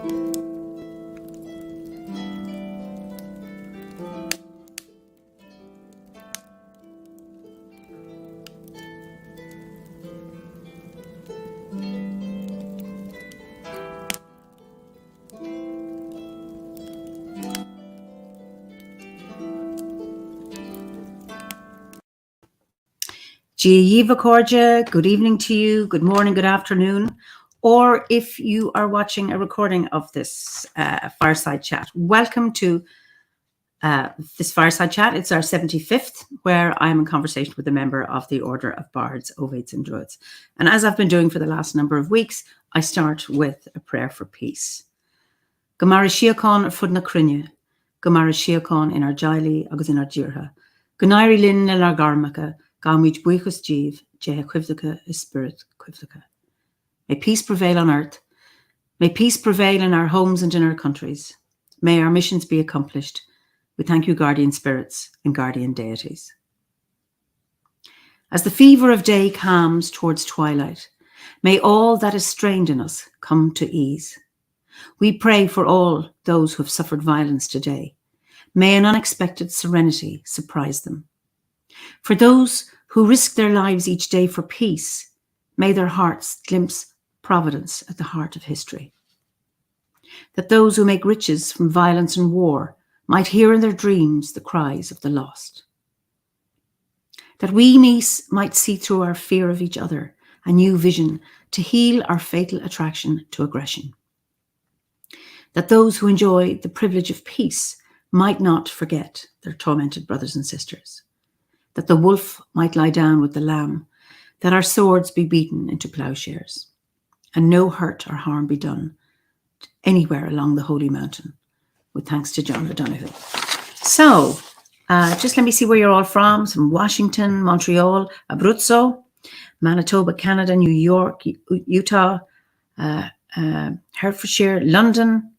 Jiva Korja, good evening to you, good morning, good afternoon, or if you are watching a recording of this Fireside Chat, welcome to this Fireside Chat. It's our 75th, where I'm in conversation with a member of the Order of Bards, Ovates and Druids. And as I've been doing for the last number of weeks, I start with a prayer for peace. Gomara Shiakon Fudna Crinne, Gomara Shiakon in our Jaili, agus in our Jirha, Gunairi Lin in our Garmaka, Gamij Buichus Jeev, Jeha Quivdaka, is spirit Quivdaka. May peace prevail on earth. May peace prevail in our homes and in our countries. May our missions be accomplished. We thank you, guardian spirits and guardian deities. As the fever of day calms towards twilight, may all that is strained in us come to ease. We pray for all those who have suffered violence today. May an unexpected serenity surprise them. For those who risk their lives each day for peace, may their hearts glimpse providence at the heart of history. That those who make riches from violence and war might hear in their dreams the cries of the lost. That we might see through our fear of each other a new vision to heal our fatal attraction to aggression. That those who enjoy the privilege of peace might not forget their tormented brothers and sisters. That the wolf might lie down with the lamb, that our swords be beaten into plowshares, and no hurt or harm be done anywhere along the Holy Mountain, with thanks to John O'Donoghue. So, just let me see where you're all from. From Washington, Montreal, Abruzzo, Manitoba, Canada, New York, Utah, Hertfordshire, London.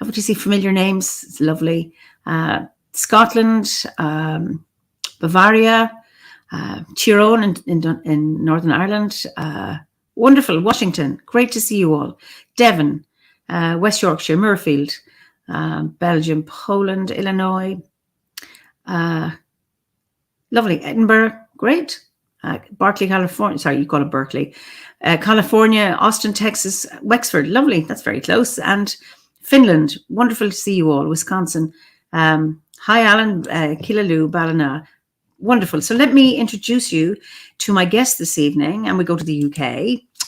Lovely to see familiar names. It's lovely. Scotland, Bavaria, Tyrone in Northern Ireland. Wonderful. Washington. Great to see you all. Devon, West Yorkshire, Murfield, Belgium, Poland, Illinois. Lovely. Edinburgh. Great. Berkeley, California. Sorry, you call it Berkeley. California, Austin, Texas, Wexford. Lovely. That's very close. And Finland. Wonderful to see you all. Wisconsin. Hi, Alan. Killaloe, Ballina. Wonderful. So let me introduce you to my guest this evening, and we go to the UK,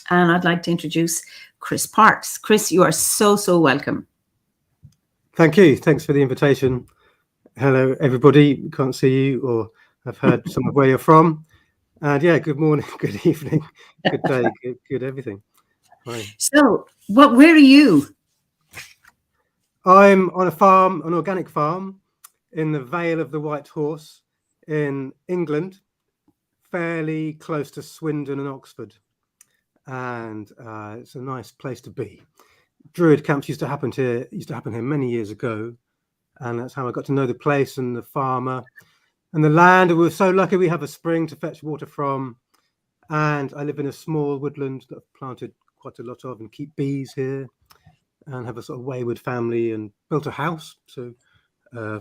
and I'd like to introduce Chris Parks. Chris, you are so welcome. Thank you. Thanks for the invitation. Hello, everybody. Can't see you, or I've heard some of where you're from. And yeah, good morning, good evening, good day, good everything. Hi. So, where are you? I'm on a farm, an organic farm in the Vale of the White Horse in England, fairly close to Swindon and Oxford. And it's a nice place to be. Druid camps used to happen here many years ago. And that's how I got to know the place and the farmer and the land. And we were so lucky we have a spring to fetch water from. And I live in a small woodland that I've planted quite a lot of and keep bees here and have a sort of wayward family and built a house. So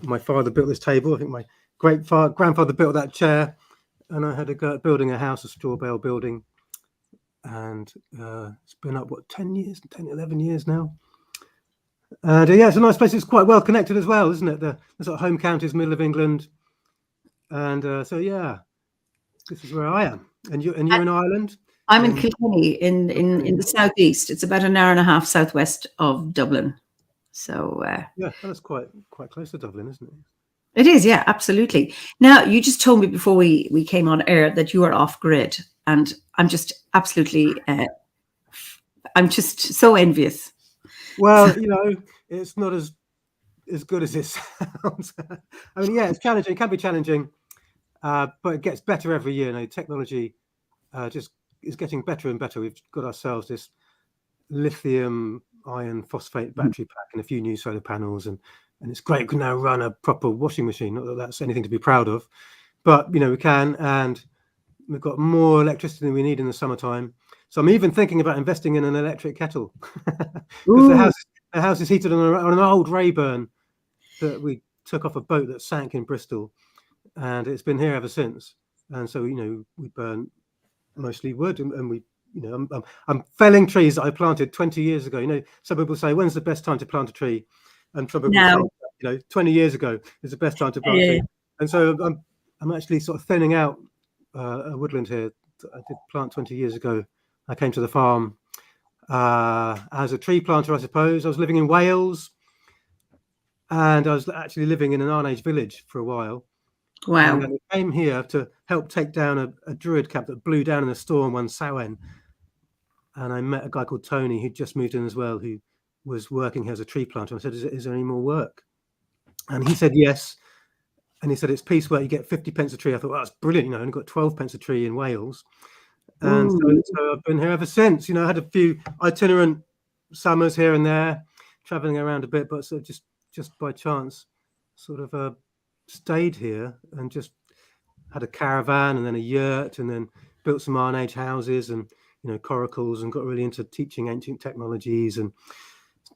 my father built this table. I think my grandfather built that chair, and I had a go at building a house, a straw bale building. And it's been up, 11 years now. And yeah, it's a nice place. It's quite well connected as well, isn't it? The sort of home counties, middle of England. And so yeah, this is where I am. And you're in Ireland? I'm in Kilkenny in the southeast. It's about an hour and a half southwest of Dublin. So yeah, that's quite close to Dublin, isn't it? It is, yeah, absolutely. Now, you just told me before we came on air that you are off grid, and I'm just absolutely, I'm just so envious. Well, it's not as good as it sounds. I mean, yeah, it's challenging. It can be challenging, but it gets better every year. Technology just is getting better and better. We've got ourselves this lithium iron phosphate battery pack and a few new solar panels, and it's great. We can now run a proper washing machine. Not that that's anything to be proud of, but we can, and we've got more electricity than we need in the summertime. So I'm even thinking about investing in an electric kettle because The house is heated on an old Rayburn that we took off a boat that sank in Bristol, and it's been here ever since. And so, we burn mostly wood, and we, I'm felling trees that I planted 20 years ago. Some people say, when's the best time to plant a tree? And some people say, 20 years ago is the best time to plant a tree. And so I'm actually sort of thinning out a woodland here that I did plant 20 years ago. I came to the farm as a tree planter, I suppose. I was living in Wales, and I was actually living in an Iron Age village for a while. Wow. And then I came here to help take down a druid camp that blew down in a storm one Samhain. And I met a guy called Tony who'd just moved in as well, who was working here as a tree planter. I said, is there any more work? And he said yes. And he said, it's piecework, you get 50 pence a tree. I thought, well, that's brilliant. I only got 12 pence a tree in Wales. And so I've been here ever since. I had a few itinerant summers here and there, traveling around a bit, but sort of just by chance sort of stayed here and just had a caravan and then a yurt and then built some Iron Age houses and coracles, and got really into teaching ancient technologies and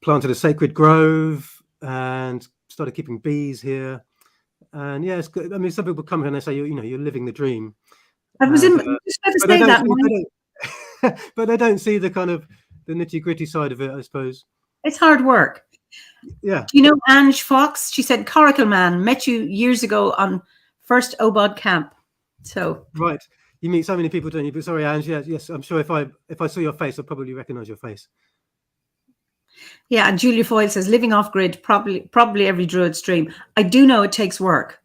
planted a sacred grove and started keeping bees here. And yeah, it's good. I mean, some people come here and they say, you're living the dream. I was just about to say that. But they don't see the kind of the nitty-gritty side of it, I suppose. It's hard work. Yeah. Do you know Ange Fox? She said, Coracle Man, met you years ago on first OBOD camp. So right. You meet so many people, don't you? But sorry, Ange. Yes, I'm sure if I saw your face, I'd probably recognize your face. Yeah, and Julia Foyle says, living off grid, probably every druid's dream. I do know it takes work.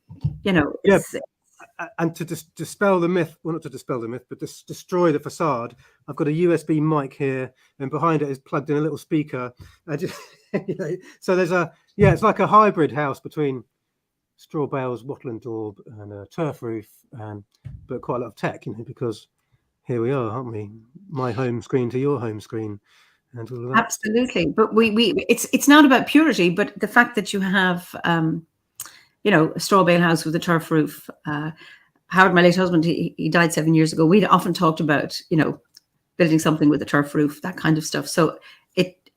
And to dispel the myth, well, not to dispel the myth, but to destroy the facade, I've got a USB mic here, and behind it is plugged in a little speaker. So there's it's like a hybrid house between straw bales, wattle and daub, and a turf roof, but quite a lot of tech, because here we are, aren't we? My home screen to your home screen, and all of that. Absolutely, but it's not about purity, but the fact that you have a straw bale house with a turf roof. Howard, my late husband, he died 7 years ago. We'd often talked about, building something with a turf roof, that kind of stuff. So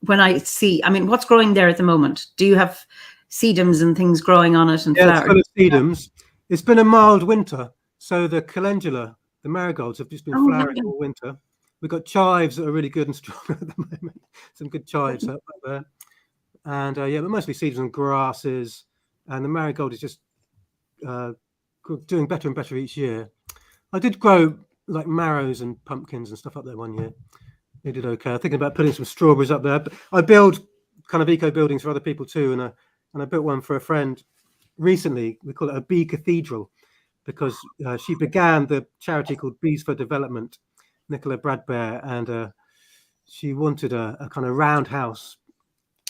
when I see, what's growing there at the moment? Do you have sedums and things growing on it? And yeah, it's full of sedums. It's been a mild winter, so the calendula, the marigolds, have just been flowering all winter. We've got chives that are really good and strong at the moment. Some good chives up there. And but mostly sedums and grasses. And the marigold is just doing better and better each year. I did grow like marrows and pumpkins and stuff up there one year. They did okay. I'm thinking about putting some strawberries up there. But I build kind of eco buildings for other people too, and I built one for a friend recently. We call it a bee cathedral because she began the charity called Bees for Development, Nicola Bradbear, and she wanted a kind of round house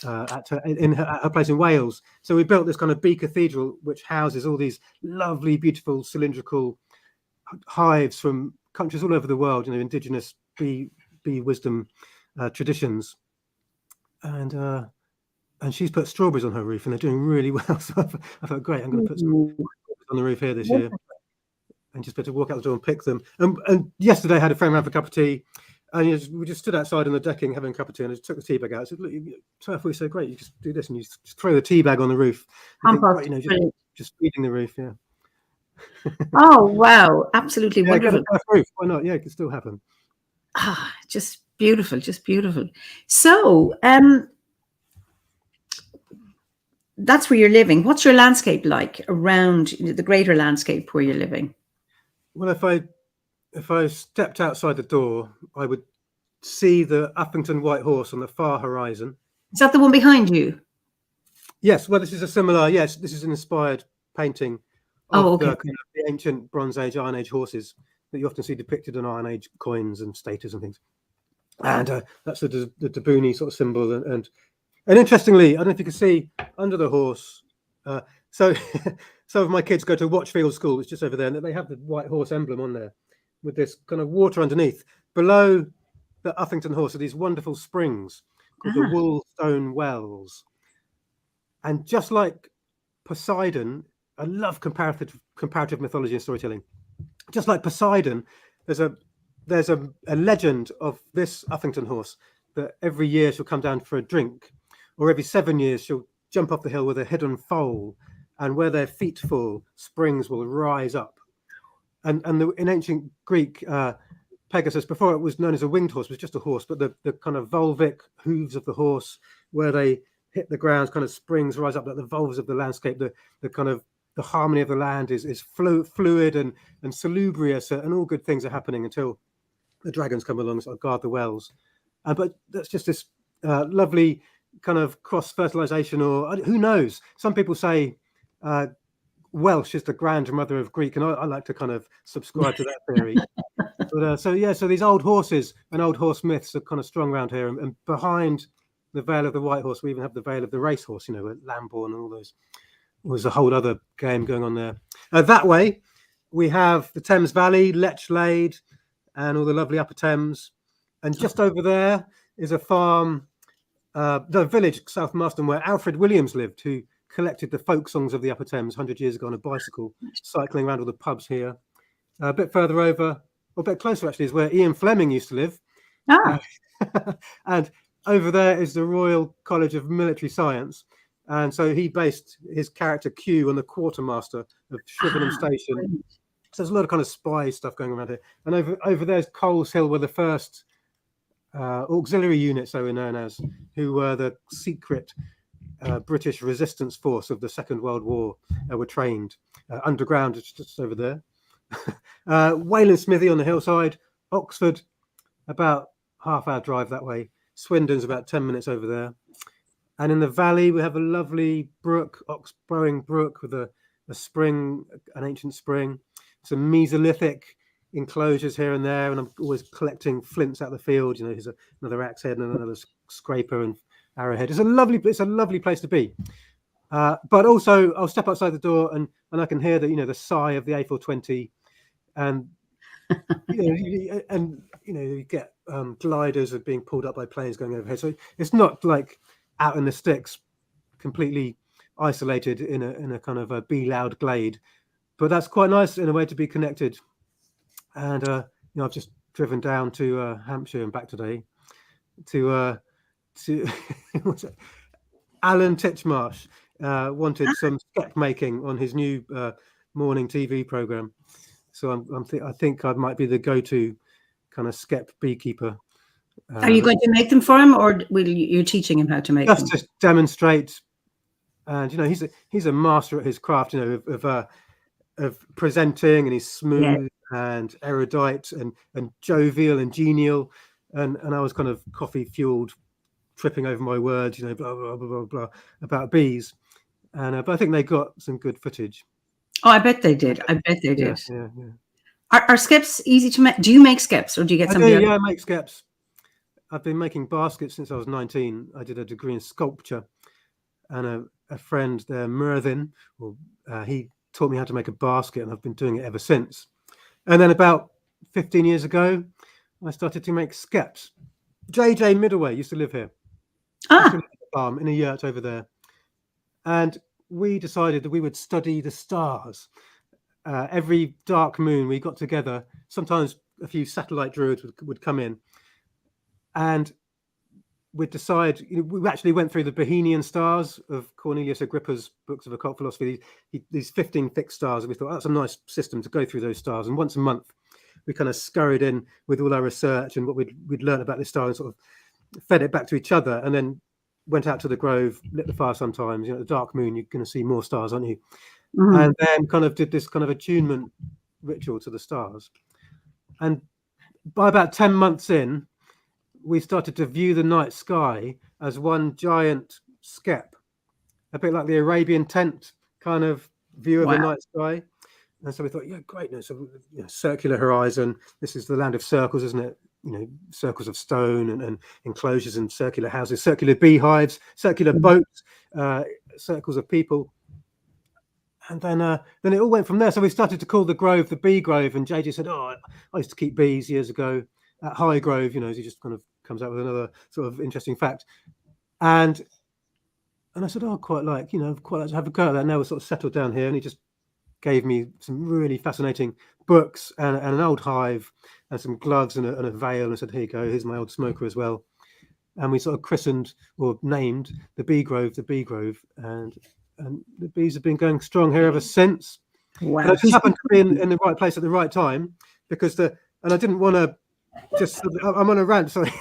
at her place in Wales. So we built this kind of bee cathedral, which houses all these lovely, beautiful, cylindrical hives from countries all over the world, indigenous bee wisdom traditions. And she's put strawberries on her roof, and they're doing really well. So I thought, great, I'm going to put some strawberries on the roof here this year, and just be able to walk out the door and pick them. And yesterday I had a friend around for a cup of tea. And we just stood outside on the decking having a cup of tea, and I just took the tea bag out. I said, look, turf roof so great. You just do this, and you just throw the tea bag on the roof. Just feeding the roof, yeah. Oh, wow. Absolutely wonderful. Turf roof, why not? Yeah, it can still happen. Just beautiful, just beautiful. So that's where you're living. What's your landscape like around the greater landscape where you're living? Well, if I stepped outside the door, I would see the Uffington White Horse on the far horizon. Is that the one behind you? Yes. Well, this is a similar. Yes, this is an inspired painting of the ancient Bronze Age, Iron Age horses that you often see depicted on Iron Age coins and status and things. And that's the Dabuni sort of symbol. And interestingly, I don't know if you can see under the horse. So some of my kids go to Watchfield School, it's just over there, and they have the White Horse emblem on there, with this kind of water underneath. Below the Uffington Horse are these wonderful springs called the Woolstone Wells. And just like Poseidon, I love comparative mythology and storytelling. Just like Poseidon, there's a legend of this Uffington Horse that every year she'll come down for a drink or every 7 years she'll jump off the hill with a hidden foal, and where their feet fall, springs will rise up. And in ancient Greek, Pegasus, before it was known as a winged horse, was just a horse, but the kind of vulvic hooves of the horse, where they hit the ground, kind of springs rise up, like the volves of the landscape. The kind of the harmony of the land is fluid and salubrious, and all good things are happening until the dragons come along and sort of guard the wells. But that's just this lovely kind of cross-fertilization, or who knows? Some people say Welsh is the grandmother of Greek, and I like to kind of subscribe to that theory. But so these old horses and old horse myths are kind of strong around here, and behind the Vale of the White Horse, we even have the Vale of the Racehorse, Lambourne and all those. Was a whole other game going on there. That way, we have the Thames Valley, Lechlade, and all the lovely Upper Thames. And just over there is a farm, the village, South Marston, where Alfred Williams lived, who collected the folk songs of the Upper Thames 100 years ago on a bicycle, cycling around all the pubs here. A bit further over, or a bit closer actually, is where Ian Fleming used to live. And over there is the Royal College of Military Science. And so he based his character Q on the quartermaster of Shrivenham Station. Brilliant. So there's a lot of kind of spy stuff going around here. And over there's Coles Hill, where the first auxiliary units, they were known as, who were the secret British resistance force of the Second World War, were trained underground, just over there. Wayland Smithy on the hillside, Oxford, about half-hour drive that way. Swindon's about 10 minutes over there. And in the valley, we have a lovely brook, Oxbowing Brook, with a spring, an ancient spring. Some Mesolithic enclosures here and there, and I'm always collecting flints out of the field. Here's another axe head and another scraper and arrowhead. It's a lovely place to be. But also, I'll step outside the door and I can hear the sigh of the A420, and you get gliders of being pulled up by planes going overhead. So it's not like out in the sticks, completely isolated in a kind of a be loud glade, but that's quite nice in a way to be connected. And I've just driven down to Hampshire and back today to Alan Titchmarsh wanted some skep making on his new morning TV program, so I think I might be the go-to kind of skep beekeeper. Are you going to make them for him, or will you teaching him how to make them? Just demonstrate. And he's a master at his craft, of presenting, and he's smooth and erudite and jovial and genial, and I was kind of coffee fueled, tripping over my words, blah blah blah blah blah about bees, and but I think they got some good footage. Oh, I bet they did. Yeah. Are skeps easy to make? Do you make skeps, or do you get somebody? I make skeps. I've been making baskets since I was 19. I did a degree in sculpture, and a friend there, Mervyn, he taught me how to make a basket, and I've been doing it ever since. And then about 15 years ago, I started to make skeps. JJ Middleway used to live here. Farm in a yurt over there, and we decided that we would study the stars. Every dark moon, we got together. Sometimes a few satellite druids would come in, and we'd decide. We actually went through the Bohemian stars of Cornelius Agrippa's books of occult philosophy. These 15 fixed stars, and we thought that's a nice system to go through those stars. And once a month, we kind of scurried in with all our research and what we'd learned about this star, and sort of fed it back to each other, and then went out to the grove, lit the fire sometimes. The dark moon, you're going to see more stars, aren't you? Mm-hmm. And then kind of did this kind of attunement ritual to the stars. And by about 10 months in, we started to view the night sky as one giant skep, a bit like the Arabian tent kind of view of the night sky. And so we thought, great. So, circular horizon. This is the land of circles, isn't it? Circles of stone and enclosures and circular houses, circular beehives, circular boats, circles of people. And then it all went from there. So we started to call the grove the Bee Grove. And JJ said, I used to keep bees years ago at High Grove, as he just kind of comes out with another sort of interesting fact. And I said, I'd quite like to have a go at that. Now we're sort of settled down here. And he just gave me some really fascinating books and an old hive and some gloves and a veil, and said, here you go, here's my old smoker as well. and we sort of christened or named the bee grove, and the bees have been going strong here ever since. Wow. And I just happened to be in the right place at the right time, because and I didn't want to just, I'm on a rant, sorry.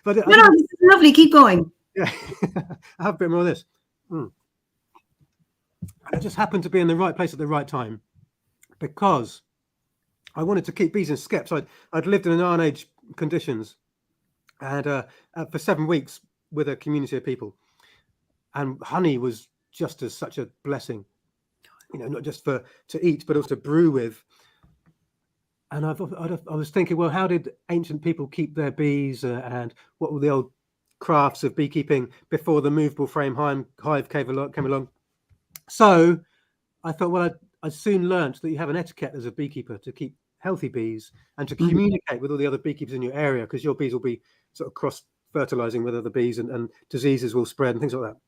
But no, this is lovely. Keep going. Yeah, I have a bit more of this. I just happened to be in the right place at the right time, because I wanted to keep bees in skeps. I'd lived in an Iron Age conditions, and for 7 weeks with a community of people, and honey was just as such a blessing, not just to eat, but also to brew with. And I was thinking, well, how did ancient people keep their bees, and what were the old crafts of beekeeping before the movable frame hive came along? So I thought, well, I soon learnt that you have an etiquette as a beekeeper to keep healthy bees and to communicate with all the other beekeepers in your area, because your bees will be sort of cross-fertilizing with other bees, and diseases will spread and things like that.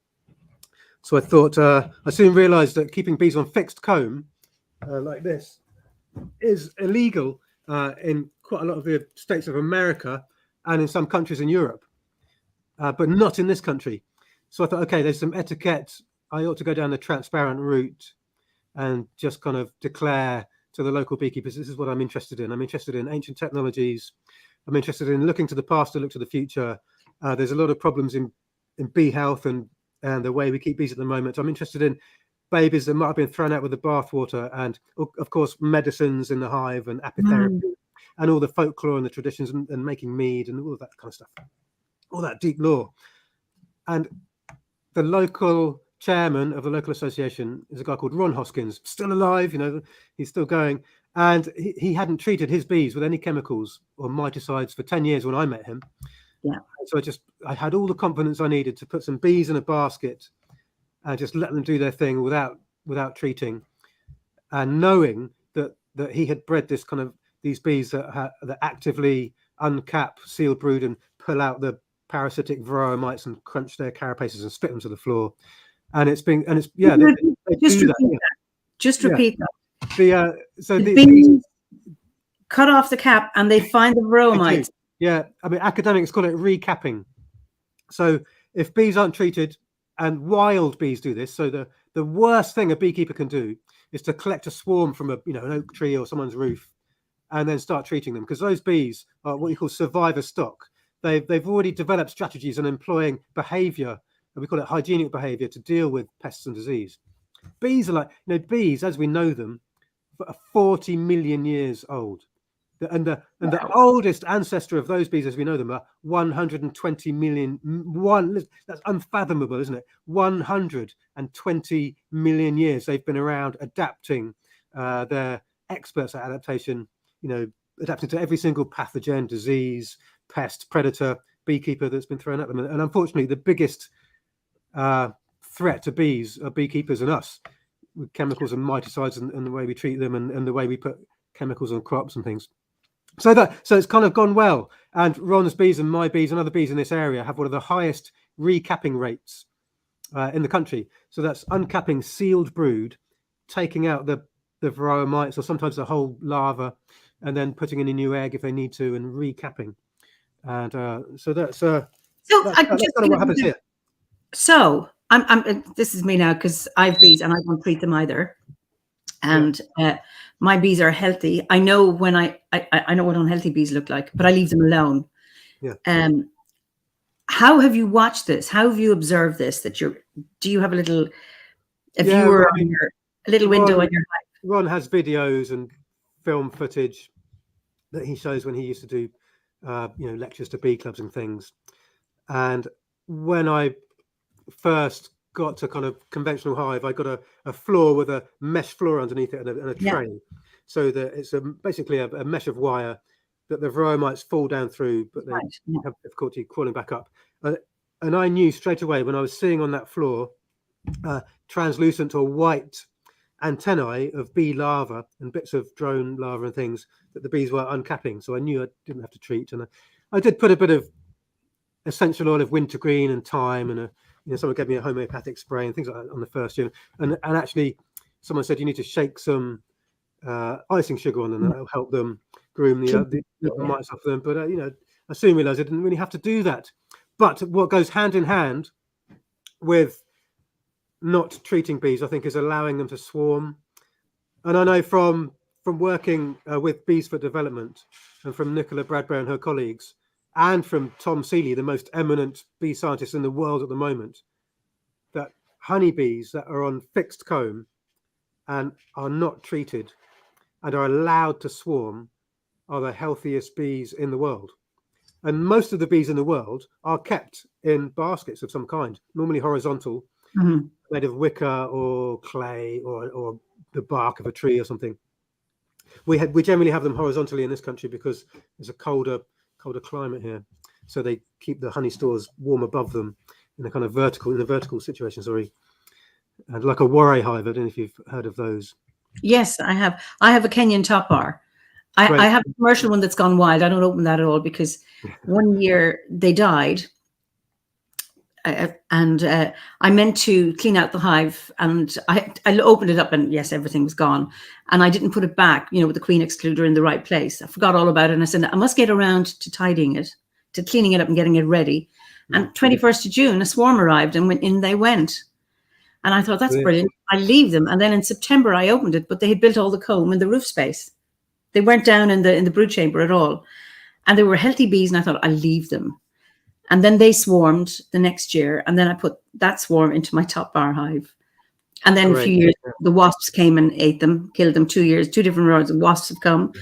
So I thought, I soon realized that keeping bees on fixed comb like this is illegal in quite a lot of the states of America and in some countries in Europe, but not in this country. So I thought, okay, there's some etiquette. I ought to go down the transparent route and just kind of declare to the local beekeepers, this is what I'm interested in. I'm interested in ancient technologies. I'm interested in looking to the past to look to the future. There's a lot of problems in bee health and the way we keep bees at the moment. I'm interested in babies that might have been thrown out with the bathwater, and of course medicines in the hive, and apitherapy, and all the folklore and the traditions, and making mead and all of that kind of stuff, all that deep lore. And the local chairman of the local association is a guy called Ron Hoskins, still alive, he's still going, and he hadn't treated his bees with any chemicals or miticides for 10 years when I met him. Yeah. So I had all the confidence I needed to put some bees in a basket and just let them do their thing without treating, and knowing that he had bred these bees that actively uncap, seal brood, and pull out the parasitic varroa and crunch their carapaces and spit them to the floor. And they do that. Just repeat that. The bees cut off the cap and they find the varroa mites. Yeah, I mean, academics call it recapping. So if bees aren't treated, and wild bees do this, so the worst thing a beekeeper can do is to collect a swarm from an oak tree or someone's roof, and then start treating them, because those bees are what you call survivor stock. They've already developed strategies and employing behavior, and we call it hygienic behavior, to deal with pests and disease. Bees are like, bees as we know them are 40 million years old. And the oldest ancestor of those bees as we know them are 120 million. That's unfathomable, isn't it? 120 million years they've been around, adapting. They're experts at adaptation, adapting to every single pathogen, disease, pest, predator, beekeeper that's been thrown at them. And unfortunately, the biggest threat to bees are beekeepers and us, with chemicals and miticides, and the way we treat them, and the way we put chemicals on crops and things. So it's kind of gone well. And Ron's bees and my bees and other bees in this area have one of the highest recapping rates in the country. So that's uncapping sealed brood, taking out the varroa mites, or sometimes the whole larva, and then putting in a new egg if they need to, and recapping. And so that's kind of what happens here. So this is me now, because I've bees and I don't treat them either. And my bees are healthy. I know when I know what unhealthy bees look like, but I leave them alone. Yeah. How have you watched this? How have you observed this? Do you have a little viewer on a little window on your hive? Ron has videos and film footage that he shows when he used to do lectures to bee clubs and things. And when I first got to kind of conventional hive, I got a floor with a mesh floor underneath it, and a tray, so that it's basically a mesh of wire that the varroa mites fall down through, but they have difficulty crawling back up. And I knew straight away when I was seeing on that floor translucent or white antennae of bee larvae and bits of drone larvae and things, that the bees were uncapping. So I knew I didn't have to treat, and I did put a bit of essential oil of wintergreen and thyme, and someone gave me a homeopathic spray and things like that on the first year. And actually, someone said you need to shake some icing sugar on them, and that'll help them groom the mites off them. But I soon realised I didn't really have to do that. But what goes hand in hand with not treating bees, I think, is allowing them to swarm. And I know from working with Bees for Development and from Nicola Bradbury and her colleagues, and from Tom Seeley, the most eminent bee scientist in the world at the moment, that honeybees that are on fixed comb and are not treated and are allowed to swarm are the healthiest bees in the world. And most of the bees in the world are kept in baskets of some kind, normally horizontal, made of wicker or clay or the bark of a tree or something. We generally have them horizontally in this country because there's a colder climate here, so they keep the honey stores warm above them in a kind of vertical situation. Sorry, and like a warray hive. I don't know if you've heard of those. Yes, I have. I have a Kenyan top bar. I have a commercial one that's gone wild. I don't open that at all because one year they died. And I meant to clean out the hive, and I opened it up, and yes, everything was gone. And I didn't put it back, with the queen excluder in the right place. I forgot all about it, and I said I must get around to tidying it, to cleaning it up and getting it ready. And 21st of June, a swarm arrived, and in they went. And I thought, that's brilliant. I leave them, and then in September I opened it, but they had built all the comb in the roof space. They weren't down in the brood chamber at all, and they were healthy bees. And I thought, I'll leave them. And then they swarmed the next year. And then I put that swarm into my top bar hive. And then a few years, the wasps came and ate them, killed them. 2 years, 2 different rounds of wasps have come.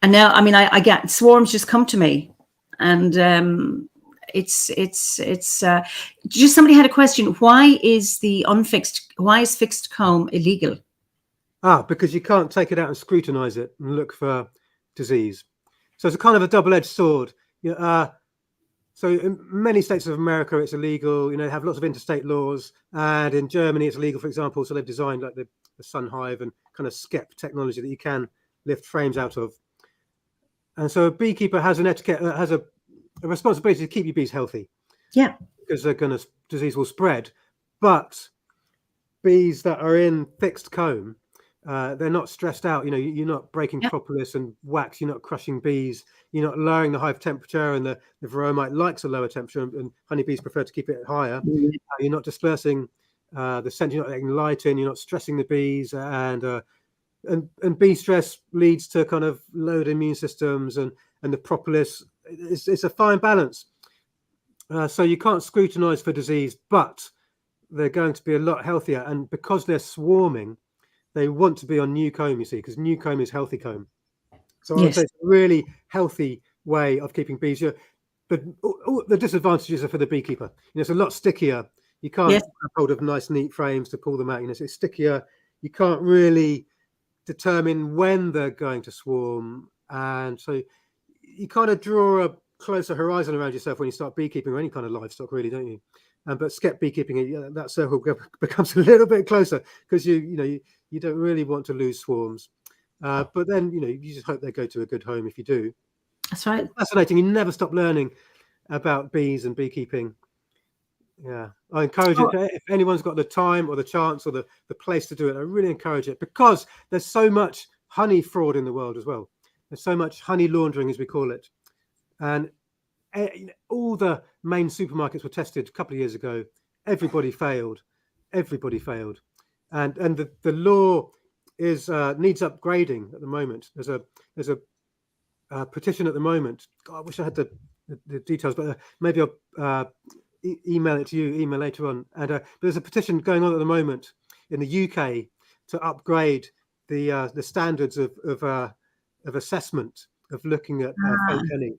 And now, I get swarms just come to me. And it's just somebody had a question. Why is fixed comb illegal? Because you can't take it out and scrutinize it and look for disease. So it's a kind of a double-edged sword. So in many states of America, it's illegal. They have lots of interstate laws, and in Germany, it's illegal, for example. So they've designed like the sun hive and kind of skep technology that you can lift frames out of. And so a beekeeper has an etiquette, has a responsibility to keep your bees healthy. Yeah, because disease will spread. But bees that are in fixed comb, they're not stressed out. You're not breaking propolis and wax. You're not crushing bees. You're not lowering the hive temperature, and the varroa likes a lower temperature, and honeybees prefer to keep it higher. You're not dispersing the scent. You're not letting light in. You're not stressing the bees, and bee stress leads to kind of lowered immune systems, and the propolis. It's a fine balance. So you can't scrutinize for disease, but they're going to be a lot healthier, and because they're swarming, they want to be on new comb, you see, because new comb is healthy comb. So I would say it's a really healthy way of keeping bees. The disadvantages are for the beekeeper. It's a lot stickier. You can't have hold of nice, neat frames to pull them out. It's stickier. You can't really determine when they're going to swarm. And so you kind of draw a closer horizon around yourself when you start beekeeping or any kind of livestock, really, don't you? But skep beekeeping, that circle becomes a little bit closer because you don't really want to lose swarms. But then, you just hope they go to a good home if you do. That's right. Fascinating. You never stop learning about bees and beekeeping. Yeah. I encourage it. If anyone's got the time or the chance or the place to do it, I really encourage it, because there's so much honey fraud in the world as well. There's so much honey laundering, as we call it. And all the main supermarkets were tested a couple of years ago. Everybody failed. And the law needs upgrading at the moment. There's a petition at the moment. God, I wish I had the details, but maybe I'll email it to you, email later on. And but there's a petition going on at the moment in the UK to upgrade the standards of assessment of looking at fake honey,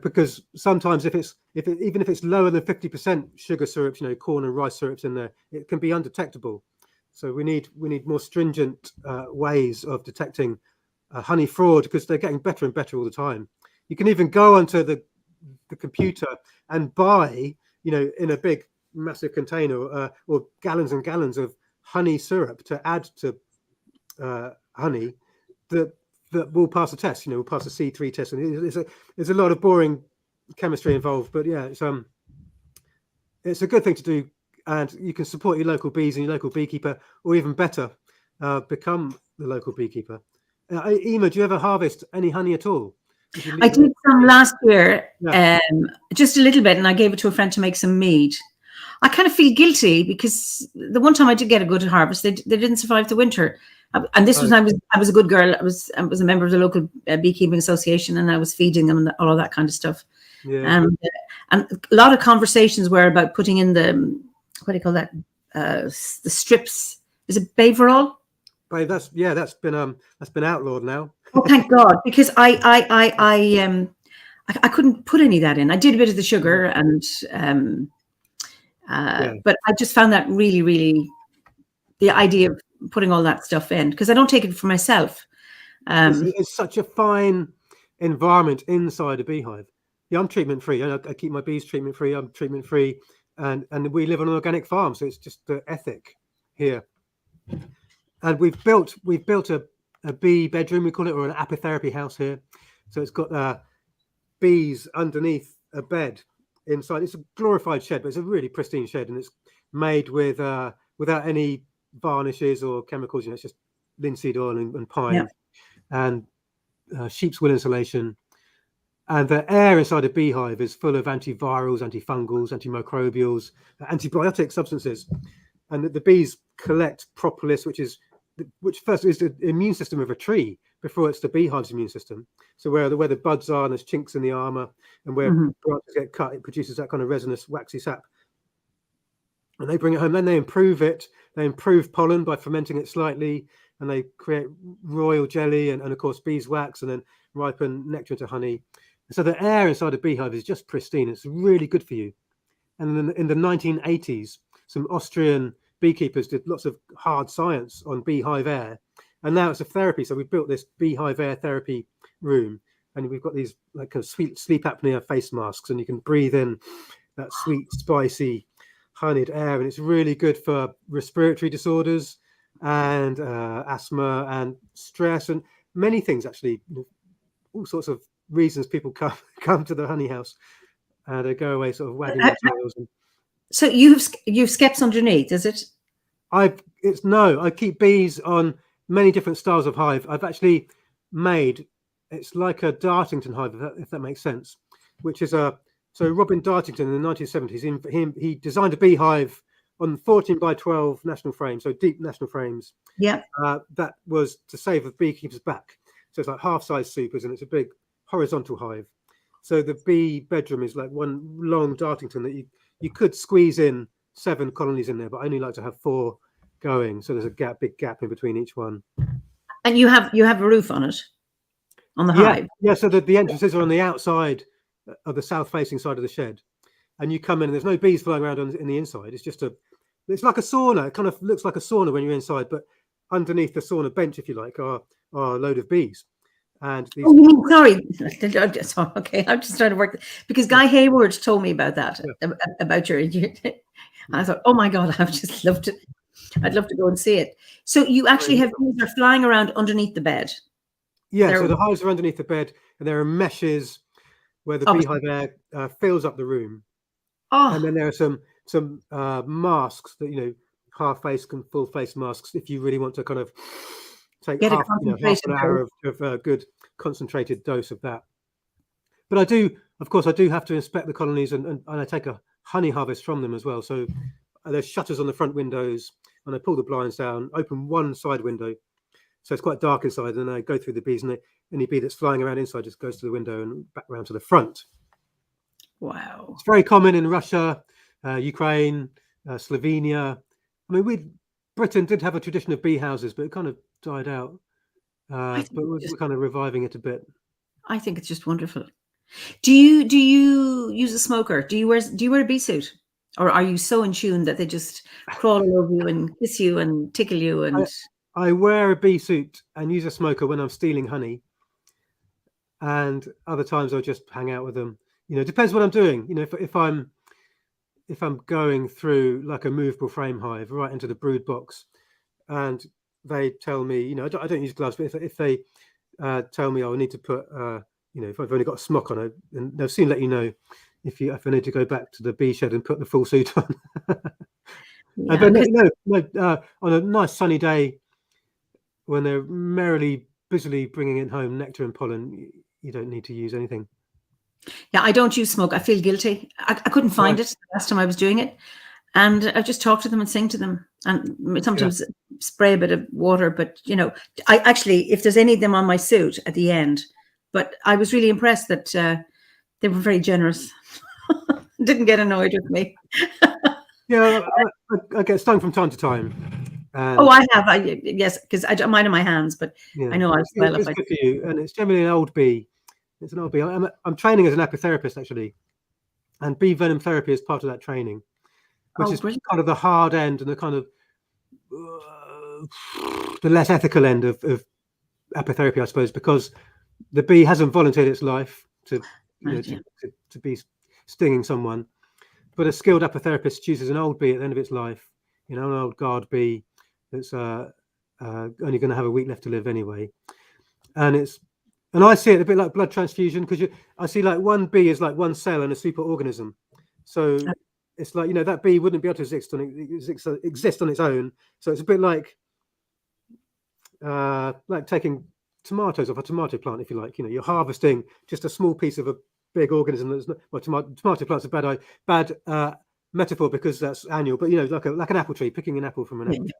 because sometimes even if it's lower than 50% sugar syrups, corn and rice syrups in there, it can be undetectable. So we need more stringent ways of detecting honey fraud, because they're getting better and better all the time. You can even go onto the computer and buy, in a big massive container or gallons and gallons of honey syrup to add to honey that will pass the test. Will pass the C3 test, and there's a lot of boring chemistry involved. But yeah, it's a good thing to do. And you can support your local bees and your local beekeeper, or even better, become the local beekeeper. Eimear, do you ever harvest any honey at all I did some last year, Yeah. just a little bit, and I gave it to a friend to make some mead. I kind of feel guilty because the one time I did get a good harvest, they didn't survive the winter, and this was when I was a good girl. I was a member of the local beekeeping association, and I was feeding them and all of that kind of stuff. Yeah. And a lot of conversations were about putting in the, what do you call that? The strips. Is it Baverall? Babe, that's been outlawed now. Oh, thank God, because I couldn't put any of that in. I did a bit of the sugar, and but I just found that really the idea of putting all that stuff in, because I don't take it for myself. It's such a fine environment inside a beehive. Yeah, I'm treatment free. I keep my bees treatment free. I'm treatment free, and we live on an organic farm, so it's just the ethic here. And we've built a bee bedroom, we call it, or an apitherapy house here. So it's got bees underneath a bed inside. It's a glorified shed, but it's a really pristine shed, and it's made with without any varnishes or chemicals. It's just linseed oil and pine, and sheep's wool insulation. And the air inside a beehive is full of antivirals, antifungals, antimicrobials, antibiotic substances. And the bees collect propolis, which first is the immune system of a tree before it's the beehive's immune system. So where the buds are, and there's chinks in the armor, and where branches get cut, it produces that kind of resinous, waxy sap. And they bring it home. Then they improve it. They improve pollen by fermenting it slightly, and they create royal jelly and of course beeswax, and then ripen nectar into honey. And so the air inside a beehive is just pristine. It's really good for you. And then in the 1980s, some Austrian beekeepers did lots of hard science on beehive air, and now it's a therapy. So we've built this beehive air therapy room, and we've got these like kind of sweet sleep apnea face masks, and you can breathe in that sweet, spicy, honeyed air, and it's really good for respiratory disorders and asthma and stress and many things. Actually, all sorts of reasons people come to the honey house, and they go away sort of wagging their tails. So you've skeps underneath, is it? I keep bees on many different styles of hive. I've actually made, it's like a Dartington hive, if that makes sense, which is so Robin Dartington in the 1970s, he designed a beehive on 14 by 12 national frames, so deep national frames. Yeah. That was to save the beekeeper's back. So it's like half-size supers, and it's a big horizontal hive. So the bee bedroom is like one long Dartington that you could squeeze in 7 colonies in there, but I only like to have 4 going. So there's a big gap in between each one. And you have a roof on it, on the hive. Yeah. So the entrances are on the outside of the south-facing side of the shed, and you come in, and there's no bees flying around in the inside. It's like a sauna. It kind of looks like a sauna when you're inside, but underneath the sauna bench, if you like, are a load of bees. And these... Oh, you mean, sorry. Okay, I'm just trying to work, because Guy Hayward told me about that, about your. I thought, oh my God, I've just loved it. I'd love to go and see it. So you actually have bees are flying around underneath the bed. Yeah, so the hives are underneath the bed, and there are meshes where the beehive air fills up the room. Oh. And then there are some masks that, half face and full face masks, if you really want to kind of take half an hour of a good concentrated dose of that. But I do have to inspect the colonies, and I take a honey harvest from them as well. So there's shutters on the front windows, and I pull the blinds down, open one side window, so it's quite dark inside, and I go through the bees, and any bee that's flying around inside just goes to the window and back around to the front. Wow. It's very common in Russia, Ukraine, Slovenia. I mean, Britain did have a tradition of bee houses, but it kind of died out. But we're kind of reviving it a bit. I think it's just wonderful. Do you use a smoker? Do you wear a bee suit, or are you so in tune that they just crawl all over you and kiss you and tickle you? And I wear a bee suit and use a smoker when I'm stealing honey, and other times I'll just hang out with them. It depends what I'm doing. If I'm going through like a movable frame hive right into the brood box, and they tell me, I don't use gloves, but if they tell me I need to put, if I've only got a smock on it, and they'll soon let you know if I need to go back to the bee shed and put the full suit on. Yeah, but on a nice sunny day when they're merrily, busily bringing in home nectar and pollen, you don't need to use anything. Yeah, I don't use smoke. I feel guilty. I couldn't find it the last time I was doing it. And I just talk to them and sing to them, and sometimes spray a bit of water. But, you know, I actually, if there's any of them on my suit at the end, but I was really impressed that they were very generous. Didn't get annoyed with me. Yeah, I get stung from time to time. Oh, I have. Yes, because I don't mind in my hands, but I know I'll swell it's good for you. And it's generally an old bee. It's an old bee. I'm training as an apitherapist, actually. And bee venom therapy is part of that training, which is brilliant. kind of the hard end and the kind of the less ethical end of apitherapy, I suppose, because the bee hasn't volunteered its life to be stinging someone. But a skilled apitherapist chooses an old bee at the end of its life, you know, an old guard bee that's only going to have a week left to live anyway. And I see it a bit like blood transfusion, because I see like one bee is like one cell in a superorganism. So it's like, you know, that bee wouldn't be able to exist on its own. So it's a bit like taking tomatoes off a tomato plant, if you like. You know, you're harvesting just a small piece of a big organism. That's not, well, tomato plant's a bad metaphor because that's annual, but, you know, like an apple tree, picking an apple from an apple tree.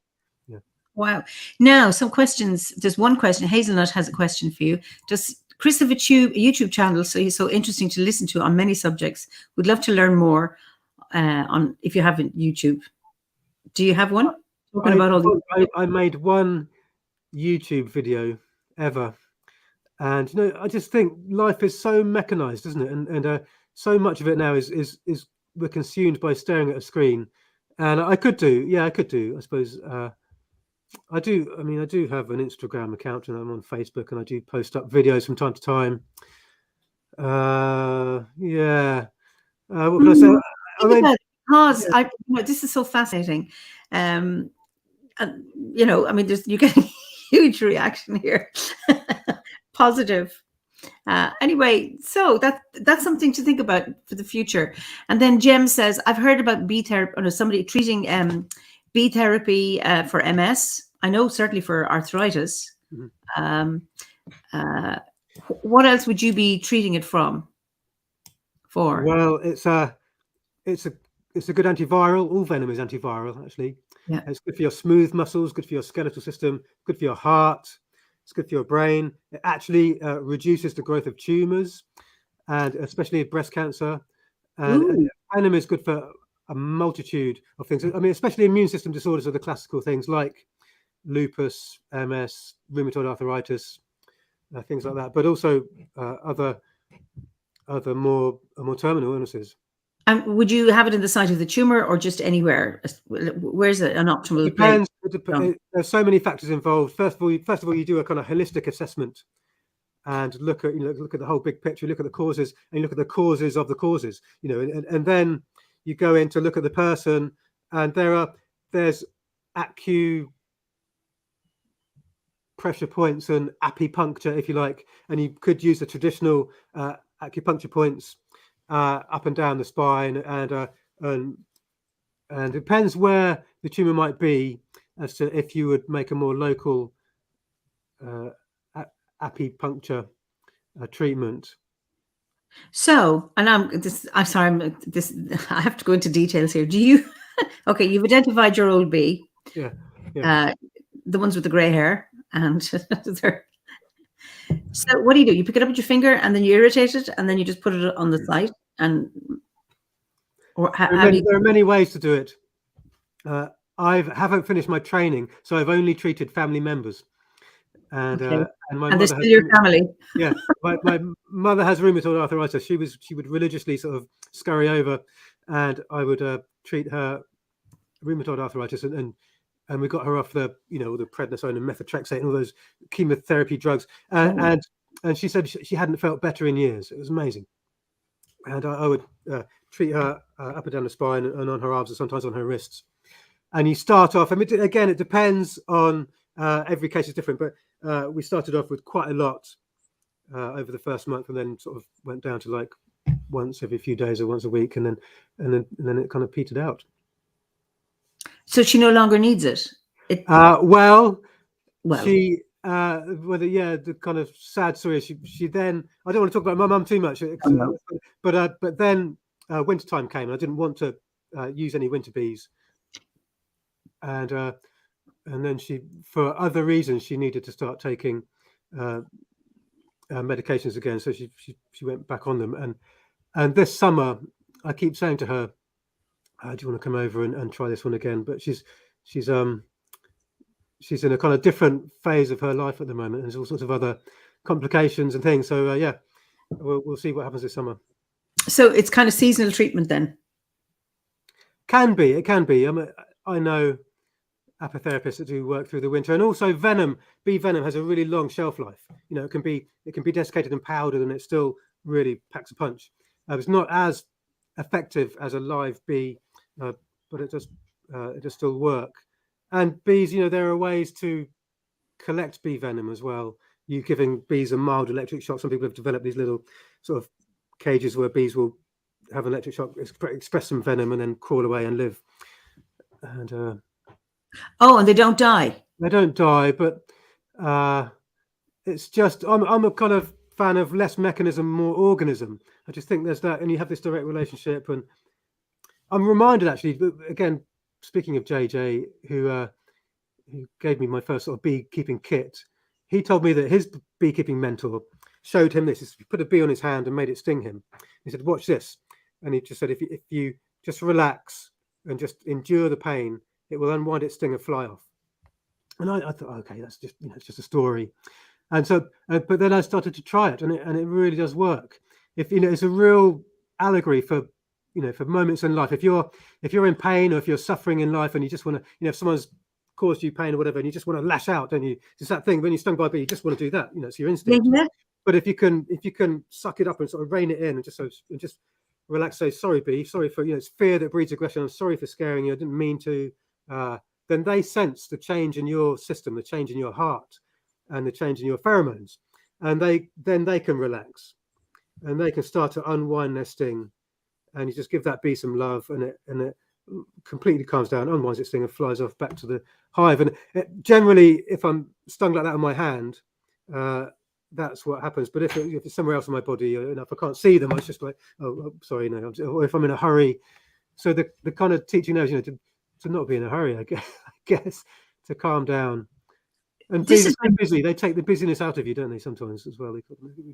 Yeah. Wow. Now, some questions. There's one question. Hazelnut has a question for you. Does Chris have a YouTube channel? So he's so interesting to listen to on many subjects. Would love to learn more on if you haven't YouTube. Do you have one? Talking about all I made one YouTube video ever, and, you know, I just think life is so mechanized, isn't it? And so much of it now is we're consumed by staring at a screen. And I could do, I suppose. I do have an Instagram account, and I'm on Facebook, and I do post up videos from time to time. What can I say? This is so fascinating. And, you know, I mean, you get a huge reaction here. Positive. Anyway, so that's something to think about for the future. And then Jem says, I've heard about bee therapy, somebody treating bee therapy for MS. I know certainly for arthritis. Mm-hmm. What else would you be treating it for? Well, it's a good antiviral. All venom is antiviral, actually. Yeah. It's good for your smooth muscles, good for your skeletal system, good for your heart. It's good for your brain. It actually reduces the growth of tumors, and especially breast cancer. And venom is good for a multitude of things. I mean, especially immune system disorders are the classical things like lupus, MS, rheumatoid arthritis, things like that. But also other more terminal illnesses. And would you have it in the site of the tumor or just anywhere? Where's an optimal place? There's so many factors involved. First of all, you do a kind of holistic assessment and look at the whole big picture. Look at the causes, and you look at the causes of the causes. You know, and then you go in to look at the person, and there's acupressure points and acupuncture, if you like, and you could use the traditional acupuncture points up and down the spine, and it depends where the tumor might be as to if you would make a more local acupuncture treatment. So, and I'm sorry, I have to go into details here. Do you? Okay, you've identified your old bee. Yeah. The ones with the grey hair, and so what do? You pick it up with your finger, and then you irritate it, and then you just put it on the site. And there are many ways to do it. I haven't finished my training, so I've only treated family members. And my mother they're still your family. Yeah, my mother has rheumatoid arthritis. She would religiously sort of scurry over, and I would treat her rheumatoid arthritis, and we got her off the prednisone and methotrexate and all those chemotherapy drugs. And she said she hadn't felt better in years. It was amazing. And I would treat her up and down the spine and on her arms and sometimes on her wrists. And you start off, I mean, again, it depends on every case is different, but we started off with quite a lot over the first month, and then sort of went down to like once every few days or once a week, and then it kind of petered out. So she no longer needs it. Well, she the kind of sad story is she then, I don't want to talk about my mum too much, no. but then wintertime came and I didn't want to use any winter bees, and then she, for other reasons, she needed to start taking medications again, so she went back on them, and this summer I keep saying to her, do you want to come over and try this one again? But she's in a kind of different phase of her life at the moment. There's all sorts of other complications and things. So we'll see what happens this summer. So it's kind of seasonal treatment then? It can be. I know apotherapists that do work through the winter, and also bee venom has a really long shelf life. It can be desiccated and powdered, and it still really packs a punch. It's not as effective as a live bee, but it does still work. And bees, there are ways to collect bee venom as well. You're giving bees a mild electric shock. Some people have developed these little sort of cages where bees will have an electric shock, express some venom, and then crawl away and live. And and they don't die. They don't die, but it's just I'm a kind of fan of less mechanism, more organism. I just think there's that, and you have this direct relationship. And I'm reminded, actually, again, speaking of JJ, who gave me my first sort of beekeeping kit, he told me that his beekeeping mentor showed him this. He put a bee on his hand and made it sting him. He said, "Watch this," and he just said, "If you just relax and just endure the pain, it will unwind its sting and fly off." And I thought, okay, that's just it's just a story. And so, but then I started to try it, and it really does work. If it's a real allegory for for moments in life. If you're in pain, or if you're suffering in life, and you just want to, if someone's caused you pain or whatever, and you just want to lash out, don't you? It's that thing when you're stung by a bee, you just want to do that. It's your instinct. Yeah. But if you can suck it up and sort of rein it in, and just relax, say, "Sorry, bee, sorry for it's fear that breeds aggression. I'm sorry for scaring you. I didn't mean to." Then they sense the change in your system, the change in your heart, and the change in your pheromones, and they can relax, and they can start to unwind their sting. And you just give that bee some love, and it completely calms down, unwinds its sting, and flies off back to the hive. And generally, if I'm stung like that on my hand, that's what happens. But if it's somewhere else in my body, if I can't see them, it's just like, oh sorry, no. Or if I'm in a hurry, so the kind of teaching there is, to not be in a hurry, I guess, to calm down. And bees are busy. They take the busyness out of you, don't they? Sometimes as well.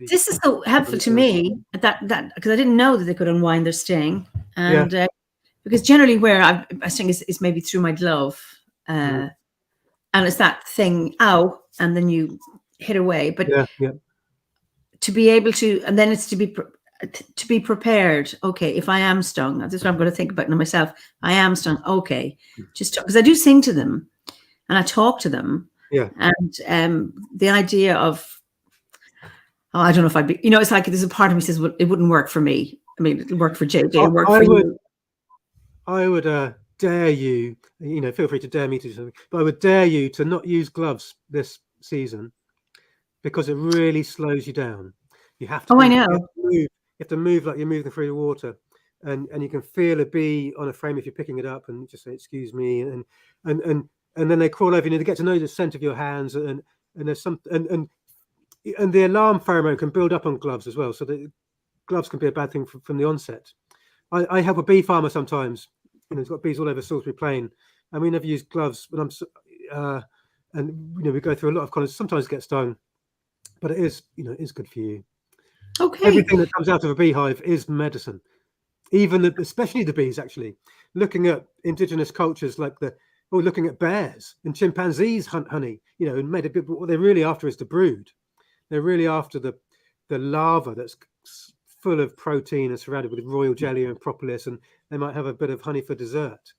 This is so helpful to me that because I didn't know that they could unwind their sting, and because generally where I sting is maybe through my glove, and it's that thing, ow, and then you hit away. But to be able to, and then it's to be prepared. Okay, if I am stung, this is what I'm going to think about myself. I am stung. Okay, just because I do sing to them, and I talk to them. Yeah. And the idea of, I don't know if I'd be, it's like there's a part of me says, well, it wouldn't work for me. I mean, it'll work for JJ, it'll work for you. I would dare you, feel free to dare me to do something, but I would dare you to not use gloves this season, because it really slows you down. You have to. I know. You have to move like you're moving through the water, and you can feel a bee on a frame if you're picking it up, and just say, "Excuse me," and then they crawl over you. They get to know the scent of your hands, and there's some and the alarm pheromone can build up on gloves as well. So the gloves can be a bad thing from the onset. I help a bee farmer sometimes. He's got bees all over Salisbury Plain, and we never use gloves. But and we go through a lot of colonies. Sometimes get stung, but it is is good for you. Okay. Everything that comes out of a beehive is medicine. Especially the bees. Actually, looking at indigenous cultures like looking at bears and chimpanzees hunt honey, and made a bit. What they're really after is the brood. They're really after the larva that's full of protein and surrounded with royal jelly and propolis, and they might have a bit of honey for dessert.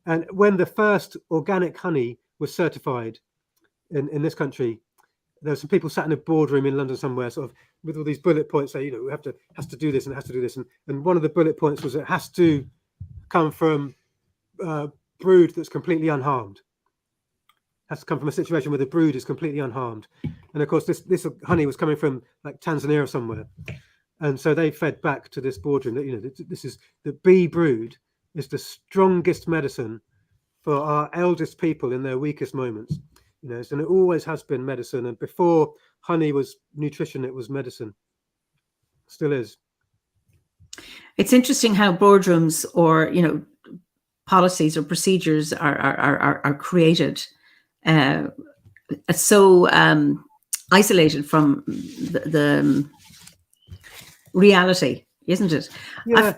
And when the first organic honey was certified in this country, there were some people sat in a boardroom in London somewhere, sort of with all these bullet points, say, we has to do this and it has to do this, and one of the bullet points was it has to come from brood that's completely unharmed. Has to come from a situation where the brood is completely unharmed. And of course this honey was coming from like Tanzania or somewhere, and so they fed back to this boardroom that this is the bee brood is the strongest medicine for our eldest people in their weakest moments. you know, and it always has been medicine. And before honey was nutrition, it was medicine. Still is. It's interesting how boardrooms or, you know, policies or procedures are created so isolated from the reality, isn't it? Yeah,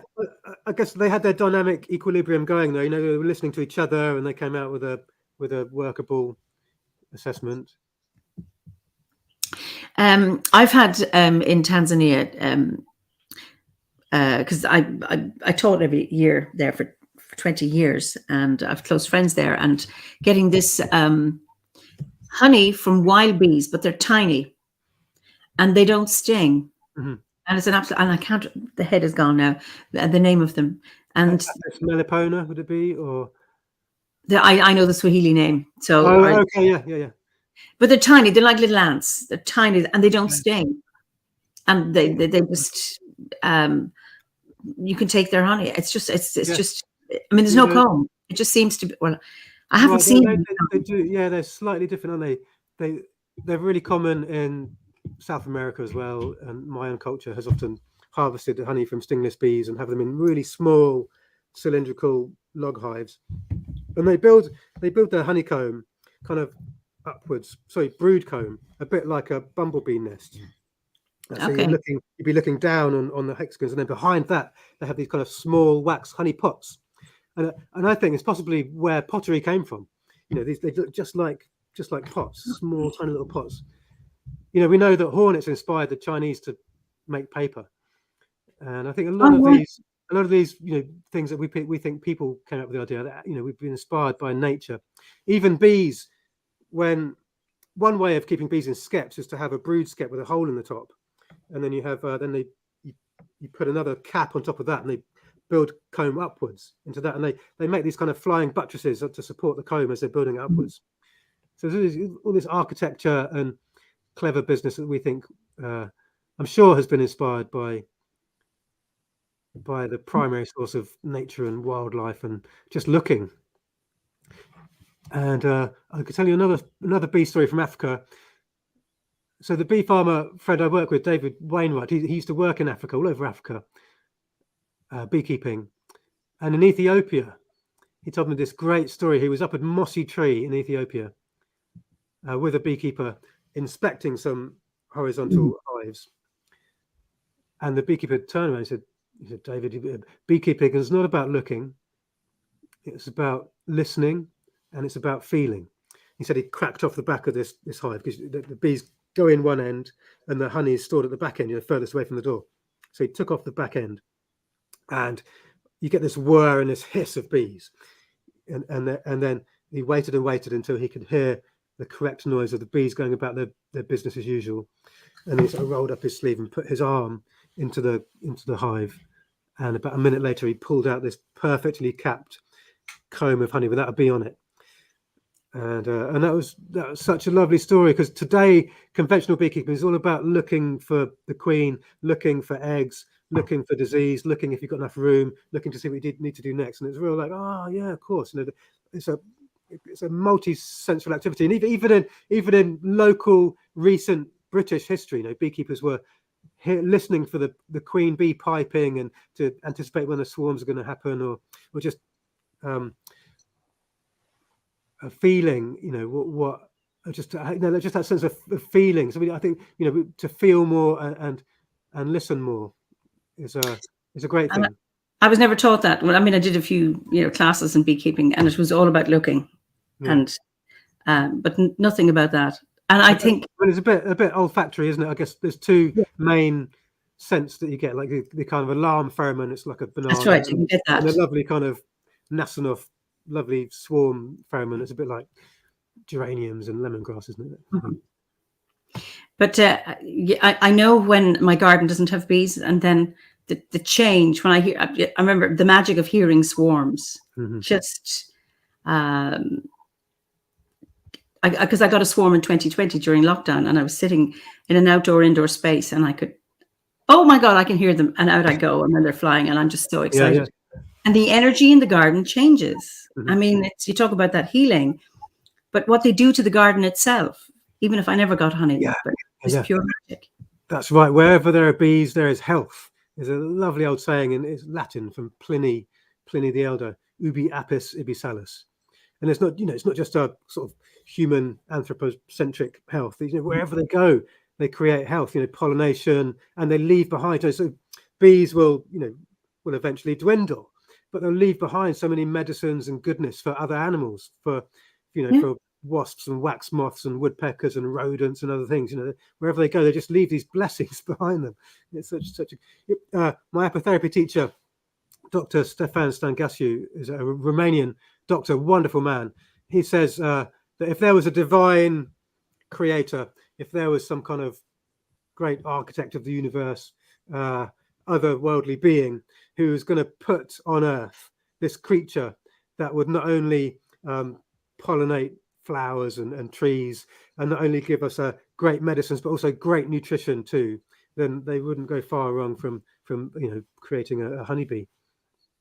I guess they had their dynamic equilibrium going though. You know, they were listening to each other, and they came out with a workable assessment. I've had in Tanzania, because I taught every year there for 20 years, and I've close friends there, and getting this honey from wild bees, but they're tiny and they don't sting. Mm-hmm. And it's an absolute, and I can't, the head is gone now, the name of them. And Melipona, would it be? Or I know the Swahili name. So okay, yeah. But they're tiny, they're like little ants. They're tiny and they don't sting. And they just you can take their honey. It's just I mean, there's no comb. It just seems to be, well, I haven't seen they do, yeah, they're slightly different, aren't they? They're really common in South America as well, and my own culture has often harvested the honey from stingless bees and have them in really small cylindrical log hives, and they build their honeycomb kind of upwards, brood comb, a bit like a bumblebee nest. So you'd be looking down on the hexagons, and then behind that they have these kind of small wax honey pots, and I think it's possibly where pottery came from. You know, they look just like pots, small tiny little pots. You know, we know that hornets inspired the Chinese to make paper, and I think a lot of these you know, things that we think people came up with the idea that, you know, we've been inspired by nature. Even bees, when one way of keeping bees in skeps is to have a brood skep with a hole in the top, and then you have you put another cap on top of that, and they build comb upwards into that, and they make these kind of flying buttresses to support the comb as they're building it upwards. So there's all this architecture and clever business that we think, I'm sure, has been inspired by the primary source of nature and wildlife and just looking. And I could tell you another bee story from Africa. So the bee farmer friend I work with, David Wainwright, he used to work in Africa, all over Africa, beekeeping. And in Ethiopia, he told me this great story. He was up a mossy tree in Ethiopia with a beekeeper inspecting some horizontal hives. And the beekeeper turned around and he said, David, beekeeping is not about looking. It's about listening, and it's about feeling. He said he cracked off the back of this hive because the bees go in one end and the honey is stored at the back end, you know, furthest away from the door. So he took off the back end, and you get this whir and this hiss of bees. And then he waited and waited until he could hear the correct noise of the bees going about their business as usual. And he sort of rolled up his sleeve and put his arm into the hive. And about a minute later, he pulled out this perfectly capped comb of honey without a bee on it. And that was such a lovely story, because today conventional beekeeping is all about looking for the queen, looking for eggs, looking for disease, looking if you've got enough room, looking to see what you need to do next. And it's real like, oh yeah, of course. You know, it's a multi-sensory activity, and even in local recent British history, you know, beekeepers were listening for the queen bee piping and to anticipate when the swarms are going to happen, or just a feeling, you know, just that sense of feeling. So I think, you know, to feel more and listen more is a great thing. I was never taught that. Well, I mean, I did a few, you know, classes in beekeeping, and it was all about looking, and but nothing about that. And I think it's a bit olfactory, isn't it? I guess there's two main scents that you get, like the kind of alarm pheromone. It's like a banana. That's right. You can get that. And a lovely kind of Nasanoff, lovely swarm pheromone. It's a bit like geraniums and lemongrass, isn't it? Mm-hmm. But I know when my garden doesn't have bees, and then the change when I remember the magic of hearing swarms. Mm-hmm. Just because I got a swarm in 2020 during lockdown, and I was sitting in an indoor space, and I could, oh my God, I can hear them, and out I go, and then they're flying, and I'm just so excited. Yeah. And the energy in the garden changes. Mm-hmm. I mean, you talk about that healing, but what they do to the garden itself, even if I never got honey, but it's pure magic. That's right. Wherever there are bees, there is health. There's a lovely old saying, and it's Latin from Pliny the Elder, ubi apis ibi salus. And it's not, it's not just a sort of human anthropocentric health. Wherever they go, they create health, pollination, and they leave behind. So bees will eventually dwindle, but they'll leave behind so many medicines and goodness for other animals, for wasps and wax moths and woodpeckers and rodents and other things. Wherever they go, they just leave these blessings behind them. It's such a my apotherapy teacher, Dr. Stefan Stangasiu, is a Romanian doctor, wonderful man. He says that if there was a divine creator, if there was some kind of great architect of the universe, otherworldly being who was going to put on earth this creature that would not only pollinate flowers and trees, and not only give us great medicines, but also great nutrition too, then they wouldn't go far wrong from creating a honeybee.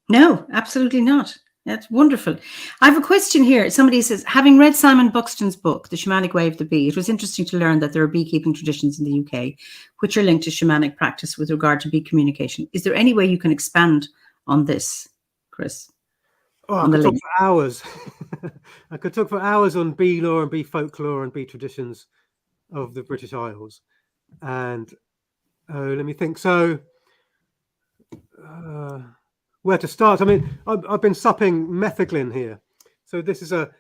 No, absolutely not. That's wonderful. I have a question here. Somebody says, having read Simon Buxton's book, The Shamanic Way of the Bee, it was interesting to learn that there are beekeeping traditions in the UK which are linked to shamanic practice with regard to bee communication. Is there any way you can expand on this, Chris? Oh, I could talk for hours. I could talk for hours on bee lore and bee folklore and bee traditions of the British Isles. And let me think. So, where to start? I mean, I've been supping metheglin here. So this is the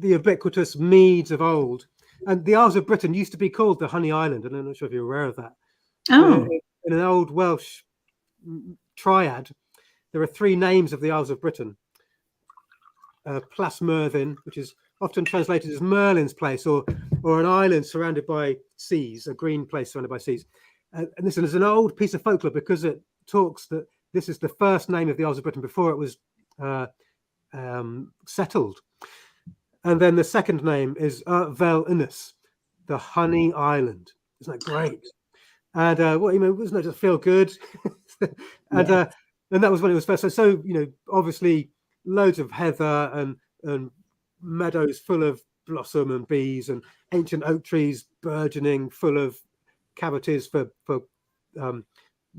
ubiquitous meads of old, and the Isles of Britain used to be called the Honey Island. And I'm not sure if you're aware of that. Oh, in an old Welsh triad, there are three names of the Isles of Britain. Plasmyrddin, which is often translated as Merlin's place, or an island surrounded by seas, a green place surrounded by seas. And this is an old piece of folklore because it talks that this is the first name of the Isles of Britain before it was settled. And then the second name is Fel Innes, the Honey Island. Isn't that great? And wasn't it just feel good? And that was when it was first. So obviously loads of heather and meadows full of blossom and bees, and ancient oak trees burgeoning full of cavities for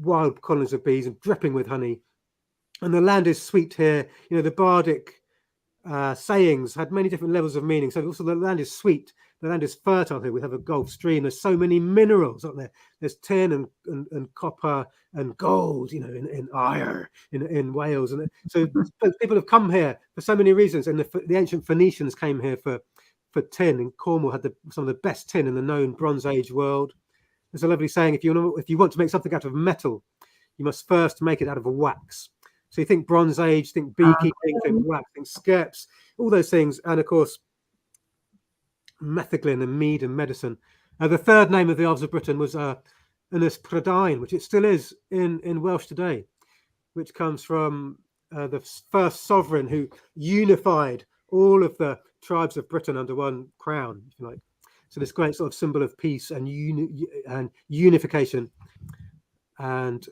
wild colonies of bees and dripping with honey. And the land is sweet here. The bardic sayings had many different levels of meaning. So also the land is sweet. The land is fertile here. We have a Gulf Stream. There's so many minerals, aren't there? There's tin and copper and gold, in Eimear, in Wales. And so people have come here for so many reasons. And the ancient Phoenicians came here for tin. And Cornwall had some of the best tin in the known Bronze Age world. There's a lovely saying: if you want to make something out of metal, you must first make it out of a wax. So you think Bronze Age, think beekeeping, think wax, think skeps, all those things, and of course metheglin and mead and medicine. The third name of the Isles of Britain was Ynys Prydain, which it still is in Welsh today, which comes from the first sovereign who unified all of the tribes of Britain under one crown, if you like. So this great sort of symbol of peace and unification. And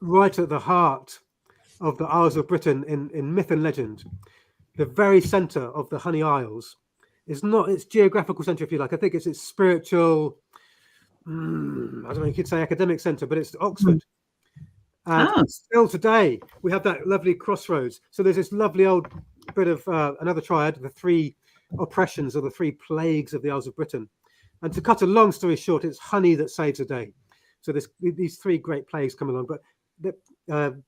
right at the heart of the Isles of Britain in myth and legend, the very centre of the Honey Isles is not its geographical centre, if you like. I think it's its spiritual, I don't know, you could say academic centre, but it's Oxford. And still today, we have that lovely crossroads. So there's this lovely old bit of another triad, the three oppressions or the three plagues of the Isles of Britain. And to cut a long story short, it's honey that saves a day. So these three great plagues come along, but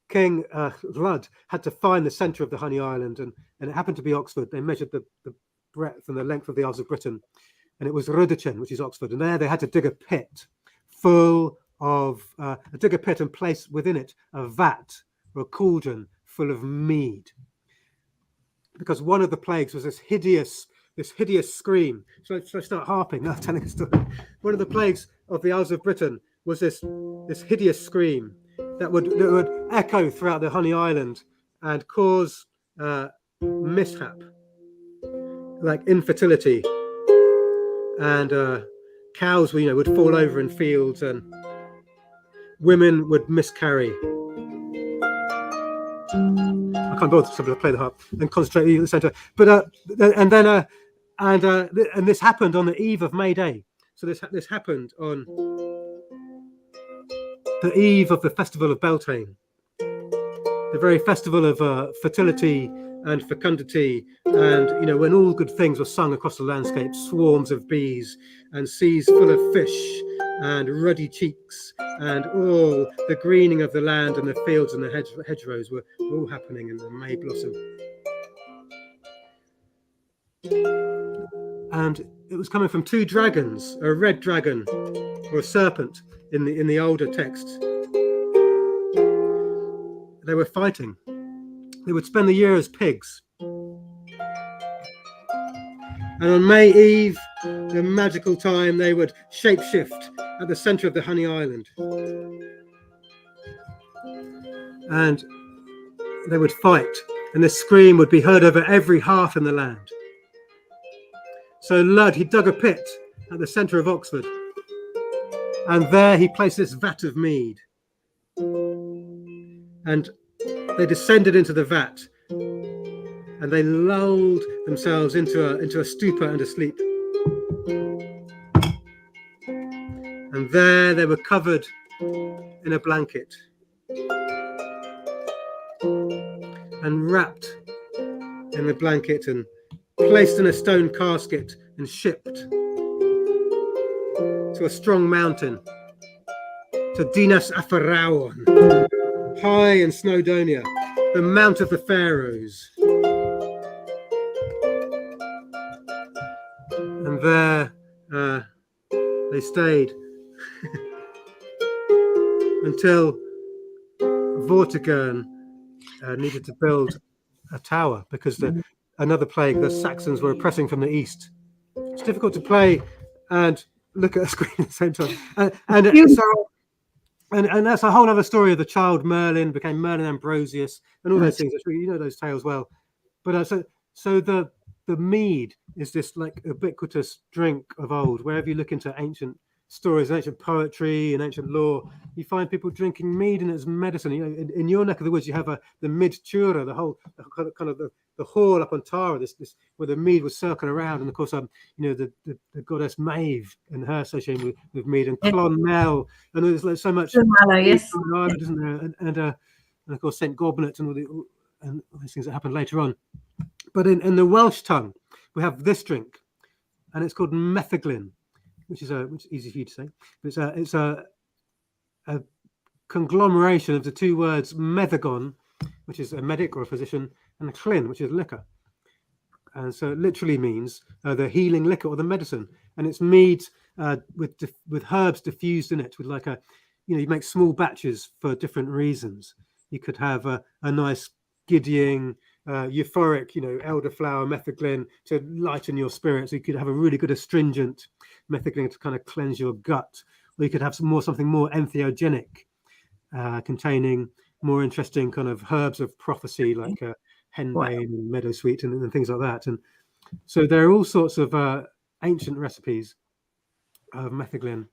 King Lud had to find the centre of the Honey Island, and it happened to be Oxford. They measured the breadth and the length of the Isles of Britain, and it was Rhydychen, which is Oxford. And there they had to dig a pit full of dig a pit and place within it a vat or a cauldron full of mead, because one of the plagues was this hideous scream. Should I start harping? I'm telling a story. One of the plagues of the Isles of Britain was this hideous scream that would echo throughout the Honey Island and cause mishap, like infertility, and cows would fall over in fields, and women would miscarry. I can't bother to play the harp and concentrate at the centre. But and this happened on the eve of May Day. So this happened on the eve of the festival of Beltane, the very festival of fertility and fecundity, and when all good things were sung across the landscape, swarms of bees and seas full of fish and ruddy cheeks, and all the greening of the land and the fields and the hedgerows were all happening in the May blossom. And it was coming from two dragons, a red dragon or a serpent in the older texts. They were fighting. They would spend the year as pigs. And on May Eve, the magical time, they would shapeshift at the centre of the Honey Island. And they would fight, and the scream would be heard over every hearth in the land. So Lud, he dug a pit at the centre of Oxford, and there he placed this vat of mead. And they descended into the vat, and they lulled themselves into a stupor and a sleep. And there they were covered in a blanket and wrapped in the blanket and placed in a stone casket and shipped to a strong mountain, to Dinas Apharaon, high in Snowdonia, the Mount of the Pharaohs. And there they stayed until Vortigern needed to build a tower because another plague, the Saxons, were oppressing from the east. It's difficult to play and look at a screen at the same time. And that's a whole other story of the child Merlin became Merlin Ambrosius and all those things. You know those tales well. But so the mead is this like ubiquitous drink of old. Wherever you look into ancient stories, ancient poetry, and ancient lore, you find people drinking mead and it's medicine. In your neck of the woods, you have the Mid-Tura, the whole kind of the hall up on Tara, this where the mead was circling around, and of course, the goddess Maeve and her association with mead, and Clonmel, and there's like so much yes, island, isn't there? And of course Saint Goblet and all these things that happen later on. But in the Welsh tongue, we have this drink, and it's called metheglin, which is easy for you to say. But it's a conglomeration of the two words methegon, which is a medic or a physician, and llyn, which is liquor. And so it literally means the healing liquor or the medicine. And it's mead with herbs diffused in it, with like you make small batches for different reasons. You could have a nice giddying, euphoric, elderflower metheglin to lighten your spirits. You could have a really good astringent metheglin to kind of cleanse your gut, or you could have something more entheogenic, containing more interesting kind of herbs of prophecy like henbane and meadowsweet and things like that. And so there are all sorts of ancient recipes of metheglin.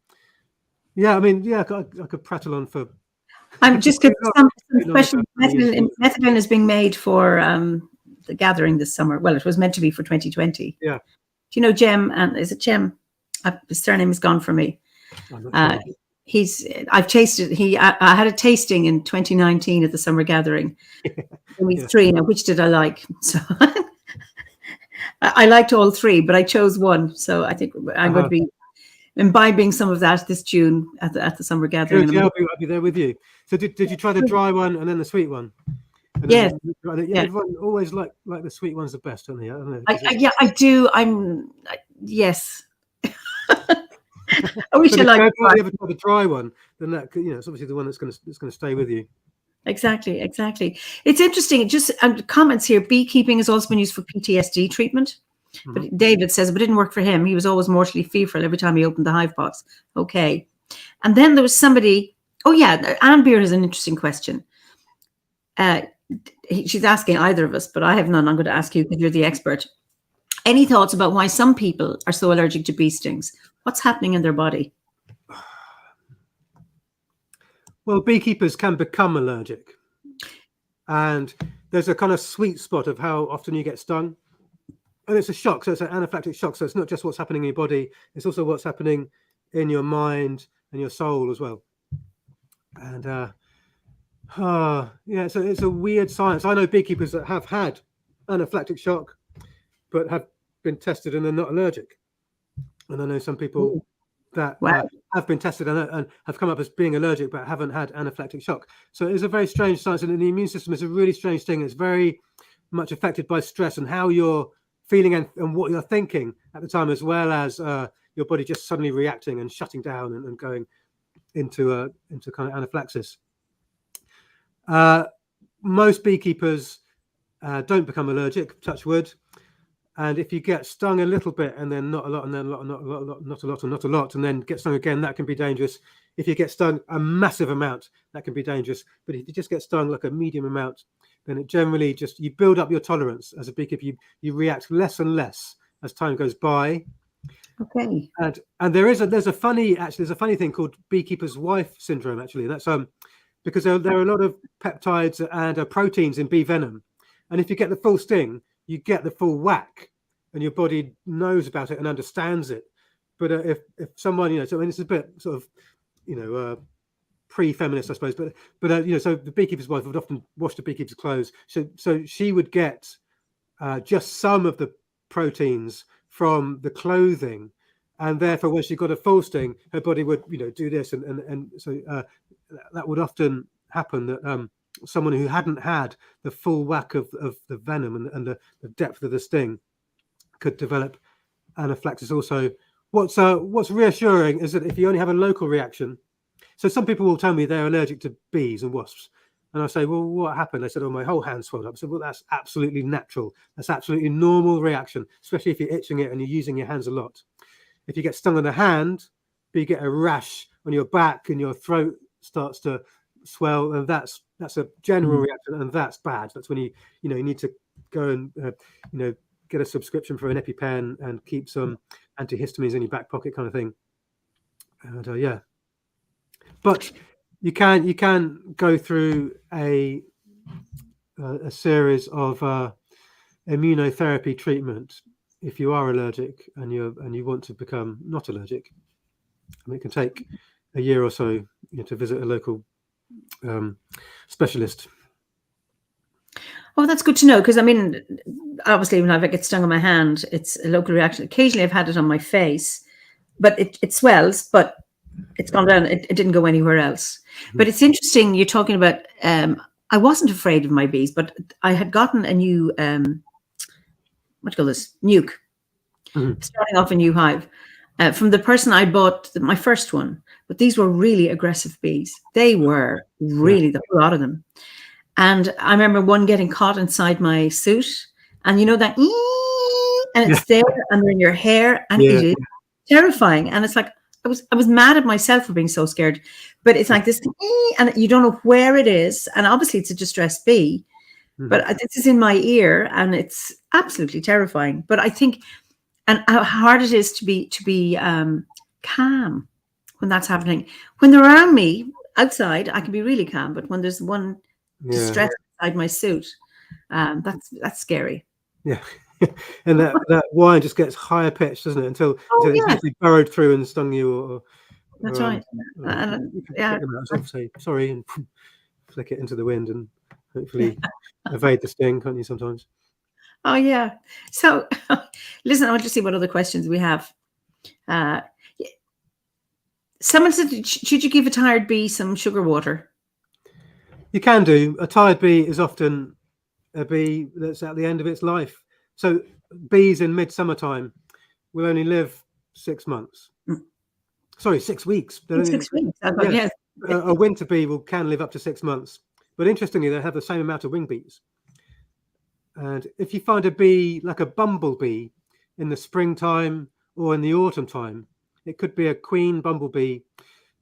Yeah, I could prattle on for. I'm just going some special metheglin is being made for the gathering this summer. Well, it was meant to be for 2020. Yeah. Do you know Jem? And is it Jem? His surname is gone from me. I've tasted. I had a tasting in 2019 at the summer gathering. Only three. Now, which did I like? So I liked all three, but I chose one. So I think I'm going to be imbibing some of that this June at the summer gathering. Good, I'll be there with you. So did you try the dry one and then the sweet one? Yes. Everyone always like the sweet ones the best, don't they? I do. Yes. I wish I liked if you ever try the dry one, then that it's obviously the one that's going to stay with you. Exactly. It's interesting. Just comments here. Beekeeping has also been used for PTSD treatment. Mm-hmm. But David says it didn't work for him. He was always mortally fearful every time he opened the hive box. Okay. And then there was somebody. Oh yeah, Anne Beard has an interesting question. She's asking either of us, but I have none. I'm going to ask you because you're the expert. Any thoughts about why some people are so allergic to bee stings? What's happening in their body? Well, beekeepers can become allergic. And there's a kind of sweet spot of how often you get stung. And it's a shock. So it's an anaphylactic shock. So it's not just what's happening in your body. It's also what's happening in your mind and your soul as well. And yeah, so it's a weird science. I know beekeepers that have had anaphylactic shock, but have been tested and they're not allergic. And I know some people that have been tested and have come up as being allergic, but haven't had anaphylactic shock. So it's a very strange science. And the immune system is a really strange thing. It's very much affected by stress and how you're feeling and what you're thinking at the time, as well as your body just suddenly reacting and shutting down and going into kind of anaphylaxis. Most beekeepers don't become allergic, touch wood. And if you get stung a little bit and then not a lot, and then not a lot, and then get stung again, that can be dangerous. If you get stung a massive amount, that can be dangerous. But if you just get stung like a medium amount, then it generally just, you build up your tolerance as a beekeeper. You react less and less as time goes by. Okay. And there's a funny thing called beekeeper's wife syndrome. Actually, that's because there are a lot of peptides and proteins in bee venom, and if you get the full sting, you get the full whack, and your body knows about it and understands it. But if someone, so I mean, it's a bit sort of, pre-feminist, I suppose. But so the beekeeper's wife would often wash the beekeeper's clothes, so she would get just some of the proteins from the clothing, and therefore when she got a full sting, her body would do this, and so that would often happen that someone who hadn't had the full whack of the venom and the depth of the sting could develop anaphylaxis also. What's reassuring is that if you only have a local reaction, so some people will tell me they're allergic to bees and wasps, and I say, well, what happened? They said, oh, my whole hand swelled up. I said, well, that's absolutely natural. That's absolutely normal reaction, especially if you're itching it and you're using your hands a lot. If you get stung on the hand, but you get a rash on your back and your throat starts to swell, and that's a general reaction, and that's bad. That's when you need to go and get a subscription for an EpiPen and keep some antihistamines in your back pocket, kind of thing. And yeah, but you can go through a series of immunotherapy treatment if you are allergic and you want to become not allergic. I mean, it can take a year or so to visit a local specialist. Oh, that's good to know, because I mean, obviously when I get stung on my hand, it's a local reaction. Occasionally I've had it on my face, but it swells, but it's gone down. It didn't go anywhere else. But it's interesting you're talking about, I wasn't afraid of my bees, but I had gotten a new, what do you call this? Nuke. Starting off a new hive. From the person I bought my first one, but these were really aggressive bees. They were really, a lot of them. And I remember one getting caught inside my suit, and that, and it's there, and they're in your hair, and it is terrifying. And it's like, I was mad at myself for being so scared, but it's like this, and you don't know where it is. And obviously it's a distressed bee, but this is in my ear, and it's absolutely terrifying. But I think, and how hard it is to be calm when that's happening. When they're around me outside, I can be really calm, but when there's one distress inside my suit, that's scary. Yeah. And that whine just gets higher pitched, doesn't it? Until it's actually burrowed through and stung you. That's right. You can say sorry and flick it into the wind and hopefully evade the sting, can't you? Sometimes. Oh yeah. So, listen, I want to see what other questions we have. Someone said, should you give a tired bee some sugar water? You can do. A tired bee is often a bee that's at the end of its life. So bees in midsummer time will only live 6 months. Sorry, 6 weeks. 6 weeks. Yes. A winter bee can live up to 6 months. But interestingly, they have the same amount of wing beats. And if you find a bee like a bumblebee in the springtime or in the autumn time, it could be a queen bumblebee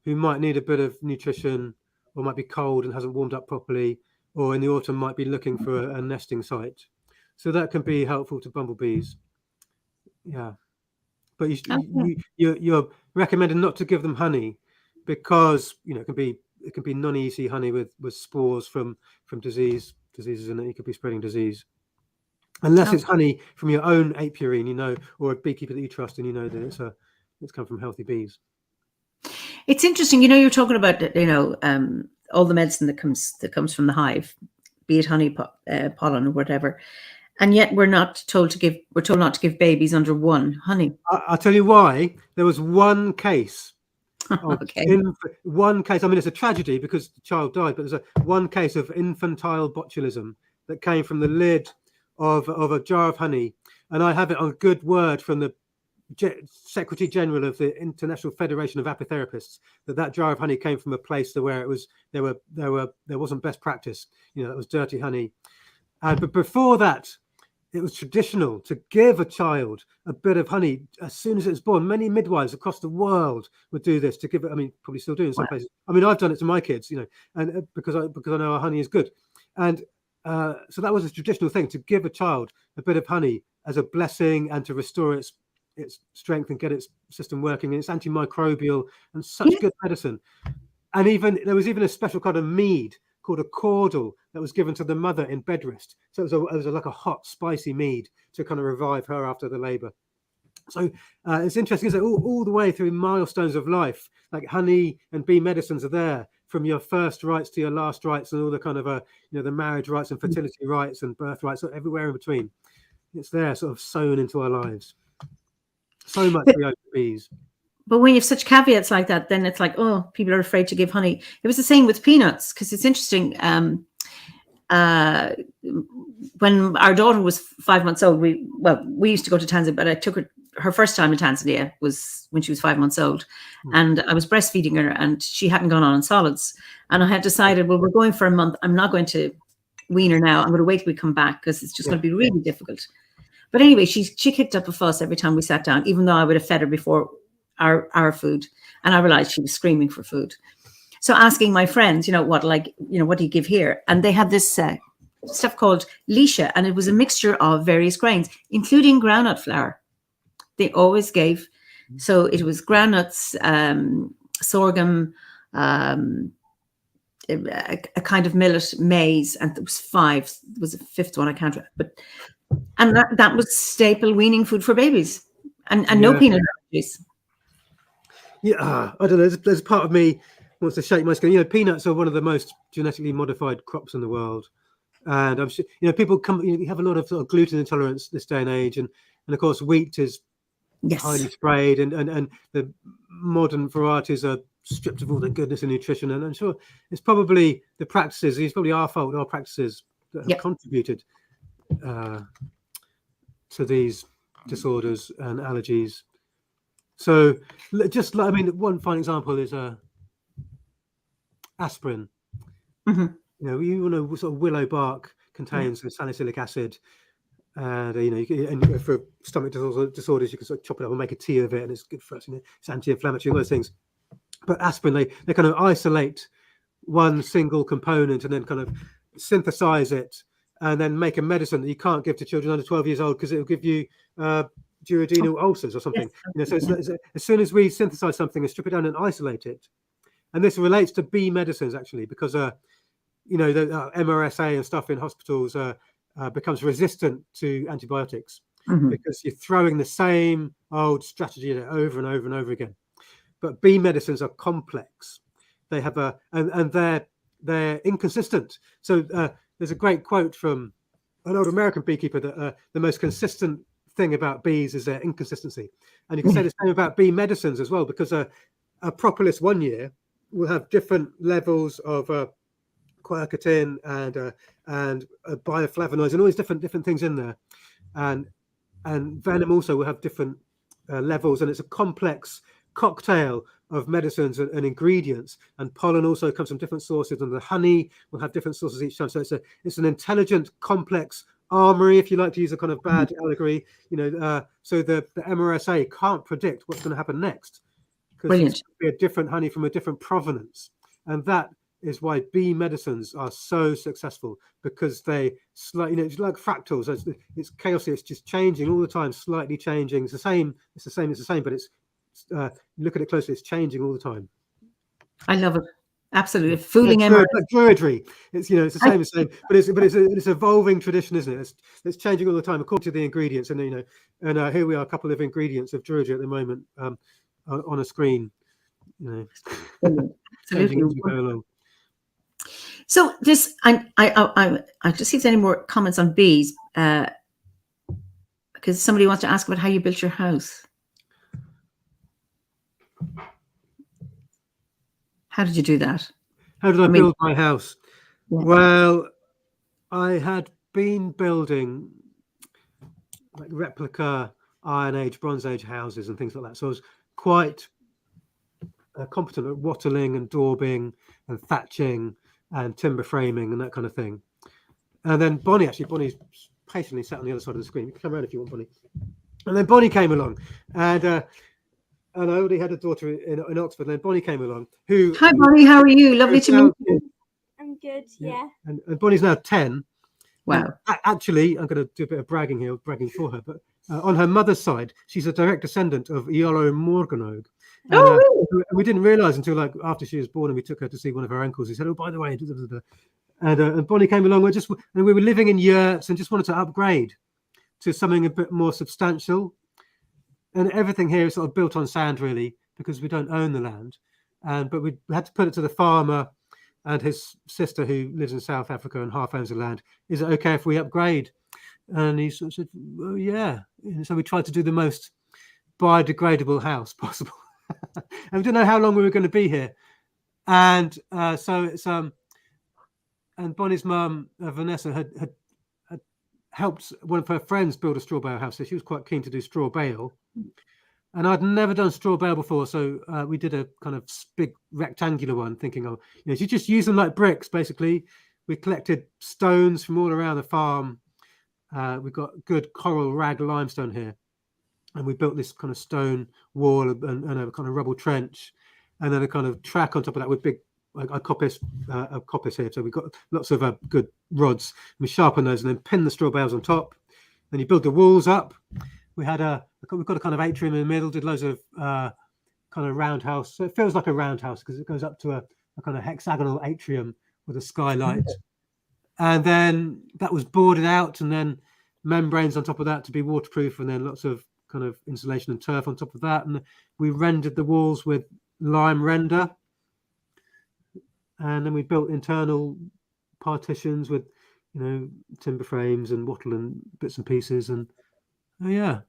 who might need a bit of nutrition, or might be cold and hasn't warmed up properly, or in the autumn might be looking for a nesting site. So that can be helpful to bumblebees. Yeah, but you're recommended not to give them honey, because it can be non-easy honey with spores from disease diseases in it. You could be spreading disease. Unless it's honey from your own apiary, or a beekeeper that you trust, and that it's come from healthy bees. It's interesting, you're talking about all the medicine that comes from the hive, be it honey, pollen, or whatever, and yet we're told not to give babies under 1 honey. I'll tell you why. There was one case. Okay. One case. I mean, it's a tragedy because the child died, but there's one case of infantile botulism that came from the lid of a jar of honey, and I have it on good word from the Secretary General of the International Federation of Apotherapists that jar of honey came from a place where there wasn't best practice. That was dirty honey, but before that, it was traditional to give a child a bit of honey as soon as it was born. Many midwives across the world would do this to give it. I mean, probably still do in some places. I mean, I've done it to my kids, and because I know our honey is good, and so that was a traditional thing, to give a child a bit of honey as a blessing and to restore its strength and get its system working. And it's antimicrobial and such good medicine. And there was even a special kind of mead called a caudle that was given to the mother in bed rest. So it was like a hot, spicy mead to kind of revive her after the labour. So it's interesting, isn't it? All the way through milestones of life, like honey and bee medicines are there, from your first rites to your last rites, and all the kind of the marriage rites and fertility rites and birth rites, everywhere in between. It's there, sort of sewn into our lives. So much for bees. But when you have such caveats like that, then it's like, oh, people are afraid to give honey. It was the same with peanuts, because it's interesting. When our daughter was 5 months old, we used to go to Tanzania, but I took her first time in Tanzania was when she was 5 months old, and I was breastfeeding her, and she hadn't gone on solids, and I had decided, well, we're going for a month. I'm not going to wean her now. I'm going to wait till we come back, because it's just going to be really difficult. But anyway, she kicked up a fuss every time we sat down, even though I would have fed her before our food, and I realized she was screaming for food. So asking my friends, what do you give here? And they had this stuff called lisha, and it was a mixture of various grains, including groundnut flour. They always gave, so it was groundnuts, sorghum, a kind of millet, maize, and there was 5. There was a 5th one, I can't remember. And that was staple weaning food for babies, and no peanut allergies. Yeah, I don't know. There's part of me wants to shake my skin. Peanuts are one of the most genetically modified crops in the world, and I'm sure people you have a lot of sort of gluten intolerance this day and age, and of course wheat is highly sprayed, and the modern varieties are stripped of all the goodness and nutrition. And I'm sure it's probably the practices. It's probably our fault, our practices that have contributed to these disorders and allergies. So one fine example is aspirin. Sort of willow bark contains salicylic acid, and and for stomach disorders you can sort of chop it up and make a tea of it, and it's good for us. It's anti-inflammatory, all those things. But aspirin, they kind of isolate one single component and then kind of synthesize it and then make a medicine that you can't give to children under 12 years old because it will give you duodenal ulcers or something. So it's, as soon as we synthesize something and strip it down and isolate it, and this relates to bee medicines actually, because the MRSA and stuff in hospitals becomes resistant to antibiotics because you're throwing the same old strategy over and over and over again. But bee medicines are complex. They have and they're inconsistent. So there's a great quote from an old American beekeeper that the most consistent thing about bees is their inconsistency. And you can say the same about bee medicines as well, because a propolis one year will have different levels of quercetin and bioflavonoids and all these different things in there. And venom also will have different levels, and it's a complex cocktail of medicines and ingredients. And pollen also comes from different sources, and the honey will have different sources each time. So it's an intelligent, complex armory, if you like to use a kind of bad allegory. So the MRSA can't predict what's going to happen next, because it's going to be a different honey from a different provenance. And that is why bee medicines are so successful, because they slightly, it's like fractals. It's chaos. It's just changing all the time, slightly changing. It's the same, but it's look at it closely. It's changing all the time. I love it. Absolutely. Fooling Eimear. Druidry. It's it's the same as saying, but it's evolving tradition, isn't it? It's changing all the time according to the ingredients, and and here we are, a couple of ingredients of Druidry at the moment on a screen. Changing as we go along. So this, I just see if there's any more comments on bees, because somebody wants to ask about how you built your house. How did you do that? How did I build my house? Yeah. Well, I had been building like replica Iron Age, Bronze Age houses and things like that. So I was quite competent at wattling and daubing and thatching and timber framing and that kind of thing. And then Bonnie's patiently sat on the other side of the screen. You can come around if you want, Bonnie. And then Bonnie came along, and I already had a daughter in Oxford. And then Bonnie came along. Hi, Bonnie. How are you? Lovely to meet you. I'm good. Yeah. And Bonnie's now 10. Wow. Actually, I'm going to do a bit of bragging here, bragging for her. But on her mother's side, she's a direct descendant of Iolo Morgannog. Really? We didn't realise until after she was born, and we took her to see one of her uncles. He said, "Oh, by the way," and Bonnie came along. We were living in yurts and just wanted to upgrade to something a bit more substantial. And everything here is sort of built on sand, really, because we don't own the land. But we had to put it to the farmer and his sister, who lives in South Africa and half owns the land. Is it okay if we upgrade? And he sort of said, "Well, yeah." And so we tried to do the most biodegradable house possible. And we didn't know how long we were going to be here. And so it's and Bonnie's mum, Vanessa, had helped one of her friends build a straw bale house. So she was quite keen to do straw bale. And I'd never done straw bale before. So we did a kind of big rectangular one, thinking, you just use them like bricks, basically. We collected stones from all around the farm. We've got good coral rag limestone here. And we built this kind of stone wall and a kind of rubble trench, and then a kind of track on top of that with big coppice here. So we've got lots of good rods. We sharpen those and then pin the straw bales on top. Then you build the walls up. We've got a kind of atrium in the middle. Did loads of kind of roundhouse. So it feels like a roundhouse because it goes up to a kind of hexagonal atrium with a skylight. And then that was boarded out, and then membranes on top of that to be waterproof, and then lots of kind of insulation and turf on top of that. And we rendered the walls with lime render, and then we built internal partitions with timber frames and wattle and bits and pieces. And it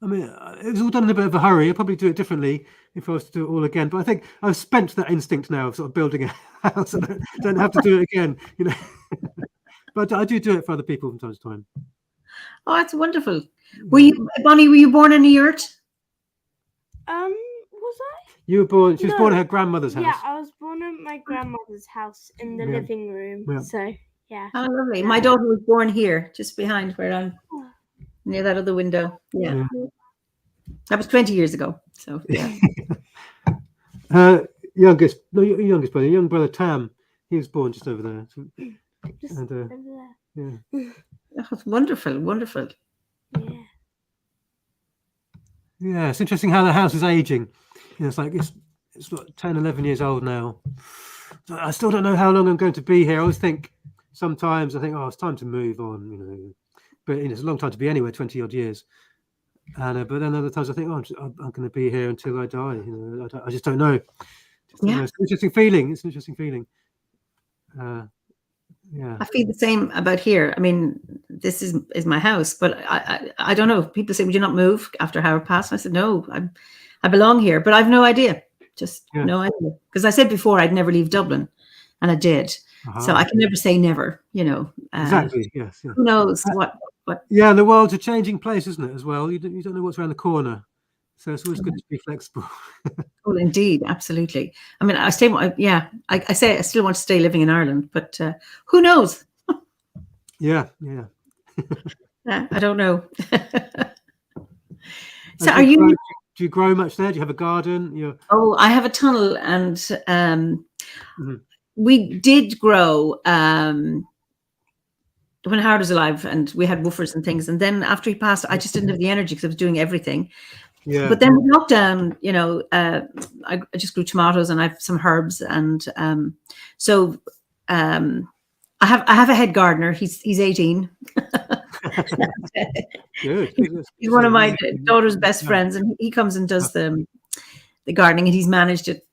was all done in a bit of a hurry. I'd probably do it differently if I was to do it all again, but I think I've spent that instinct now of sort of building a house. I don't have to do it again, but I do it for other people from time to time. Oh, that's wonderful. Bonnie, were you born in a yurt? Was I? You were born. She was born at her grandmother's house. Yeah, I was born at my grandmother's house in the living room. Yeah. So yeah. Oh, lovely. My daughter was born here, just behind where I'm, near that other window. Yeah. That was 20 years ago. So yeah. youngest brother, young brother Tam, he was born just over there. Just over there. Yeah. That's wonderful, wonderful. Yeah. Yeah, it's interesting how the house is aging. It's like it's 10, 11 years old now. So I still don't know how long I'm going to be here. I always think sometimes it's time to move on, but it's a long time to be anywhere, 20 odd years. And but then other times I think, I'm going to be here until I die. I just don't know. It's an interesting feeling. It's an interesting feeling. Yeah, I feel the same about here. I mean, this is my house, but I don't know. People say, "Would you not move after Howard passed?" And I said, "No, I belong here, but I've no idea. Just no idea." Because I said before I'd never leave Dublin, and I did. So I can never say never. Exactly. Yes. Yeah. Who knows what? Yeah, the world's a changing place, isn't it? As well, you don't know what's around the corner. So it's always good to be flexible. Well, indeed, absolutely. I mean, I say I still want to stay living in Ireland, but who knows? Yeah. I don't know. So, are you? Do you grow much there? Do you have a garden? Oh, I have a tunnel, and we did grow when Howard was alive, and we had woofers and things. And then after he passed, I just didn't have the energy because I was doing everything. Yeah. But then with lockdown, I just grew tomatoes and I have some herbs, and so I have a head gardener. He's 18. Good. He's one of my daughter's best friends, and he comes and does the gardening, and he's managed it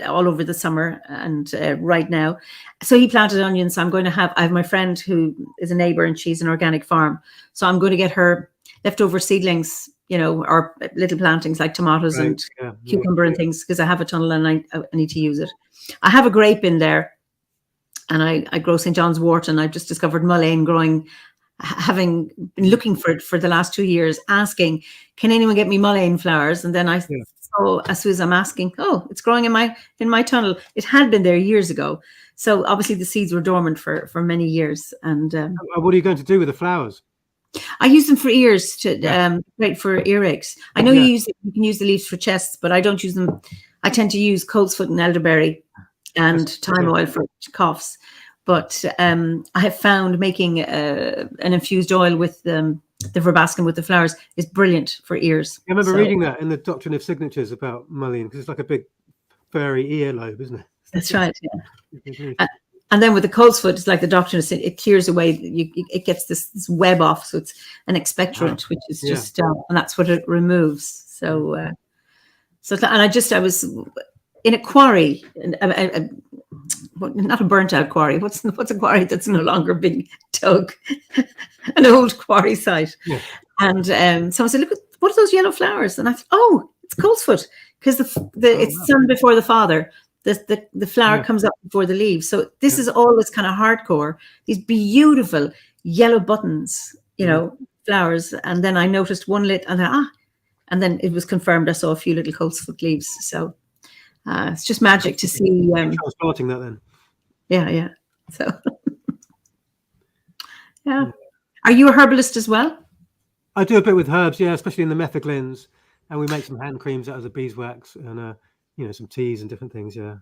all over the summer and right now. So he planted onions. So I have my friend who is a neighbor, and she's an organic farm. So I'm going to get her leftover seedlings, or little plantings like tomatoes and cucumber and things, because I have a tunnel and I need to use it. I have a grape in there, and I grow St. John's wort, and I've just discovered mullein growing, having been looking for it for the last 2 years, asking, can anyone get me mullein flowers? And then I saw, as soon as I'm asking, it's growing in my tunnel. It had been there years ago. So obviously the seeds were dormant for many years. And what are you going to do with the flowers? I use them for ears, great for earaches. I know you can use the leaves for chests, but I don't use them. I tend to use coltsfoot and elderberry and thyme oil for coughs. But I have found making an infused oil with the verbascum with the flowers is brilliant for ears. I remember reading that in the Doctrine of Signatures about mullein, because it's like a big furry earlobe, isn't it? That's right. Yeah. And then with the coltsfoot, it's like the Doctrine of it clears away. It gets this web off, so it's an expectorant, which is just and that's what it removes. So and I was in a quarry. Not a burnt out quarry. What's a quarry that's no longer being dug? An old quarry site. Yeah. And someone said, "Look, what are those yellow flowers?" And I thought, it's coltsfoot, because it's son before the father. The flower comes up before the leaves. So this is all this kind of hardcore. These beautiful yellow buttons, flowers. And then I noticed one lit, and then it was confirmed. I saw a few little coltsfoot leaves. So. It's just magic to see. Transplanting that then. Yeah. So, yeah. Are you a herbalist as well? I do a bit with herbs, especially in the metheglins, and we make some hand creams out of the beeswax, and some teas and different things. Yeah.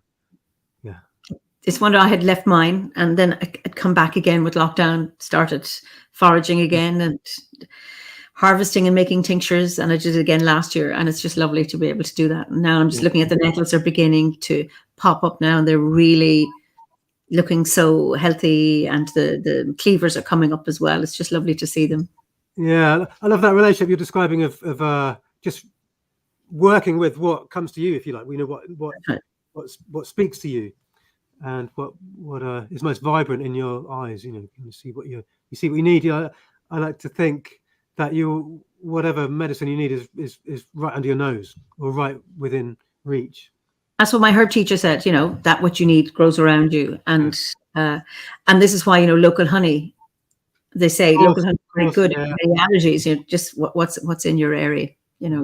It's wonder I had left mine, and then I'd come back again with lockdown. Started foraging again and harvesting and making tinctures, and I did it again last year, and it's just lovely to be able to do that. And now I'm just looking at the nettles are beginning to pop up now, and they're really looking so healthy, and the cleavers are coming up as well. It's just lovely to see them. Yeah, I love that relationship you're describing of just working with what comes to you, if you like. We know what speaks to you, and what is most vibrant in your eyes. You see what you need. I like to think that whatever medicine you need is right under your nose or right within reach. That's what my herb teacher said, that what you need grows around you. And this is why, local honey, they say local honey is very good at allergies, just what's in your area,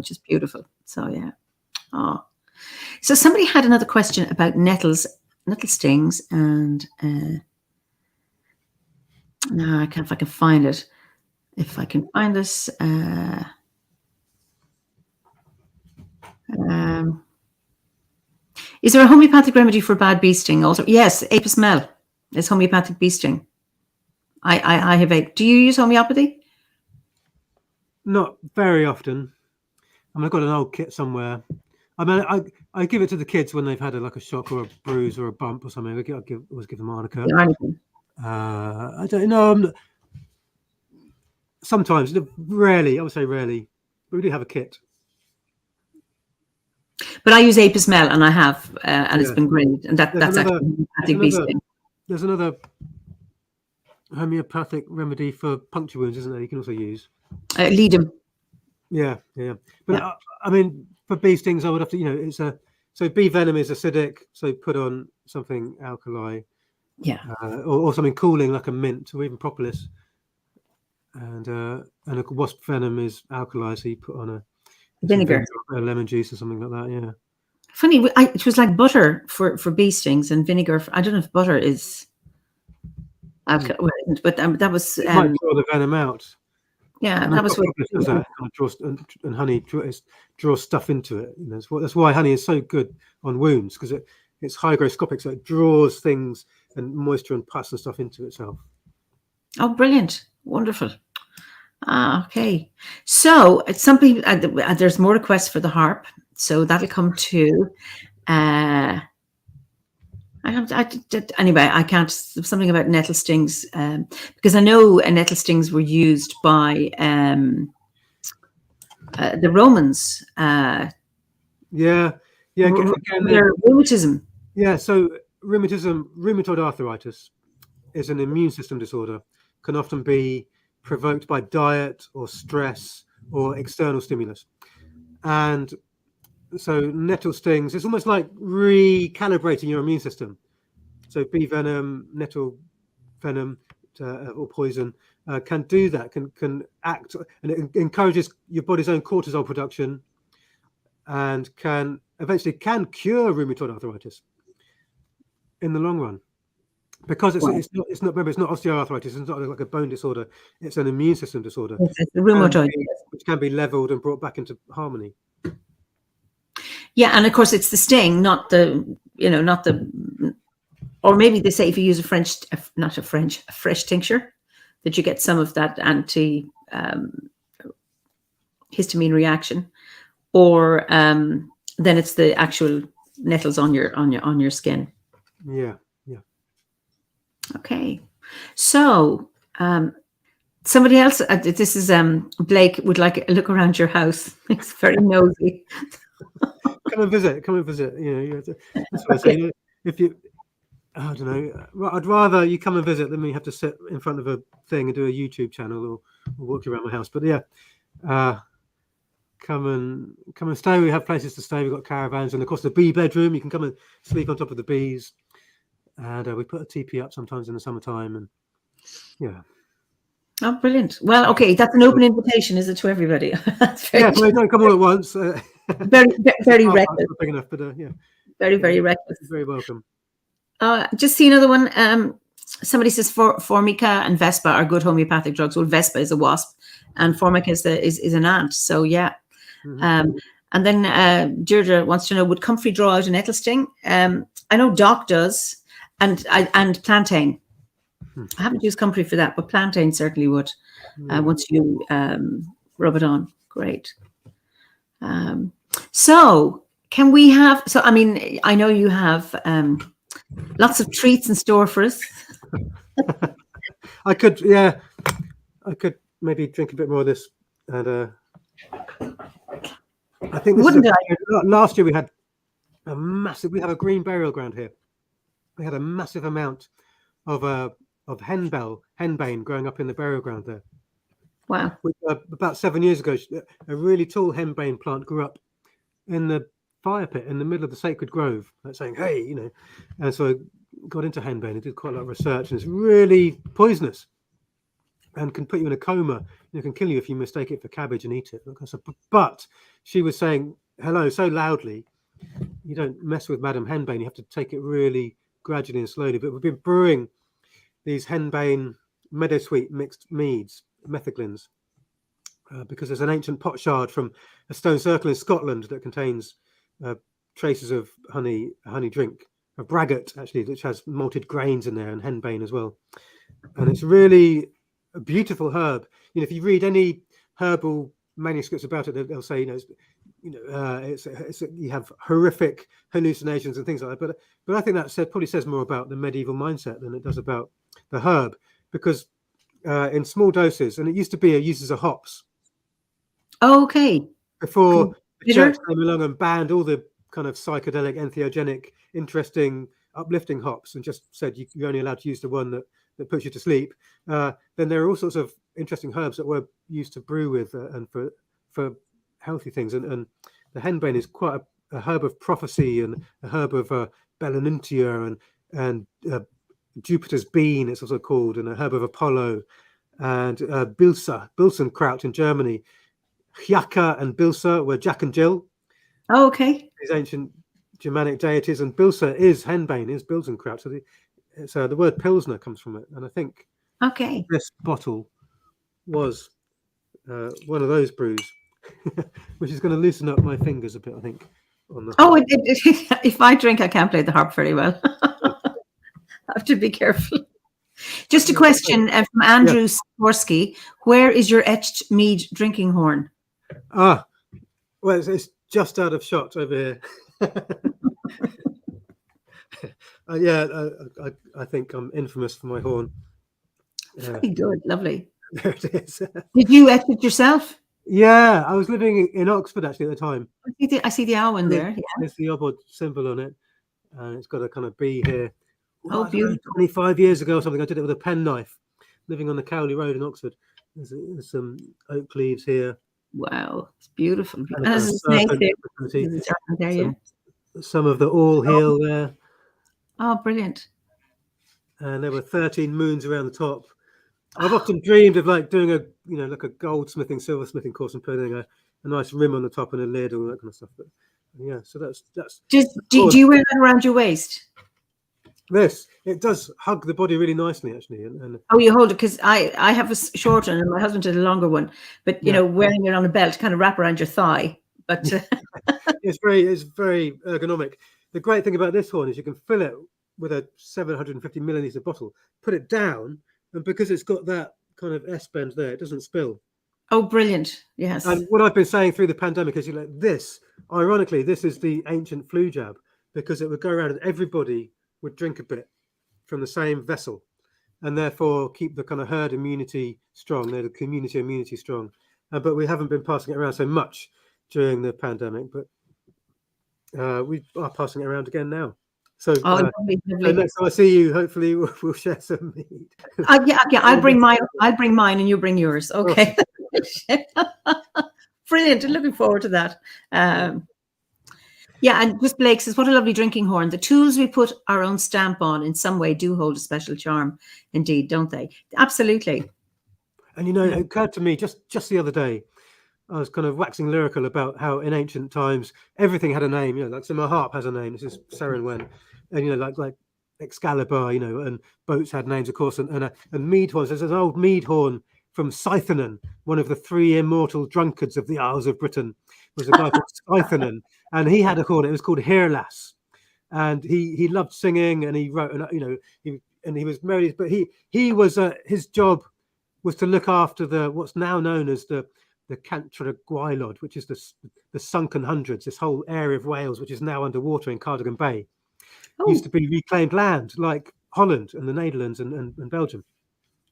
just beautiful. So, yeah. Oh, so somebody had another question about nettle stings, and no, I can't, if I can find it. If I can find this, is there a homeopathic remedy for bad bee sting? Also, yes, Apis mel is homeopathic bee sting. I have a. Do you use homeopathy? Not very often. I've got an old kit somewhere. I mean, I give it to the kids when they've had a shock or a bruise or a bump or something. I always give them arnica. I don't know. Sometimes, rarely, I would say rarely, but we do have a kit. But I use Apis mel, and I have, and it's been great. And that's actually bee sting. There's another homeopathic remedy for puncture wounds, isn't there? You can also use Ledum. Yeah. But I mean, for bee stings, I would have to, so bee venom is acidic, so put on something alkali, or something cooling like a mint or even propolis. And a wasp venom is alkali, so you put on a vinegar, lemon juice or something like that. Yeah. Funny, it was like butter for bee stings, and vinegar. I don't know if butter is alkali, but that was. It might draw the venom out. Yeah, and that was what. That draws, and honey draws stuff into it. That's why honey is so good on wounds, because it's hygroscopic, so it draws things and moisture and pus and stuff into itself. Oh, brilliant. Wonderful. Okay. So some people, there's more requests for the harp, so that'll come to. Anyway, I can't. Something about nettle stings, because I know nettle stings were used by the Romans. Yeah. Their rheumatism. Yeah. So rheumatoid arthritis is an immune system disorder. Can often be provoked by diet or stress or external stimulus, and so nettle stings. It's almost like recalibrating your immune system. So bee venom, nettle venom, or poison can do that. Can act, and it encourages your body's own cortisol production, and can eventually cure rheumatoid arthritis in the long run. Because it's not remember, it's not osteoarthritis. It's not like a bone disorder. It's an immune system disorder. It's the rheumatoid, which can be leveled and brought back into harmony. Yeah, and of course it's the sting, not the or maybe they say if you use a fresh tincture, that you get some of that anti histamine reaction, or then it's the actual nettles on your skin. Yeah. Okay, so somebody else. This is Blake would like a look around your house. He's very nosy. Come and visit. That's what I say. If you, I don't know. I'd rather you come and visit than me have to sit in front of a thing and do a YouTube channel or walk around my house. But yeah, come and stay. We have places to stay. We've got caravans, and of course the bee bedroom. You can come and sleep on top of the bees. And we put a teepee up sometimes in the summertime, and yeah. Oh, brilliant! Well, okay, that's an open invitation, is it, to everybody? Well, don't come all at once. Very reckless. Big enough, but yeah. Very reckless. Very welcome. Just see another one. Somebody says Formica and Vespa are good homeopathic drugs. Well, Vespa is a wasp, and Formica is an ant. So yeah. Mm-hmm. And then Deirdre wants to know, would comfrey draw out a nettle sting? I know Doc does. And plantain. I haven't used comfrey for that, but plantain certainly would. Once you rub it on, great. So can we have? So I mean, I know you have lots of treats in store for us. I could maybe drink a bit more of this, and I think last year we had a massive. We have a green burial ground here. We had a massive amount of henbane growing up in the burial ground there. Wow! About 7 years ago, a really tall henbane plant grew up in the fire pit in the middle of the sacred grove. Like saying, "Hey," and so I got into henbane and did quite a lot of research, and it's really poisonous and can put you in a coma. It can kill you if you mistake it for cabbage and eat it. But she was saying hello so loudly, you don't mess with Madam Henbane. You have to take it really gradually and slowly. But we've been brewing these henbane meadowsweet mixed meads, metheglins, because there's an ancient potsherd from a stone circle in Scotland that contains traces of honey drink, a braggot actually, which has malted grains in there, and henbane as well. And it's really a beautiful herb. If you read any herbal manuscripts about it, they'll say, you have horrific hallucinations and things like that. But I think that probably says more about the medieval mindset than it does about the herb, because in small doses, and it used to be used as a hops. Okay. Before the church came along and banned all the kind of psychedelic, entheogenic, interesting, uplifting hops, and just said you're only allowed to use the one that puts you to sleep. Then there are all sorts of interesting herbs that were used to brew with and for healthy things. And the henbane is quite a herb of prophecy, and a herb of Belenentia and Jupiter's bean, it's also called, and a herb of Apollo, and Bilsenkraut in Germany. Hjaka and Bilsa were Jack and Jill. Oh, okay. These ancient Germanic deities, and Bilsa is henbane, is Bilsenkraut. So the word Pilsner comes from it, and I think this bottle was one of those brews, which is going to loosen up my fingers a bit, I think. On the if I drink, I can't play the harp very well. I have to be careful. Just a question from Andrew Sikorsky. Where is your etched Mead drinking horn? Well, it's just out of shot over here. I think I'm infamous for my horn. Very good, lovely. There it is. Did you etch it yourself? Yeah, I was living in Oxford actually at the time. I see the owl in there. Yeah. There's the OBOD symbol on it, and it's got a kind of bee here. Oh, beautiful. 25 years ago or something, I did it with a penknife, living on the Cowley Road in Oxford. There's some oak leaves here. Wow, it's beautiful. And There's a snake there. Some of the all heel there. Oh, brilliant. And there were 13 moons around the top. I've often dreamed of like doing like a goldsmithing, silversmithing course and putting a nice rim on the top and a lid, all that kind of stuff. But yeah, so that's. Do you wear that around your waist? It does hug the body really nicely, actually. And oh, you hold it, because I have a short one and my husband did a longer one. But wearing it on a belt kind of wrap around your thigh. But it's very ergonomic. The great thing about this horn is you can fill it with a 750 milliliter bottle, put it down, and because it's got that kind of S bend there, it doesn't spill. Oh, brilliant! Yes. And what I've been saying through the pandemic is, ironically, this is the ancient flu jab, because it would go around and everybody would drink a bit from the same vessel, and therefore keep the kind of herd immunity strong, the community immunity strong. But we haven't been passing it around so much during the pandemic, but we are passing it around again now. So lovely. Next time I see you, hopefully we'll share some mead. Yeah. I'll bring mine and you bring yours. Okay. Brilliant. Looking forward to that. Yeah, and just Blake says, what a lovely drinking horn. The tools we put our own stamp on in some way do hold a special charm indeed, don't they? Absolutely. And it occurred to me just the other day, I was kind of waxing lyrical about how in ancient times everything had a name. Like so my harp has a name. This is Seren Wen, and like Excalibur, and boats had names, of course, and mead horns. There's an old mead horn from Scythonen, one of the 3 immortal drunkards of the Isles of Britain, was a guy called Scythonen, and he had a horn. It was called Hirlas, and he loved singing, and he wrote, he was married, but he was his job was to look after what's now known as the Cantra Gwaelod, which is the sunken hundreds, this whole area of Wales, which is now underwater in Cardigan Bay. Used to be reclaimed land like Holland and the Netherlands and Belgium.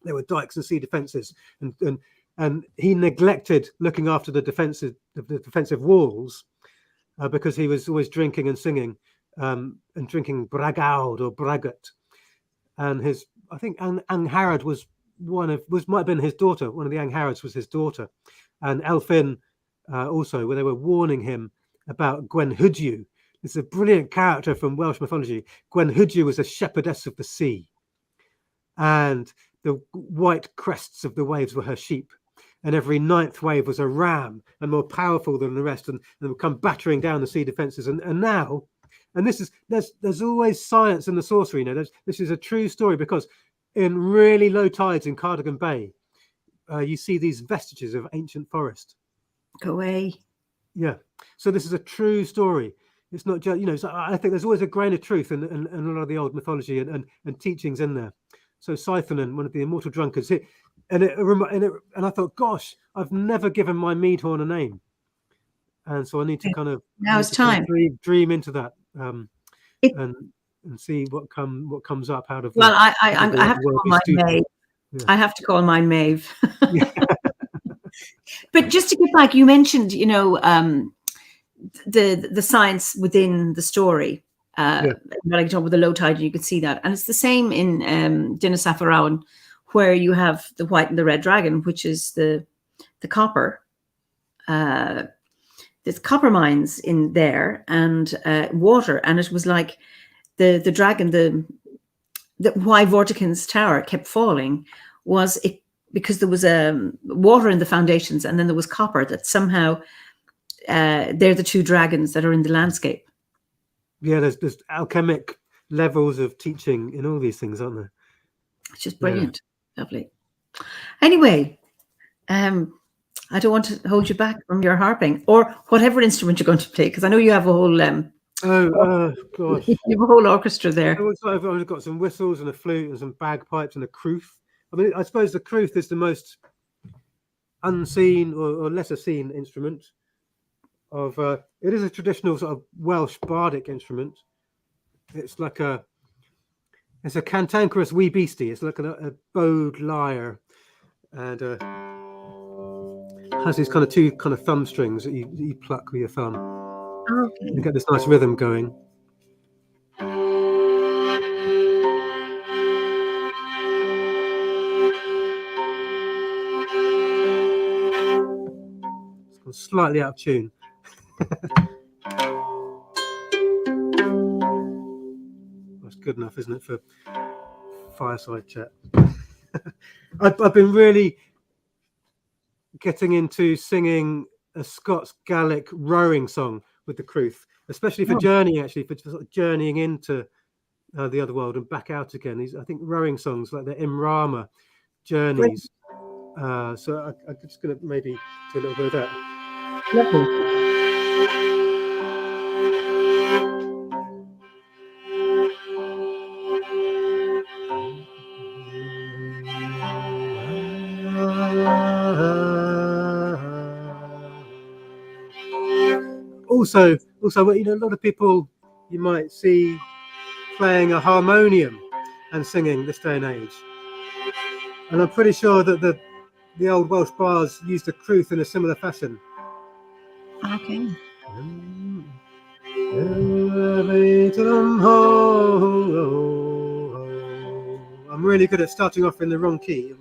There were dikes and sea defences, and he neglected looking after the defensive walls because he was always drinking and singing and drinking bragaud or bragot. And I think Angharad might have been his daughter. One of the Angharads was his daughter. And Elfyn also, where they were warning him about Gwenhwydiw. It's a brilliant character from Welsh mythology. Gwenhwydiw was a shepherdess of the sea, and the white crests of the waves were her sheep, and every 9th wave was a ram and more powerful than the rest, and would come battering down the sea defences. And now, and there's always science in the sorcery. This is a true story, because in really low tides in Cardigan Bay, you see these vestiges of ancient forest. Go away. Yeah. So this is a true story. It's not just, so I think there's always a grain of truth in a lot of the old mythology and teachings in there. So Scythonen, one of the immortal drunkards, and I thought, gosh, I've never given my mead horn a name. And so I need to kind of now it's time dream into that and see what comes up out of. Well, I have to call mine Maeve. Yeah. I have to call mine Maeve. But just to get back, you mentioned, the science within the story. Like you talk about the low tide, you could see that, and it's the same in Dinna Saffarawan, where you have the white and the red dragon, which is the copper. There's copper mines in there and water, and it was like the dragon, why Vortigern's tower kept falling was it because there was water in the foundations, and then there was copper that somehow they're the 2 dragons that are in the landscape. Yeah, there's alchemic levels of teaching in all these things, aren't there? It's just brilliant. Yeah. Lovely. Anyway, I don't want to hold you back from your harping or whatever instrument you're going to play, because I know you have a whole Oh, gosh. You have a whole orchestra there. I've got some whistles and a flute and some bagpipes and a crwth. I mean, I suppose the crwth is the most unseen or lesser seen instrument of. It is a traditional sort of Welsh bardic instrument. It's like it's a cantankerous wee beastie. It's like a bowed lyre, and has these kind of two kind of thumb strings that you pluck with your thumb. Okay. You get this nice rhythm going. It's gone slightly out of tune. That's good enough, isn't it, for Fireside Chat? I've been really getting into singing a Scots Gaelic rowing song with the crwth, especially for journeying, actually, for sort of journeying into the other world and back out again. These, I think, rowing songs like the Imrama journeys. So I'm just going to maybe do a little bit of that. Lovely. Also, you know, a lot of people you might see playing a harmonium and singing this day and age, and I'm pretty sure that the old Welsh bars used the crwth in a similar fashion. Okay. I'm really good at starting off in the wrong key.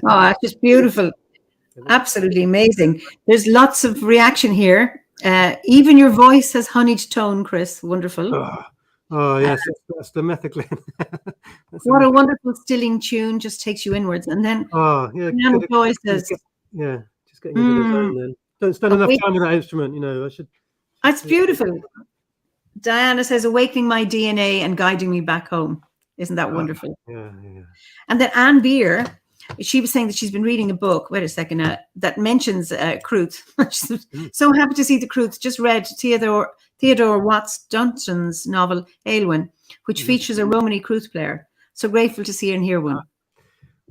Oh, it's just beautiful. Absolutely amazing. There's lots of reaction here. Even your voice has honeyed tone, Chris. Wonderful. Oh yes, that's the method. What a wonderful stilling tune, just takes you inwards. And then Piano Joy says, just getting into the zone then. Don't spend enough time with that instrument, I should. That's beautiful. Diana says, awakening my DNA and guiding me back home. Isn't that wonderful? Yeah. And then Anne Beer, she was saying that she's been reading a book, wait a second, that mentions Crwth. So happy to see the Crwth. Just read Theodore Watts Dunstan's novel, Aylwin, which features a Romany Crwth player. So grateful to see and hear one.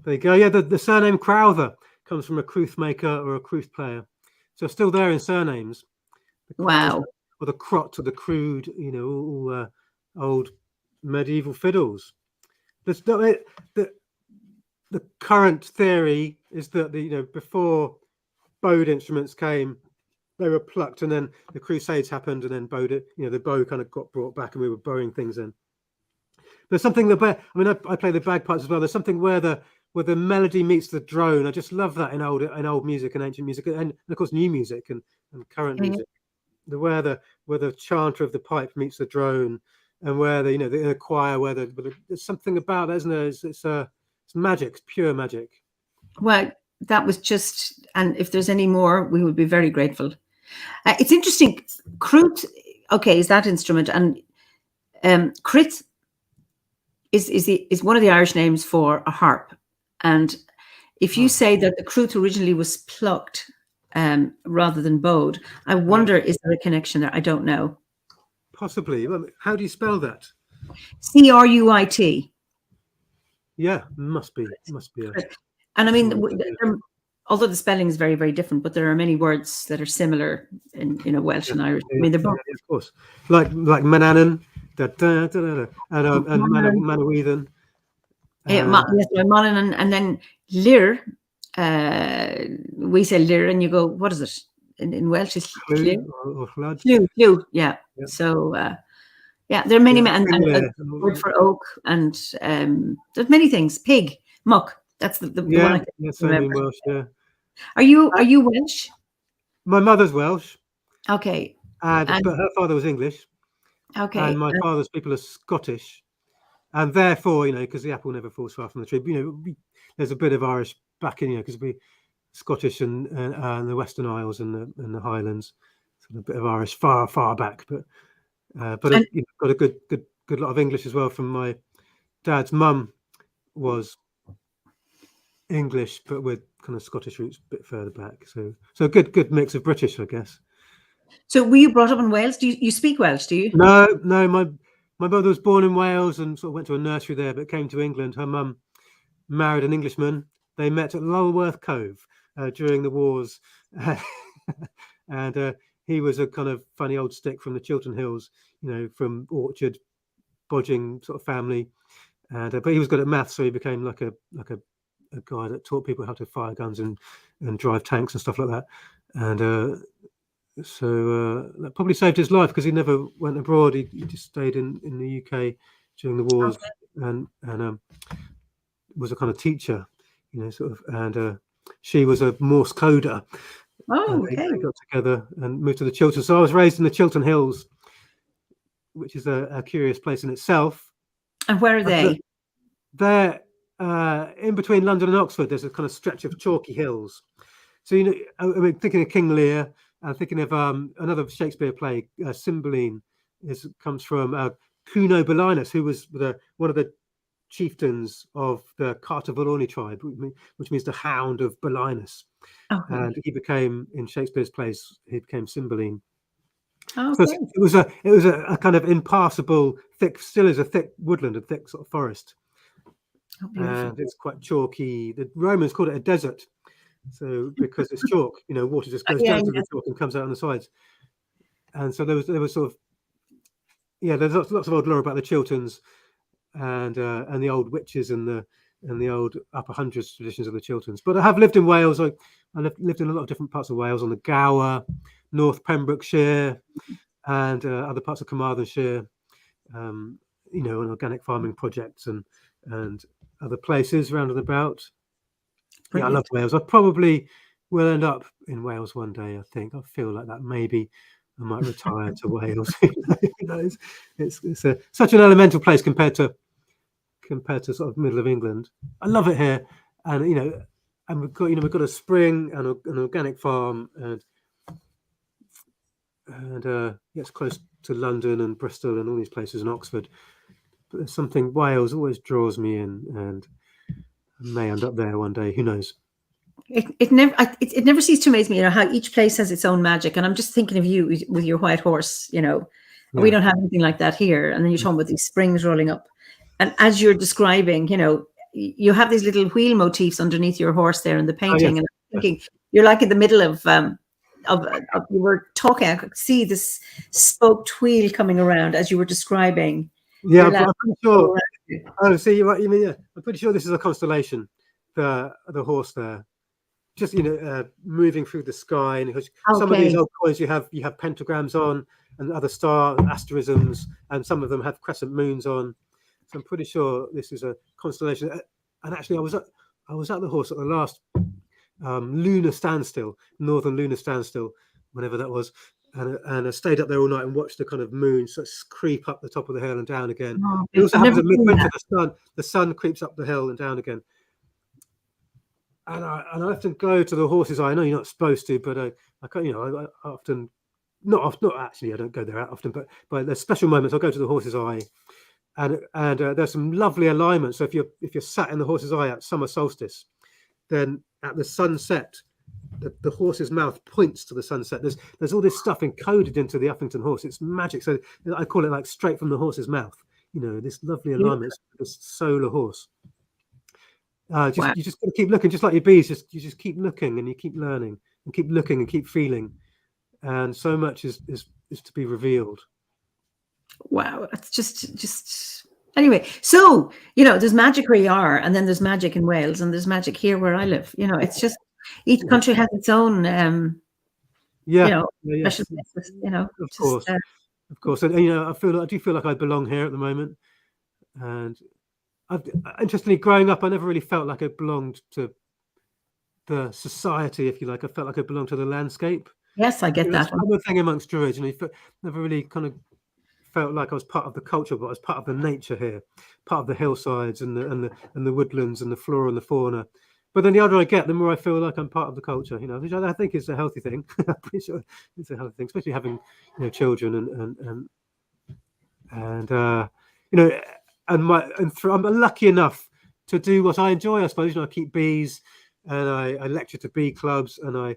There you go. Yeah, the surname Crowther comes from a Crwth maker or a Crwth player. So still there in surnames. Wow. Or the crot or the crude, all old medieval fiddles. The current theory is that before bowed instruments came, they were plucked, and then the Crusades happened, and then the bow kind of got brought back, and we were bowing things in. There's something I play the bagpipes as well. There's something where the melody meets the drone. I just love that in old music and ancient music, and of course new music and current music. Where the chanter of the pipe meets the drone, and where the choir, there's something about that, isn't there? It's magic, it's pure magic. Well, that was just, and if there's any more, we would be very grateful. It's interesting. Crwth, is that instrument, and Crwth is one of the Irish names for a harp. And if you say that the Crwth originally was plucked rather than bowed, I wonder, is there a connection there? I don't know. Possibly. How do you spell that? Cruit. Yeah, must be. And I mean, although the spelling is very, very different, but there are many words that are similar in Welsh and Irish. I mean, they're both. Of course. Like Manannan, and Manawyddan. Manannan, and then Lir. We say Lir, and you go, what is it? In Welsh, it's Llw. Yeah. So, there are many, and a word for oak, and there's many things. Pig, muck. That's the one I can remember. Welsh, yeah. Are you Welsh? My mother's Welsh. Okay. But her father was English. Okay. And my father's people are Scottish. And therefore, because the apple never falls far from the tree, there's a bit of Irish back in, because we Scottish and the Western Isles and the Highlands, so a bit of Irish far back, but got a good lot of English as well from my dad's mum was English, but with kind of Scottish roots a bit further back. So a good mix of British, I guess. So were you brought up in Wales? Do you speak Welsh? Do you? No. My mother was born in Wales and sort of went to a nursery there, but came to England. Her mum married an Englishman. They met at Lulworth Cove during the wars, and he was a kind of funny old stick from the Chiltern Hills, from Orchard, bodging sort of family, and but he was good at maths, so he became like a guy that taught people how to fire guns and drive tanks and stuff like that, and so that probably saved his life because he never went abroad. He just stayed in the UK during the wars, and was a kind of teacher, sort of, and she was a Morse coder. Oh, okay. They got together and moved to the Chiltern. So I was raised in the Chiltern Hills, which is a curious place in itself. And where are they? They're in between London and Oxford. There's a kind of stretch of chalky hills. So thinking of King Lear, and thinking of another Shakespeare play, Cymbeline, comes from Cuno Belinus, who was one of the chieftains of the Carter-Valloni tribe, which means the Hound of Belinus. Oh, and he became, in Shakespeare's plays, he became Cymbeline. Oh, so it was a kind of impassable, still is a thick woodland, a thick sort of forest. Oh, and it's quite chalky. The Romans called it a desert. So because it's chalk, water just goes down to the chalk and comes out on the sides. And so there was sort of, there's lots of old lore about the Chilterns and the old witches and the old upper hundreds traditions of the Chilterns. But I have lived in Wales. I lived in a lot of different parts of Wales, on the Gower, North Pembrokeshire, and other parts of Carmarthenshire. On organic farming projects and other places round and about. Yeah, I love Wales. I probably will end up in Wales one day. I think I feel like that. Maybe I might retire to Wales. Who knows? It's such an elemental place compared to sort of middle of England. I love it here, and and we've got a spring and an organic farm, and it's close to London and Bristol and all these places, and Oxford. But there's something Wales always draws me in, and I may end up there one day. Who knows? It never ceases to amaze me, how each place has its own magic. And I'm just thinking of you with your white horse. We don't have anything like that here. And then you're talking about these springs rolling up, and as you're describing, you have these little wheel motifs underneath your horse there in the painting. And I'm thinking you're like in the middle of you were talking. I could see this spoked wheel coming around as you were describing. Yeah, but I'm pretty sure. Oh, see what you mean? Yeah, I'm pretty sure this is a constellation. The horse there, just moving through the sky, and some of these old coins you have pentagrams on, and other star asterisms, and some of them have crescent moons on. So I'm pretty sure this is a constellation. And actually, I was at the horse at the last lunar standstill, northern lunar standstill, whenever that was. And I stayed up there all night and watched the kind of moon sort of creep up the top of the hill and down again. It also happens at midwinter. The sun creeps up the hill and down again. And I often go to the horse's eye. I know you're not supposed to, but I often, not actually. I don't go there that often, but there's special moments. I'll go to the horse's eye, and there's some lovely alignments. So if you're sat in the horse's eye at summer solstice, then at the sunset, the horse's mouth points to the sunset. There's all this stuff encoded into the Uffington horse. It's magic. So I call it like straight from the horse's mouth. This lovely alignment. This solar horse. You just got to keep looking, just like your bees. You just keep looking, and you keep learning, and keep looking, and keep feeling, and so much is to be revealed. Wow, that's just anyway. So there's magic where you are, and then there's magic in Wales, and there's magic here where I live. It's just each country has its own special places. Of course, and I do feel like I belong here at the moment, and interestingly, growing up, I never really felt like I belonged to the society, if you like. I felt like I belonged to the landscape. Yes, I get that. One thing amongst Druids, never really kind of felt like I was part of the culture, but I was part of the nature here, part of the hillsides and the woodlands and the flora and the fauna. But then the older I get, the more I feel like I'm part of the culture. Which I think is a healthy thing. I'm pretty sure it's a healthy thing, especially having children and I'm lucky enough to do what I enjoy. I suppose I keep bees, and I lecture to bee clubs, and I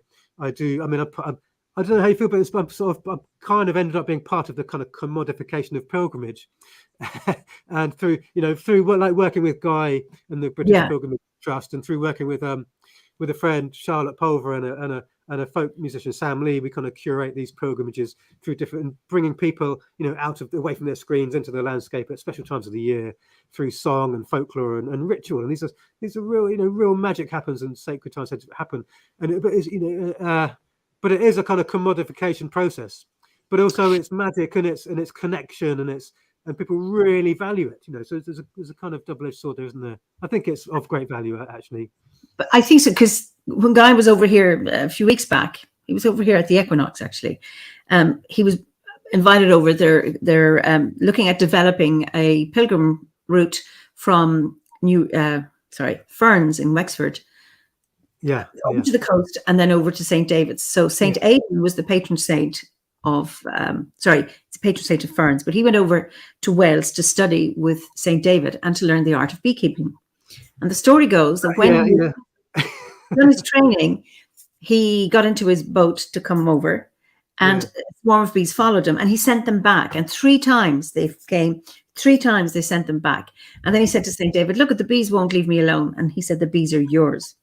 do. I mean, I don't know how you feel, but I'm kind of ended up being part of the kind of commodification of pilgrimage, and through working with Guy and the British Pilgrimage Trust, and through working with a friend, Charlotte Pulver, and a folk musician, Sam Lee, we kind of curate these pilgrimages through different, bringing people, away from their screens into the landscape at special times of the year through song and folklore and ritual. And these are real, real magic happens and sacred times happen. But it is a kind of commodification process. But also it's magic and it's connection and people really value it. So there's a kind of double-edged sword there, isn't there? I think it's of great value, actually. But I think so, because when Guy was over here a few weeks back, he was over here at the equinox, actually. He was invited over. They're looking at developing a pilgrim route from Ferns in Wexford, over to the coast, and then over to St. David's. So St. Aidan was the patron saint of it's the patron saint of Ferns, but he went over to Wales to study with St. David and to learn the art of beekeeping. And the story goes that when he done his training, he got into his boat to come over, and a swarm of bees followed him, and he sent them back. And 3 times they came, 3 times they sent them back. And then he said to St. David, "Look, the bees won't leave me alone." And he said, "The bees are yours.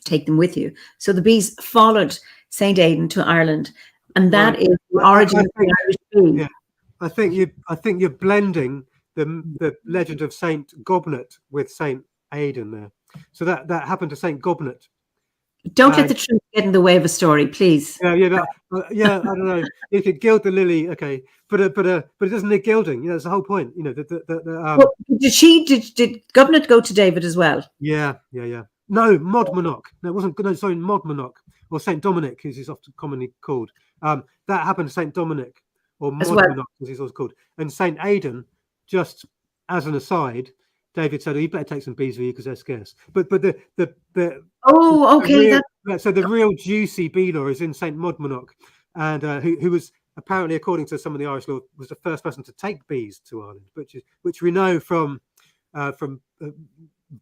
Take them with you." So the bees followed St. Aidan to Ireland, and that is the origin of the Irish bee. Yeah. I think you're blending the legend of Saint Gobnet with Saint Aidan there. So that happened to Saint Gobnet. Don't let the truth get in the way of a story, please. I don't know. You could gild the lily, okay, but it doesn't need gilding. That's the whole point. Did Gobnet go to David as well? Yeah. No, Modmonach. No, it wasn't. No, sorry, Modmonach, or Saint Dominic, as he's often commonly called. That happened to Saint Dominic, or Modmonach, as he's also called. And Saint Aidan, just as an aside, David said, "You better take some bees with you because they're scarce." But the okay. The real juicy bee lore is in Saint Modmonach, and who was apparently, according to some of the Irish lore, was the first person to take bees to Ireland, which we know from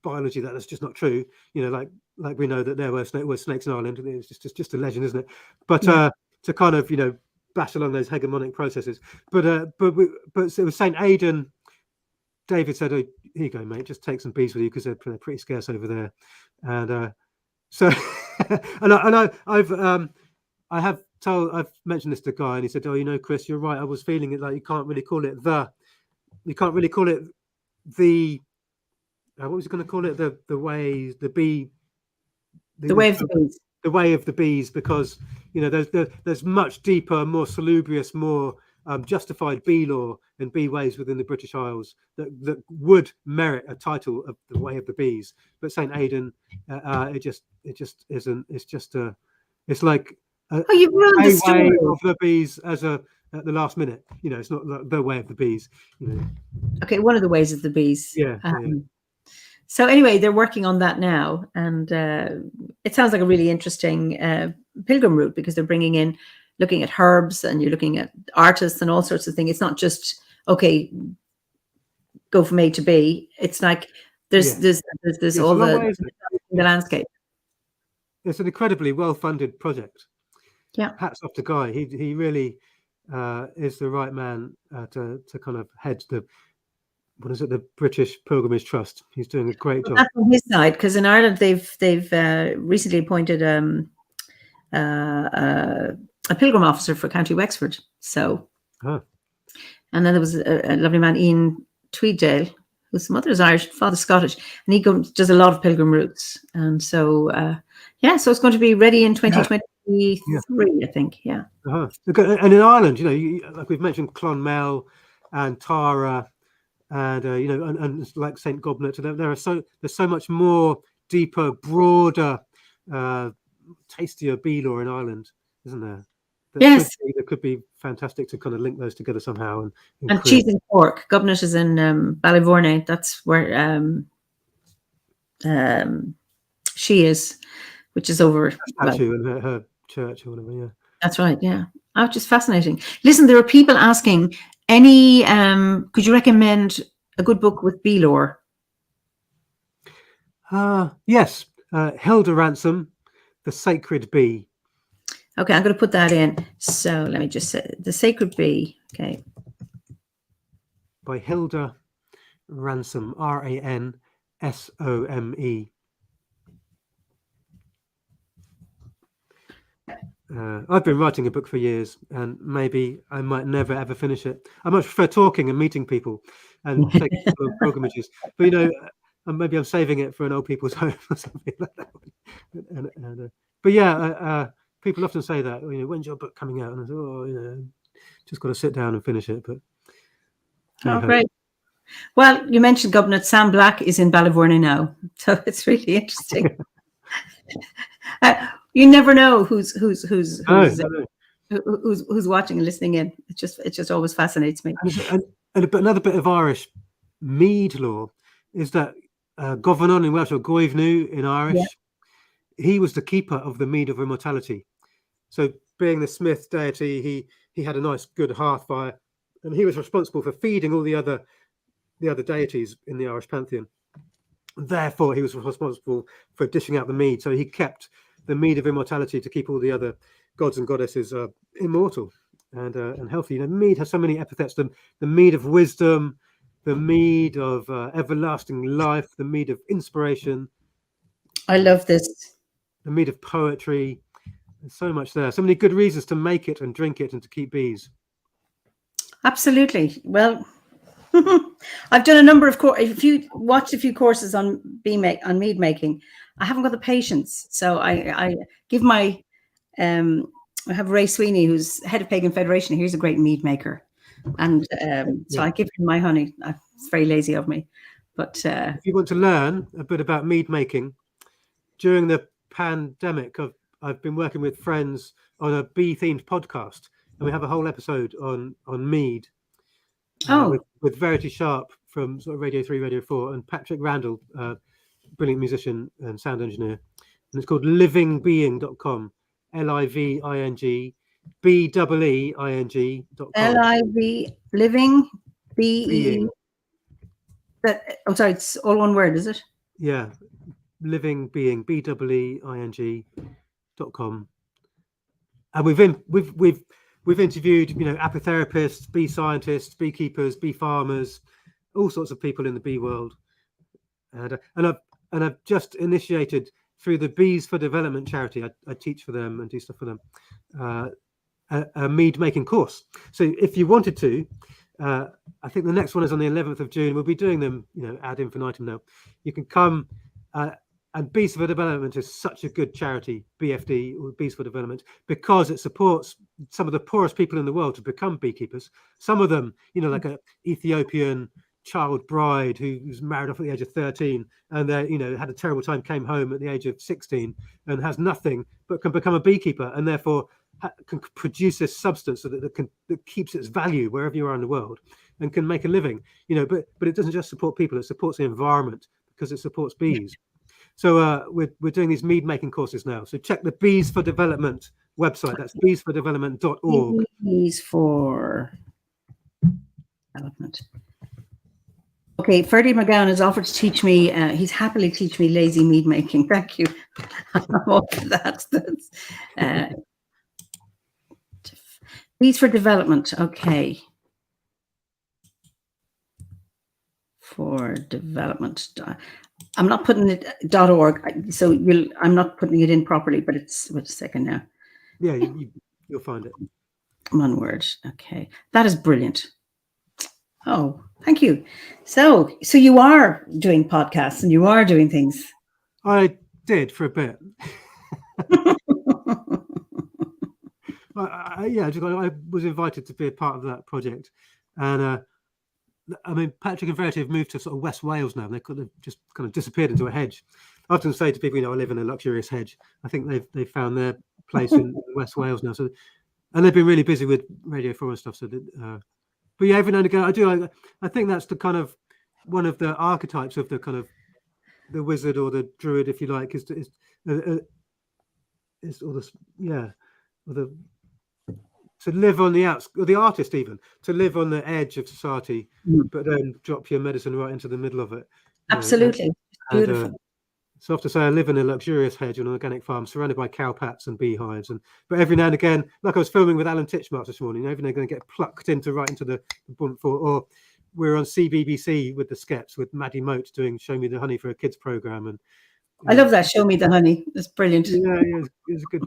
biology that's just not true. Like we know that there were snakes in Ireland. It's just a legend, isn't it? But to kind of bash along those hegemonic processes. But it was Saint Aidan. David said, "Oh, here you go, mate. Just take some bees with you because they're pretty scarce over there." And so, I've mentioned this to Guy, and he said, "Oh, Chris, you're right. I was feeling it like you can't really call it the what was he going to call it? The way of the bees. The way of the bees, because there's much deeper, more salubrious, more justified bee lore and bee ways within the British Isles that would merit a title of the way of the bees. But Saint Aidan, it just isn't. It's like you've ruined the story of the bees at the last minute. It's not the way of the bees. Okay, one of the ways of the bees. Yeah. So anyway, they're working on that now, and it sounds like a really interesting pilgrim route, because they're looking at herbs, and you're looking at artists and all sorts of things. It's not just go from A to B. It's like there's all the landscape. It's an incredibly well-funded project. Yeah, hats off to Guy. He really is the right man to kind of head the British Pilgrimage Trust. He's doing a great job. That's on his side, because in Ireland they've recently appointed a pilgrim officer for County Wexford. So, and then there was a lovely man, Ian Tweeddale, whose mother is Irish, father Scottish, and he does a lot of pilgrim routes. And so, so it's going to be ready in 2023, I think. Yeah. And in Ireland, like we've mentioned, Clonmel and Tara. And and like Saint Goblet, there's so much more deeper, broader, tastier bee lore in Ireland, isn't there? That could be fantastic to kind of link those together somehow. And cheese and pork. Goblet is in Ballyvorney. That's where she is, which is over statue and her church or whatever. Yeah, that's right. Yeah, which is fascinating. Listen, there are people asking. Could you recommend a good book with bee lore? Yes, Hilda Ransom, The Sacred Bee. Okay, I'm going to put that in. So let me just say The Sacred Bee. Okay. By Hilda Ransom, Ransome. I've been writing a book for years, and maybe I might never ever finish it. I much prefer talking and meeting people and taking pilgrimages. But maybe I'm saving it for an old people's home or something like that. But people often say that. When's your book coming out? And I say, just got to sit down and finish it. But great. Well, you mentioned Goblet. Sam Black is in Ballyvorney now, so it's really interesting. You never know who's watching and listening in. It just always fascinates me. But another bit of Irish Mead lore is that Governon in Welsh, or Goivnu in Irish, he was the keeper of the Mead of Immortality. So, being the smith deity, he had a nice good hearth fire, and he was responsible for feeding all the other deities in the Irish pantheon. Therefore, he was responsible for dishing out the mead. So he kept the Mead of Immortality to keep all the other gods and goddesses immortal and healthy. Mead has so many epithets: the mead of wisdom, the mead of everlasting life, the mead of inspiration. I love this. The mead of poetry. There's so much there. So many good reasons to make it and drink it and to keep bees. Absolutely. Well, I've done a number of if you watched a few courses on mead making, I haven't got the patience. So I give I have Ray Sweeney, who's head of Pagan Federation. He's a great mead maker, and so I give him my honey. It's very lazy of me, but if you want to learn a bit about mead making, during the pandemic, I've been working with friends on a bee-themed podcast, and we have a whole episode on Mead with Verity Sharp from sort of Radio 3, Radio 4, and Patrick Randall, brilliant musician and sound engineer. And it's called livingbeing.com, LIVING BEEing.com. LIV living being. That sorry, it's all one word, is it? Yeah, living being BEEing.com. And we've interviewed, you know, apotherapists, bee scientists, beekeepers, bee farmers, all sorts of people in the bee world. And I've just initiated through the Bees for Development charity. I teach for them and do stuff for them. A mead making course. So if you wanted to, I think the next one is on the 11th of June. We'll be doing them, you know, ad infinitum now. You can come, and Bees for Development is such a good charity, BFD, or Bees for Development, because it supports some of the poorest people in the world to become beekeepers. Some of them, you know, like an Ethiopian child bride who was married off at the age of 13 and they, you know, had a terrible time, came home at the age of 16 and has nothing but can become a beekeeper, and therefore can produce this substance that keeps its value wherever you are in the world and can make a living, you know. But it doesn't just support people, it supports the environment because it supports bees. So we're doing these mead making courses now. So check the Bees for Development website. That's beesfordevelopment.org. Bees for Development. Okay, Ferdy McGowan has offered to teach me. He's happily teach me lazy mead making. Thank you. That's Bees for Development. Okay. For Development. I'm not putting it .org, so I'm not putting it in properly, but it's, wait a second now. Yeah, you'll find it. One word. Okay. That is brilliant. Oh, thank you. So you are doing podcasts and you are doing things. I did for a bit. I was invited to be a part of that project, and I mean, Patrick and Verity have moved to sort of West Wales now, and they could have just kind of disappeared into a hedge. I often say to people, you know, I live in a luxurious hedge. I think they've found their place in West Wales now. So, and they've been really busy with Radio 4 and stuff. So, but yeah, every now and again, I think that's the kind of one of the archetypes of the kind of the wizard or the druid, if you like, is to live on the outskirts, or the artist even, to live on the edge of society, but then drop your medicine right into the middle of it. Absolutely. Beautiful. So I have to say, I live in a luxurious hedge on an organic farm surrounded by cowpats and beehives. But every now and again, like I was filming with Alan Titchmarsh this morning, every now and again get plucked right into the bump for, or we're on CBBC with the Skeps with Maddie Moat doing Show Me the Honey for a kids program. And I love that. Show Me the Honey. That's brilliant. Yeah, it's a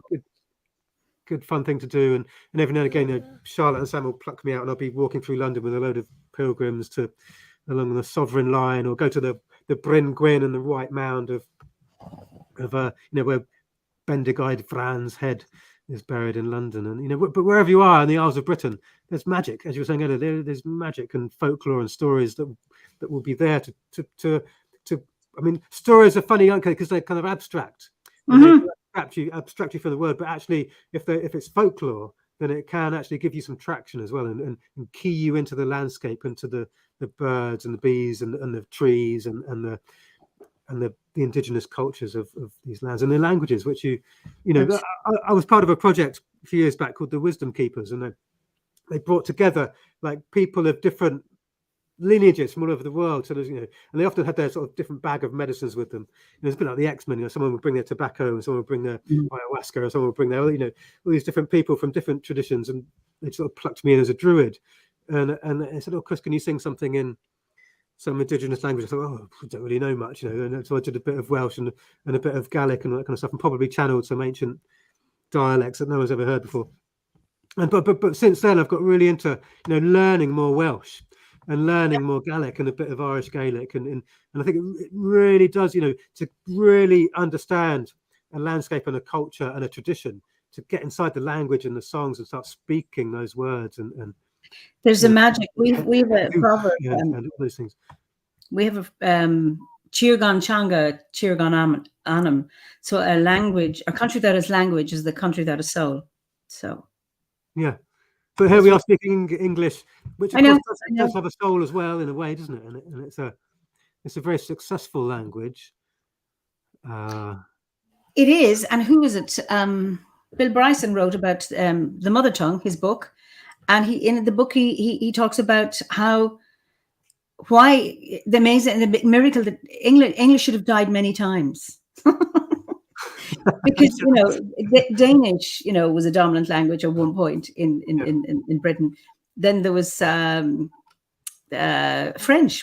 good fun thing to do. And every now and again, you know, Charlotte and Sam will pluck me out and I'll be walking through London with a load of pilgrims along the Sovereign Line, or go to the Bryn Gwyn and the White Mound of you know, where Bendigeid Fran's head is buried in London. And, you know, but wherever you are in the Isles of Britain, there's magic, as you were saying earlier. There's magic and folklore and stories that will be there to I mean, stories are funny, aren't they? Because they're kind of abstract. Mm-hmm. They abstract you from the word, but actually, if it's folklore, then it can actually give you some traction as well, and key you into the landscape, into the birds and the bees and the trees and the indigenous cultures of these lands and the languages, which you know. I was part of a project a few years back called the Wisdom Keepers, and they brought together like people of different lineages from all over the world. So there's, you know, and they often had their sort of different bag of medicines with them. You know, it's a bit like the X-Men. You know, someone would bring their tobacco, and someone would bring their ayahuasca, or someone would bring their, you know, all these different people from different traditions, and they sort of plucked me in as a druid. And I said, "Oh, Chris, can you sing something in some indigenous language?" I thought, "Oh, I don't really know much, you know." And so I did a bit of Welsh and a bit of Gaelic and all that kind of stuff, and probably channeled some ancient dialects that no one's ever heard before. And but since then, I've got really into, you know, learning more Welsh and learning more Gaelic and a bit of Irish Gaelic, and I think it really does, you know, to really understand a landscape and a culture and a tradition, to get inside the language and the songs and start speaking those words and there's a magic. We have a proverb. And all those things. We have a Chirgan Changa, Chirgan Anam. So a country that has language is the country that has soul. So yeah. But here we are speaking English, which of I know. course does have a soul as well in a way, doesn't it? And it's a very successful language. It is. And who is it? Bill Bryson wrote about the mother tongue, his book, and in the book he talks about why the miracle that English should have died many times. Because Danish, was a dominant language at one point in Britain. Then there was French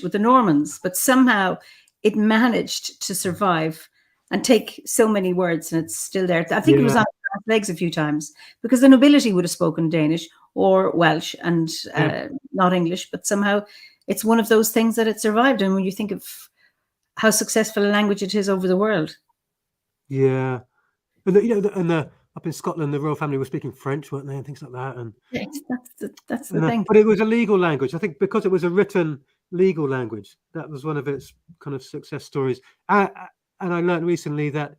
with the Normans, but somehow it managed to survive and take so many words, and it's still there. I think it was on its legs a few times because the nobility would have spoken Danish or Welsh and not English, but somehow it's one of those things that it survived. And when you think of how successful a language it is over the world. Yeah. And up in Scotland, the royal family were speaking French, weren't they, and things like that. And that's the thing. But it was a legal language, I think, because it was a written legal language. That was one of its kind of success stories. And I learned recently that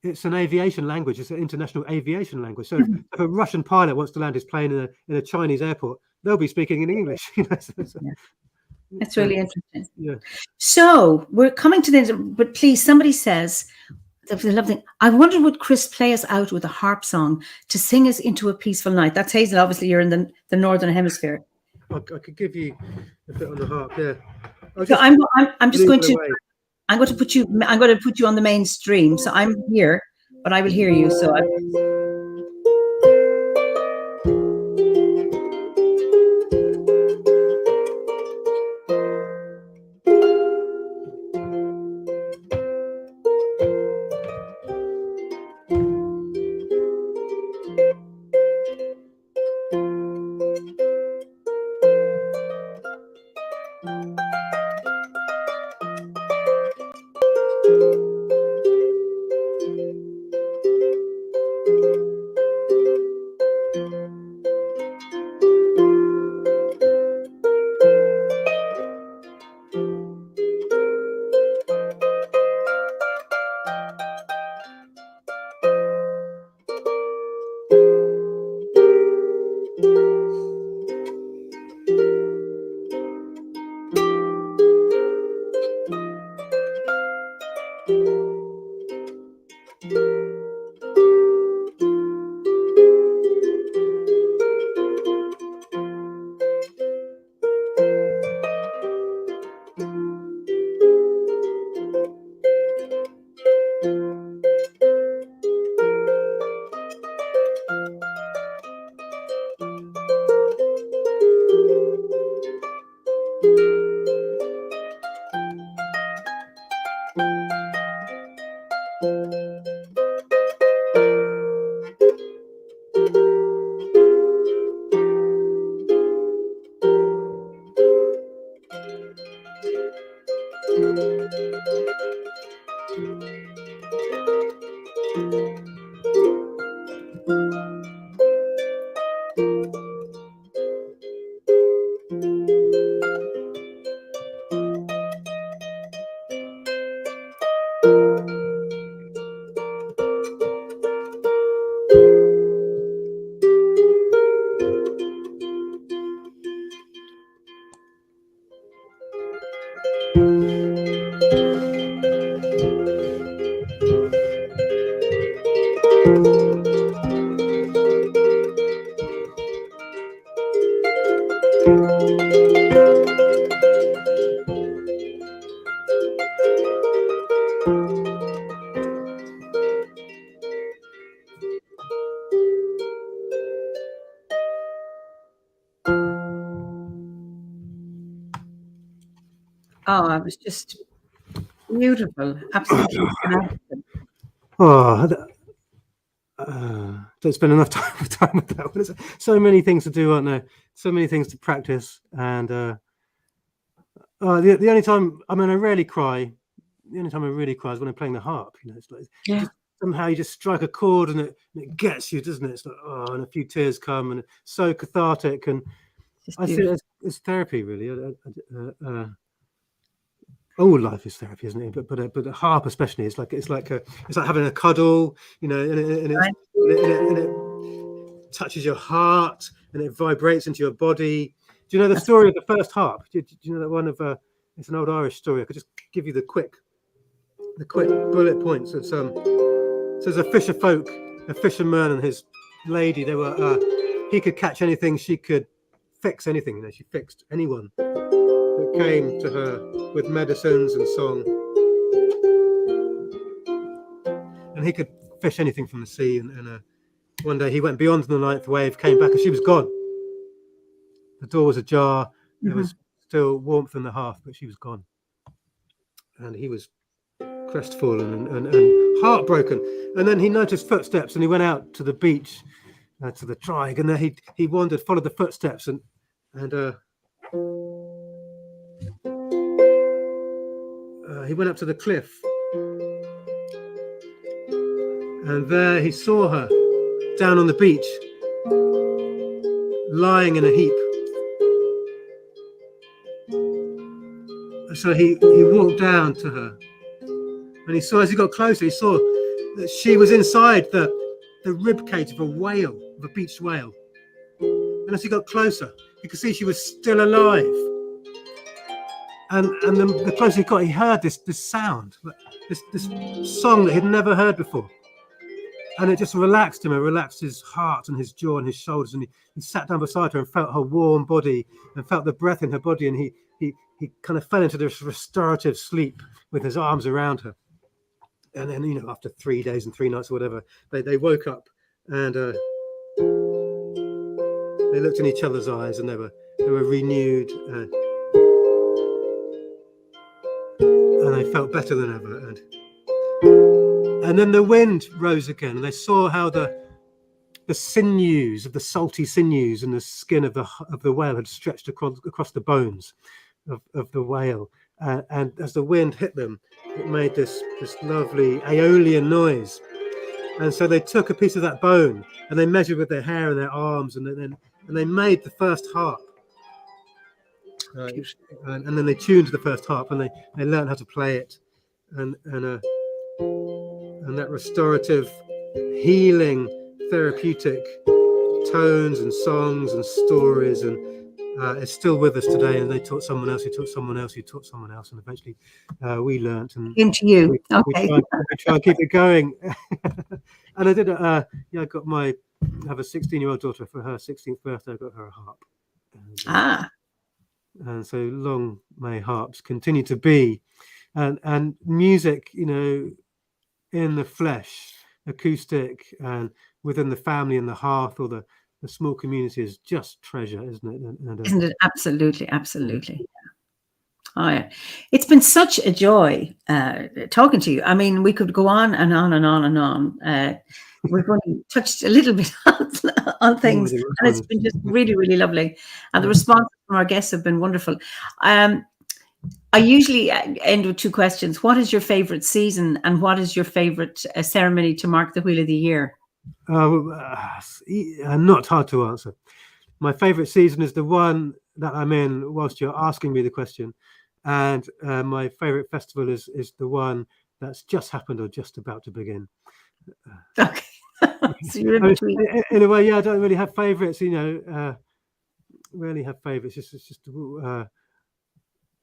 it's an aviation language. It's an international aviation language. So if a Russian pilot wants to land his plane in a Chinese airport, they'll be speaking in English. It's really interesting. Yeah. So we're coming to the end, but please, somebody says. I wonder would Chris play us out with a harp song to sing us into a peaceful night? That's Hazel. Obviously, you're in the northern hemisphere. I could give you a bit on the harp. Yeah. So I'm going to put you. I'm going to put you on the mainstream. So I'm here, but I will hear you. So. Oh, it was just beautiful. Absolutely. Don't spend enough time with that one. So many things to do, aren't there? So many things to practice. And the only time, I rarely cry. The only time I really cry is when I'm playing the harp. It's like somehow you just strike a chord and it gets you, doesn't it? It's like, and a few tears come, and it's so cathartic. And I see it as therapy, really. all life is therapy, isn't it? But a harp especially, it's like having a cuddle, and it touches your heart and it vibrates into your body. Do you know the story of the first harp? Do you know that one of it's an old Irish story? I could just give you the quick bullet points. It's says a fisherman and his lady. They were he could catch anything, she could fix anything. She fixed anyone that came to her with medicines and song, and he could fish anything from the sea. And one day he went beyond the ninth wave, came back, and she was gone. The door was ajar. There was still warmth in the hearth, but she was gone. And he was crestfallen and heartbroken. And then he noticed footsteps, and he went out to the beach, to the Trigue, and there he wandered, followed the footsteps, and he went up to the cliff, and there he saw her down on the beach, lying in a heap. So he walked down to her, and he saw, as he got closer, he saw that she was inside the rib cage of a whale, of a beached whale. And as he got closer, you could see she was still alive. And the closer he got, he heard this sound, this song that he'd never heard before. And it just relaxed him. It relaxed his heart and his jaw and his shoulders. And he sat down beside her and felt her warm body and felt the breath in her body. And he kind of fell into this restorative sleep with his arms around her. And then, after 3 days and 3 nights or whatever, they woke up, and they looked in each other's eyes, and they were renewed, and they felt better than ever. And then the wind rose again, and they saw how the sinews of the salty sinews and the skin of the whale had stretched across the bones of the whale. And as the wind hit them, it made this lovely Aeolian noise. And so they took a piece of that bone and they measured with their hair and their arms, and they made the first harp. And then they tuned the first harp, and they learned how to play it. And that restorative, healing, therapeutic tones and songs and stories, and it's still with us today. And they taught someone else, who taught someone else, who taught someone else, and eventually we learnt. And into you. We try and keep it going. And I did. I have a 16-year-old daughter. For her 16th birthday, I got her a harp. And so long may harps continue to be, and music, in the flesh, acoustic, and within the family and the hearth, or the small community, is just treasure, isn't it? Isn't it? Absolutely. Oh, yeah. It's been such a joy talking to you. I mean, we could go on and on and on and on. We've only touched a little bit on things, and it's been just really, really lovely. And the responses from our guests have been wonderful. I usually end with 2 questions. What is your favorite season, and what is your favorite ceremony to mark the Wheel of the Year? Not hard to answer. My favorite season is the one that I'm in whilst you're asking me the question, and my favorite festival is the one that's just happened or just about to begin. Okay. So you're in between. In a way, yeah, I don't really have favorites. Rarely have favorites. It's just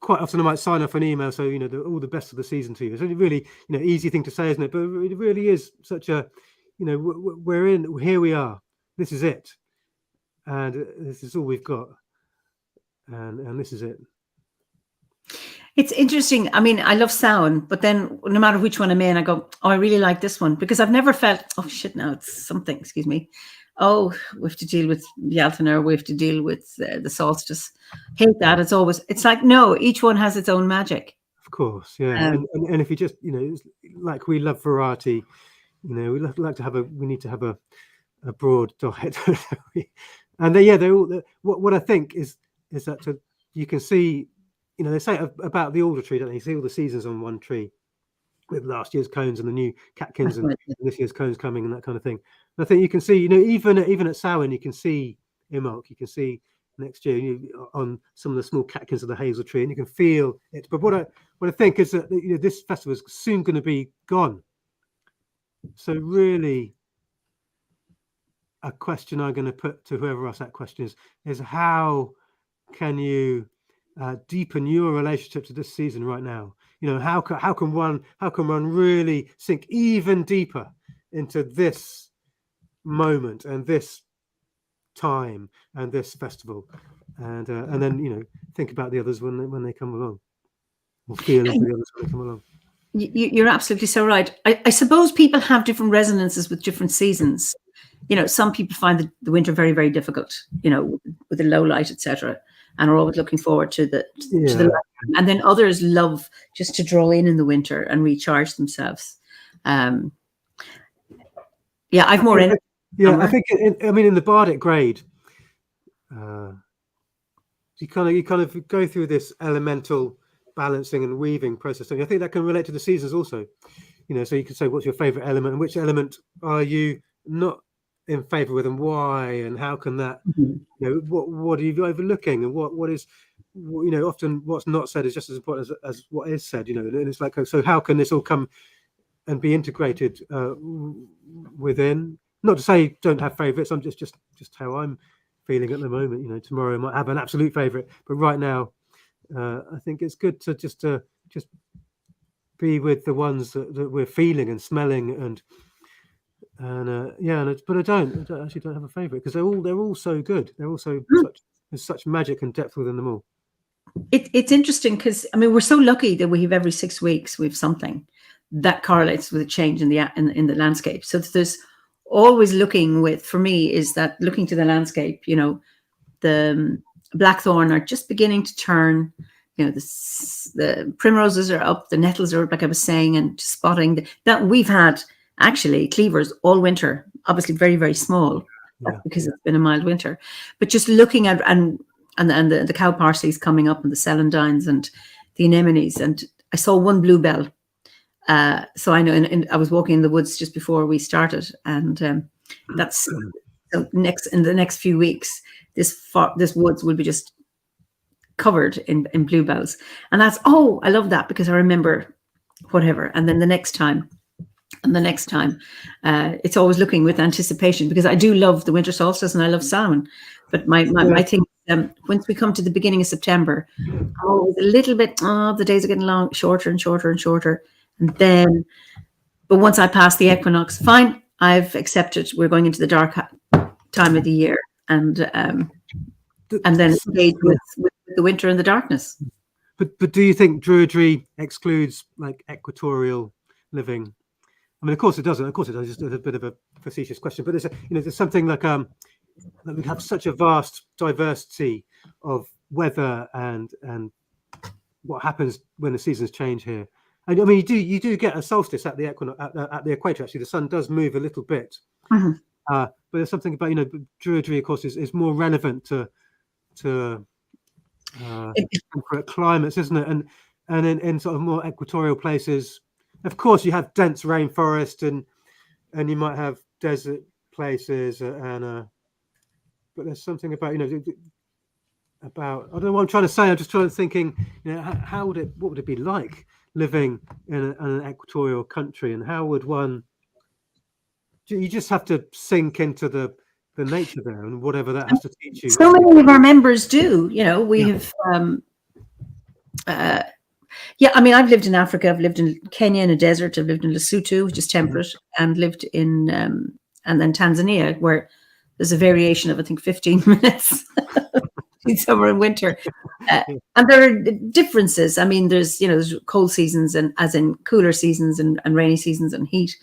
quite often I might sign off an email, so all the best of the season to you. It's a really easy thing to say, isn't it? But it really is such a here we are. This is it, and this is all we've got, and this is it. It's interesting. I mean, I love Samhain, but then no matter which one I'm in, I go, oh, I really like this one, because I've never felt, oh shit, now it's something, excuse me. Oh, we have to deal with Yaltaner, we have to deal with the solstice. Hate that. It's like, no, each one has its own magic. Of course, yeah. And if you just, it's like we love variety, we like to have we need to have a broad diet. And they're all, what I think is that you can see, they say about the alder tree, don't they? You see all the seasons on one tree, with last year's cones and the new catkins and this year's cones coming and that kind of thing. And I think you can see, even at Samhain, you can see Imbolc, you can see next year on some of the small catkins of the hazel tree, and you can feel it. But what I think is that this festival is soon going to be gone. So really, a question I'm going to put to whoever asked that question is how can you deepen your relationship to this season right now? How can one really sink even deeper into this moment and this time and this festival, and then think about the others when they come along, or feel into the others when they come along. You're absolutely so right. I suppose people have different resonances with different seasons. Some people find the winter very, very difficult, with the low light, etc., and are always looking forward to the light. And then others love just to draw in the winter and recharge themselves. I've more energy. Yeah, I think in the bardic grade, you kind of go through this elemental balancing and weaving process. I think that can relate to the seasons also. So you could say, what's your favorite element, and which element are you not in favor with, and why, and how can that, what are you overlooking, and what is, often what's not said is just as important as what is said. And it's like, so how can this all come and be integrated within? Not to say don't have favorites. I'm just how I'm feeling at the moment. Tomorrow I might have an absolute favorite, but right now, I think it's good to just be with the ones that we're feeling and smelling but I actually don't have a favorite, because they're all so good. They're all so there's such magic and depth within them all. It's interesting because we're so lucky that we have every 6 weeks we have something that correlates with a change in the landscape. So there's always looking to the landscape. The blackthorn are just beginning to turn. The primroses are up, the nettles are up, like I was saying, and spotting that we've had actually cleavers all winter, obviously very, very small, because it's been a mild winter. But just looking at and the cow parsley's coming up, and the celandines and the anemones, and I saw one bluebell. So I know, and I was walking in the woods just before we started, and that's so in the next few weeks, this woods will be just covered in bluebells, and that's I love that, because I remember whatever, and then the next time, it's always looking with anticipation, because I do love the winter solstice and I love salmon, but my thing, once we come to the beginning of September, a little bit, the days are getting shorter and shorter and shorter, and then, but once I pass the equinox, fine, I've accepted we're going into the dark time of the year, and then engage with the winter and the darkness. But do you think Druidry excludes like equatorial living? Of course it doesn't. Of course it does. Just a bit of a facetious question, but there's something like that we have such a vast diversity of weather and what happens when the seasons change here. And you do get a solstice at the equator. Actually, the sun does move a little bit, but there's something about Druidry, of course, is more relevant to temperate climates, isn't it? And in sort of more equatorial places, of course, you have dense rainforest and you might have desert places, but there's something about I don't know what I'm trying to say. I'm just thinking, what would it be like living in an equatorial country, and how would one? You just have to sink into the nature there, and whatever that has to teach you. So many of our members do. We have. I've lived in Africa. I've lived in Kenya in a desert. I've lived in Lesotho, which is temperate, and lived in and then Tanzania, where there's a variation of, I think, 15 minutes in summer and winter. And there are differences. There's cold seasons, and as in cooler seasons, and rainy seasons, and heat.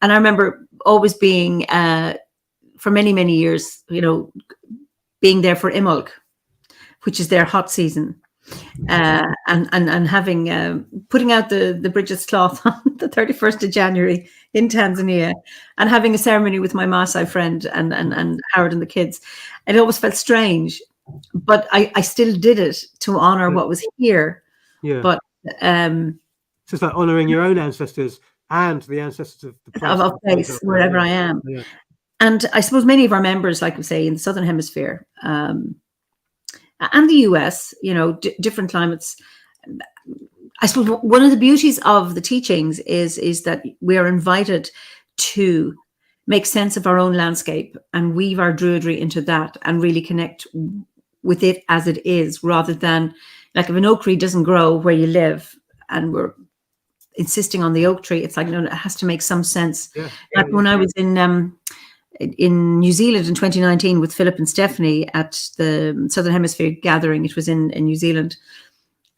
And I remember always being, for many, many years, being there for Imolc, which is their hot season. And having putting out the Bridget's cloth on the 31st of January in Tanzania, and having a ceremony with my Maasai friend and Howard and the kids. It always felt strange, but I still did it to honor what was here. Yeah. But so it's like honoring your own ancestors and the ancestors of the place wherever I am. Yeah. And I suppose many of our members, like we say, in the Southern Hemisphere, and the US, different climates. I suppose one of the beauties of the teachings is that we are invited to make sense of our own landscape and weave our druidry into that and really connect with it as it is, rather than, like, if an oak tree doesn't grow where you live and we're insisting on the oak tree, it's like, no, it has to make some sense. When I was in New Zealand in 2019 with Philip and Stephanie at the Southern Hemisphere gathering, it was in New Zealand.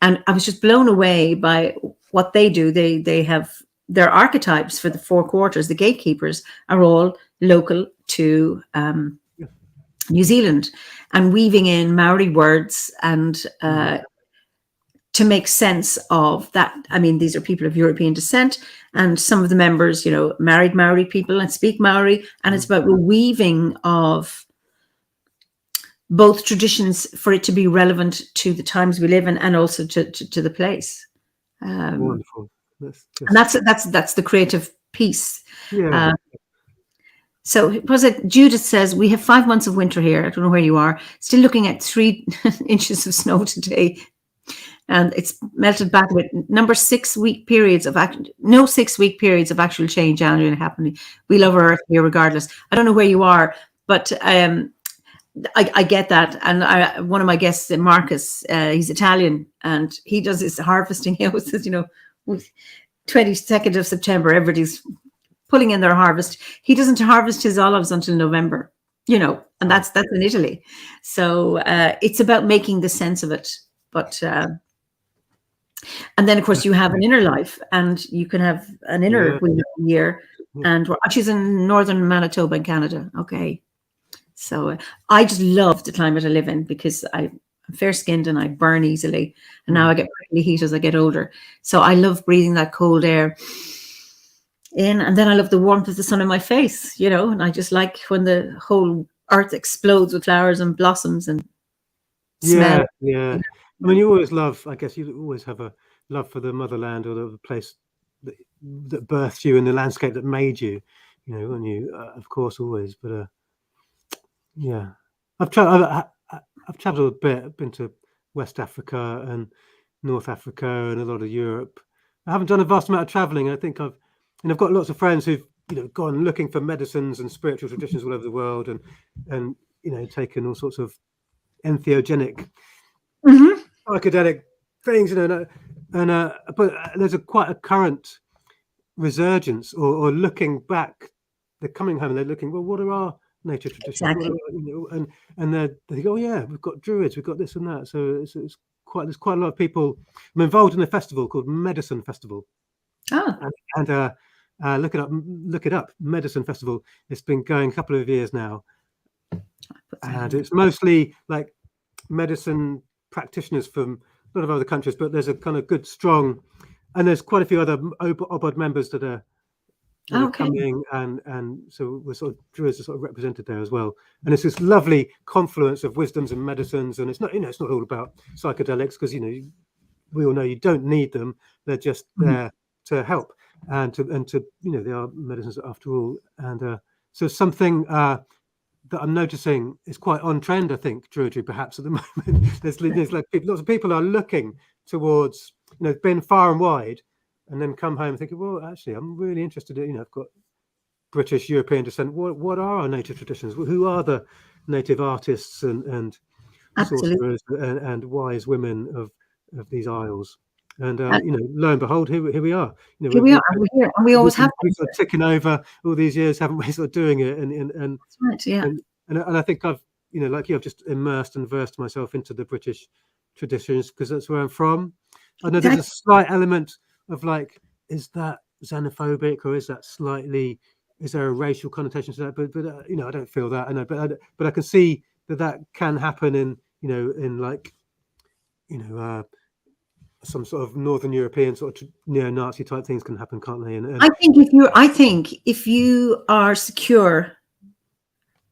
And I was just blown away by what they do. They have their archetypes for the 4 quarters. The gatekeepers are all local to New Zealand, and weaving in Maori words and to make sense of that. I mean, these are people of European descent, and some of the members, married Maori people and speak Maori. And it's about the weaving of both traditions for it to be relevant to the times we live in and also to the place. Wonderful. And that's the creative piece. Yeah. So was it Judith says, we have 5 months of winter here. I don't know where you are. Still looking at 3 inches of snow today. And it's melted back a bit. 6 week periods of 6 week periods of actual change annually happening. We love our earth here regardless. I don't know where you are, but I get that. And one of my guests, Marcus, he's Italian, and he does his harvesting. He always says, 22nd of September, everybody's pulling in their harvest. He doesn't harvest his olives until November, and that's in Italy. So it's about making the sense of it. But and then, of course, you have an inner life, and you can have an inner year. And she's in northern Manitoba in Canada. Okay. So I just love the climate I live in because I'm fair-skinned and I burn easily. And now I get prickly heat as I get older. So I love breathing that cold air in. And then I love the warmth of the sun in my face, and I just like when the whole earth explodes with flowers and blossoms and smell. Yeah. I mean, you always love, I guess you always have a love for the motherland or the place that birthed you and the landscape that made you, and you, of course, always. But yeah, I've traveled a bit. I've been to West Africa and North Africa and a lot of Europe. I haven't done a vast amount of traveling. I think I've got lots of friends who've gone looking for medicines and spiritual traditions all over the world, and taken all sorts of entheogenic, psychedelic things, but there's quite a current resurgence or looking back. They're coming home and they're looking, well, what are our nature traditions? Exactly. And they think, oh yeah, we've got druids, we've got this and that. So there's quite a lot of people. I'm involved in a festival called Medicine Festival. And look it up, Medicine Festival. It's been going a couple of years now, and it's mostly like medicine practitioners from a lot of other countries, but there's a kind of good, strong, and there's quite a few other OBOD members that are coming, and so we're sort of druids are sort of represented there as well. And it's this lovely confluence of wisdoms and medicines, and it's not it's not all about psychedelics, because we all know you don't need them; they're just there to help and to they are medicines after all. And so something that I'm noticing is quite on trend, I think, druidry perhaps at the moment. there's like lots of people are looking towards, been far and wide, and then come home thinking, well, actually, I'm really interested in, I've got British, European descent. What are our native traditions? Who are the native artists and sorcerers and wise women of these isles? And lo and behold, here we are. Here we are. We're here, and we always have. We've sort of ticking over all these years, haven't we? Sort of doing it, and that's right, yeah. And I think I've, like you, I've just immersed and versed myself into the British traditions because that's where I'm from. I know there's a slight element of like, is that xenophobic or is there a racial connotation to that? But I don't feel that. I know, but I can see that can happen in like some sort of Northern European sort of neo-Nazi type things can happen, can't they? And I think if you are secure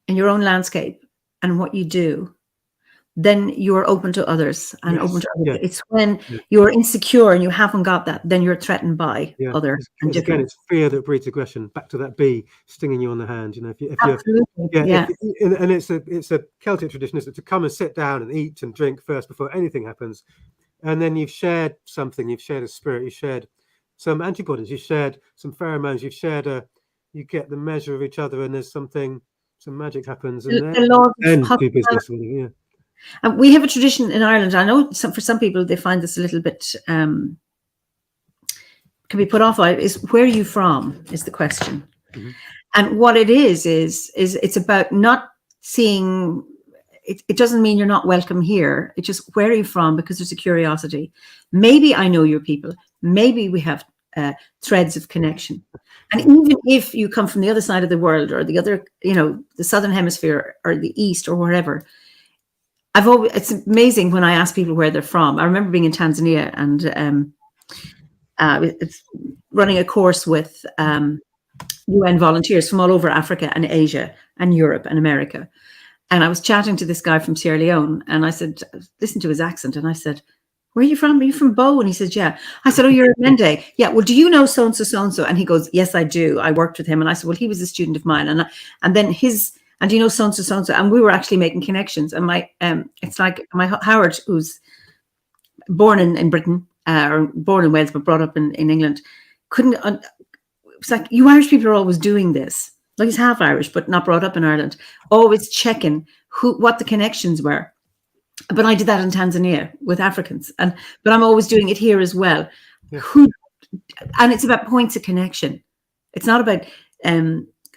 in your own landscape and what you do, then you're open to others and Yes, open to others. yeah. It's when Yeah. you're insecure and you haven't got that, then you're threatened by Yeah. other and Again, different. it's fear that breeds aggression. Back to that bee stinging you on the hand. You know, if you're Absolutely. Yeah. and it's a Celtic tradition, is it, to come and sit down and eat and drink first before anything happens, and then you've shared something. You've shared a spirit. You've shared some antibodies. You've shared some pheromones. You've shared you get the measure of each other, and there's some magic happens, and then do business. Yeah. And we have a tradition in Ireland. I know for some people they find this a little bit can be put off by. Is where are you from? Is the question. Mm-hmm. And what it is it's about not seeing. It doesn't mean you're not welcome here. It's just where are you from, because there's a curiosity. Maybe I know your people. Maybe we have threads of connection. And even if you come from the other side of the world, or the other, the southern hemisphere or the east or wherever, it's amazing when I ask people where they're from. I remember being in Tanzania and it's running a course with UN volunteers from all over Africa and Asia and Europe and America. And I was chatting to this guy from Sierra Leone, and I said, listen to his accent. And I said, where are you from? Are you from Bow? And he says, yeah. I said, oh, you're a Mende. Yeah. Well, do you know so-and-so, so-and-so? And he goes, yes, I do. I worked with him. And I said, well, he was a student of mine. And then and do you know so-and-so, so-and-so? And we were actually making connections. And it's like my Howard, who's born in Britain, or born in Wales, but brought up in England, it's like, you Irish people are always doing this. Like, he's half Irish, but not brought up in Ireland, always checking what the connections were. But I did that in Tanzania with Africans, but I'm always doing it here as well. Yeah. And it's about points of connection. It's not about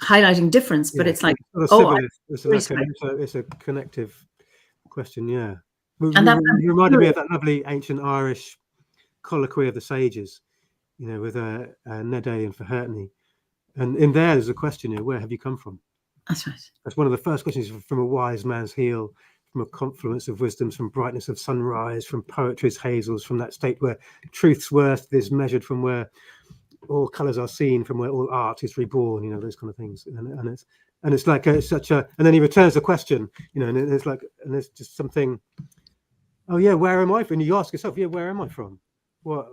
highlighting difference, but it's like, it's a connective question. Yeah, and you reminded me of that lovely ancient Irish colloquy of the sages, with Nede and Ferhurtney, and in there's a question: where have you come from? That's right. That's one of the first questions. From a wise man's heel, from a confluence of wisdoms, from brightness of sunrise, from poetry's hazels, from that state where truth's worth is measured, from where all colours are seen, from where all art is reborn. Those kind of things. And it's like such a. And then he returns the question. And it's like, and there's just something. Oh yeah, where am I from? And you ask yourself, yeah, where am I from? What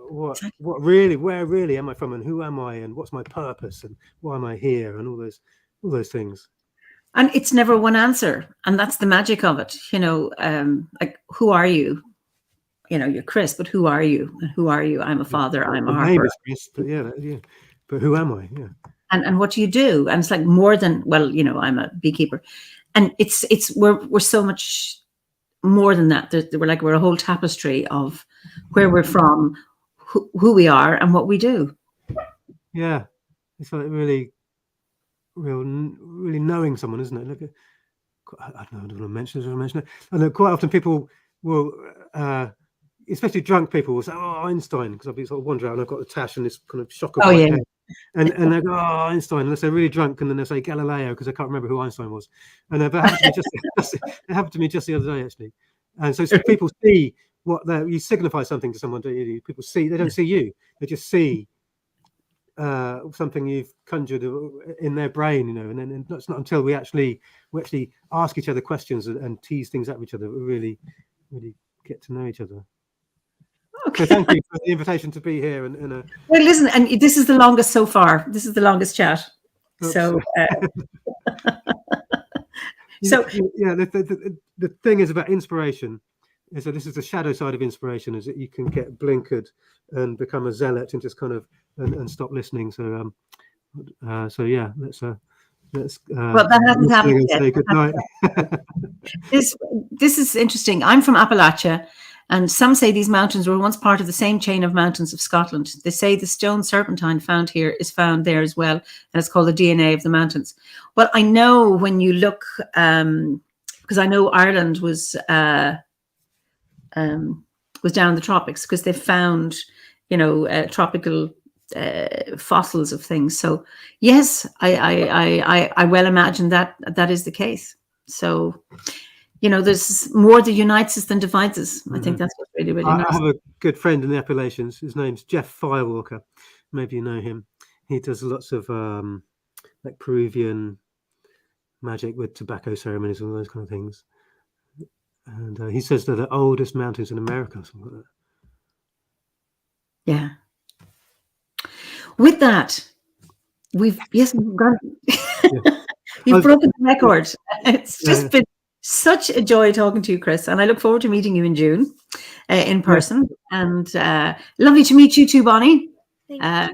really? Where really am I from? And who am I? And what's my purpose? And why am I here? And all those things. And it's never one answer, and that's the magic of it. Like, who are you? You're Chris, but who are you? And who are you? I'm a father. I'm a harper. My name is Chris, but yeah. But who am I? Yeah. And what do you do? And it's like more than, well, I'm a beekeeper, and we're so much more than that. We're a whole tapestry of where we're from, who we are, and what we do. Yeah, it's like really knowing someone, isn't it? Look, I don't want to mention it. I know quite often people will, especially drunk people, will say, "Oh, Einstein," because I'll be sort of wandering out and I've got the tash and this kind of shock of white hair. And they go, "Oh, Einstein," unless they're really drunk, and then they say Galileo because I can't remember who Einstein was. And it happened to me just the other day, actually. And so people see you signify something to someone, don't you? People see, they don't see you, they just see something you've conjured in their brain, and then it's not until we actually ask each other questions and tease things at each other that we really get to know each other. Okay. So thank you for the invitation to be here. Well, listen, and this is the longest so far. This is the longest chat. Oops. So the thing is about inspiration. So this is the shadow side of inspiration, is that you can get blinkered and become a zealot and just kind of and stop listening. So yeah, let's well, that hasn't happened yet. Say good night. This is interesting. I'm from Appalachia, and some say these mountains were once part of the same chain of mountains of Scotland. They say the stone serpentine found here is found there as well, and it's called the DNA of the mountains. Well, I know when you look, because I know Ireland was down in the tropics, because they found, tropical fossils of things. So yes, I well imagine that is the case. So, there's more that unites us than divides us. Mm-hmm. I think that's what's really, really nice. I have a good friend in the Appalachians. His name's Jeff Firewalker. Maybe you know him. He does lots of like Peruvian magic with tobacco ceremonies and all those kind of things. And he says they're the oldest mountains in America. Something like that. Yeah. With that, we've gone. You've broken the record. It's just been such a joy talking to you, Chris, and I look forward to meeting you in June in person. And lovely to meet you too, Bonnie. Nice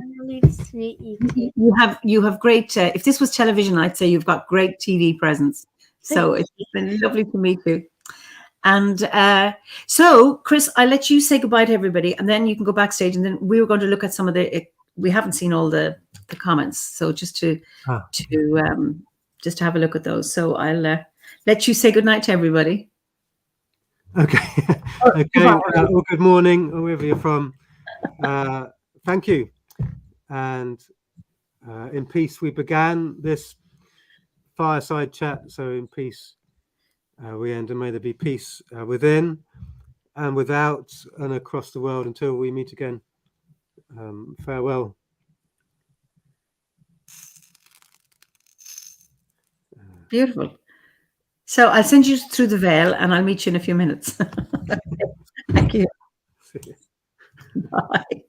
to meet you too. You have great. If this was television, I'd say you've got great TV presence. So it's been lovely to meet you. And so, Chris, I'll let you say goodbye to everybody, and then you can go backstage. And then we were going to look at some of we haven't seen all the comments, so just to have a look at those. So I'll let you say goodnight to everybody. Okay. Okay. Well, good morning, wherever you're from. Thank you. And in peace we began this fireside chat. So in peace we end, and may there be peace within and without and across the world until we meet again. Farewell. Beautiful. So I'll send you through the veil, and I'll meet you in a few minutes. Thank you. Bye.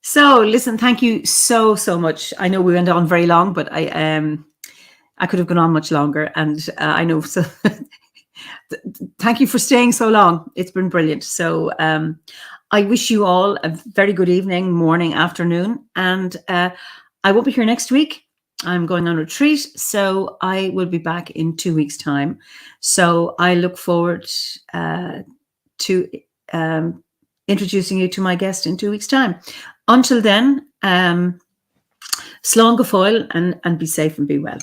So listen, thank you so much. I know we went on very long, but I could have gone on much longer, and I know. So thank you for staying so long. It's been brilliant. So I wish you all a very good evening, morning, afternoon, and I won't be here next week. I'm going on retreat, so I will be back in 2 weeks' time. So I look forward to introducing you to my guest in 2 weeks' time. Until then, slán go fóill and be safe and be well.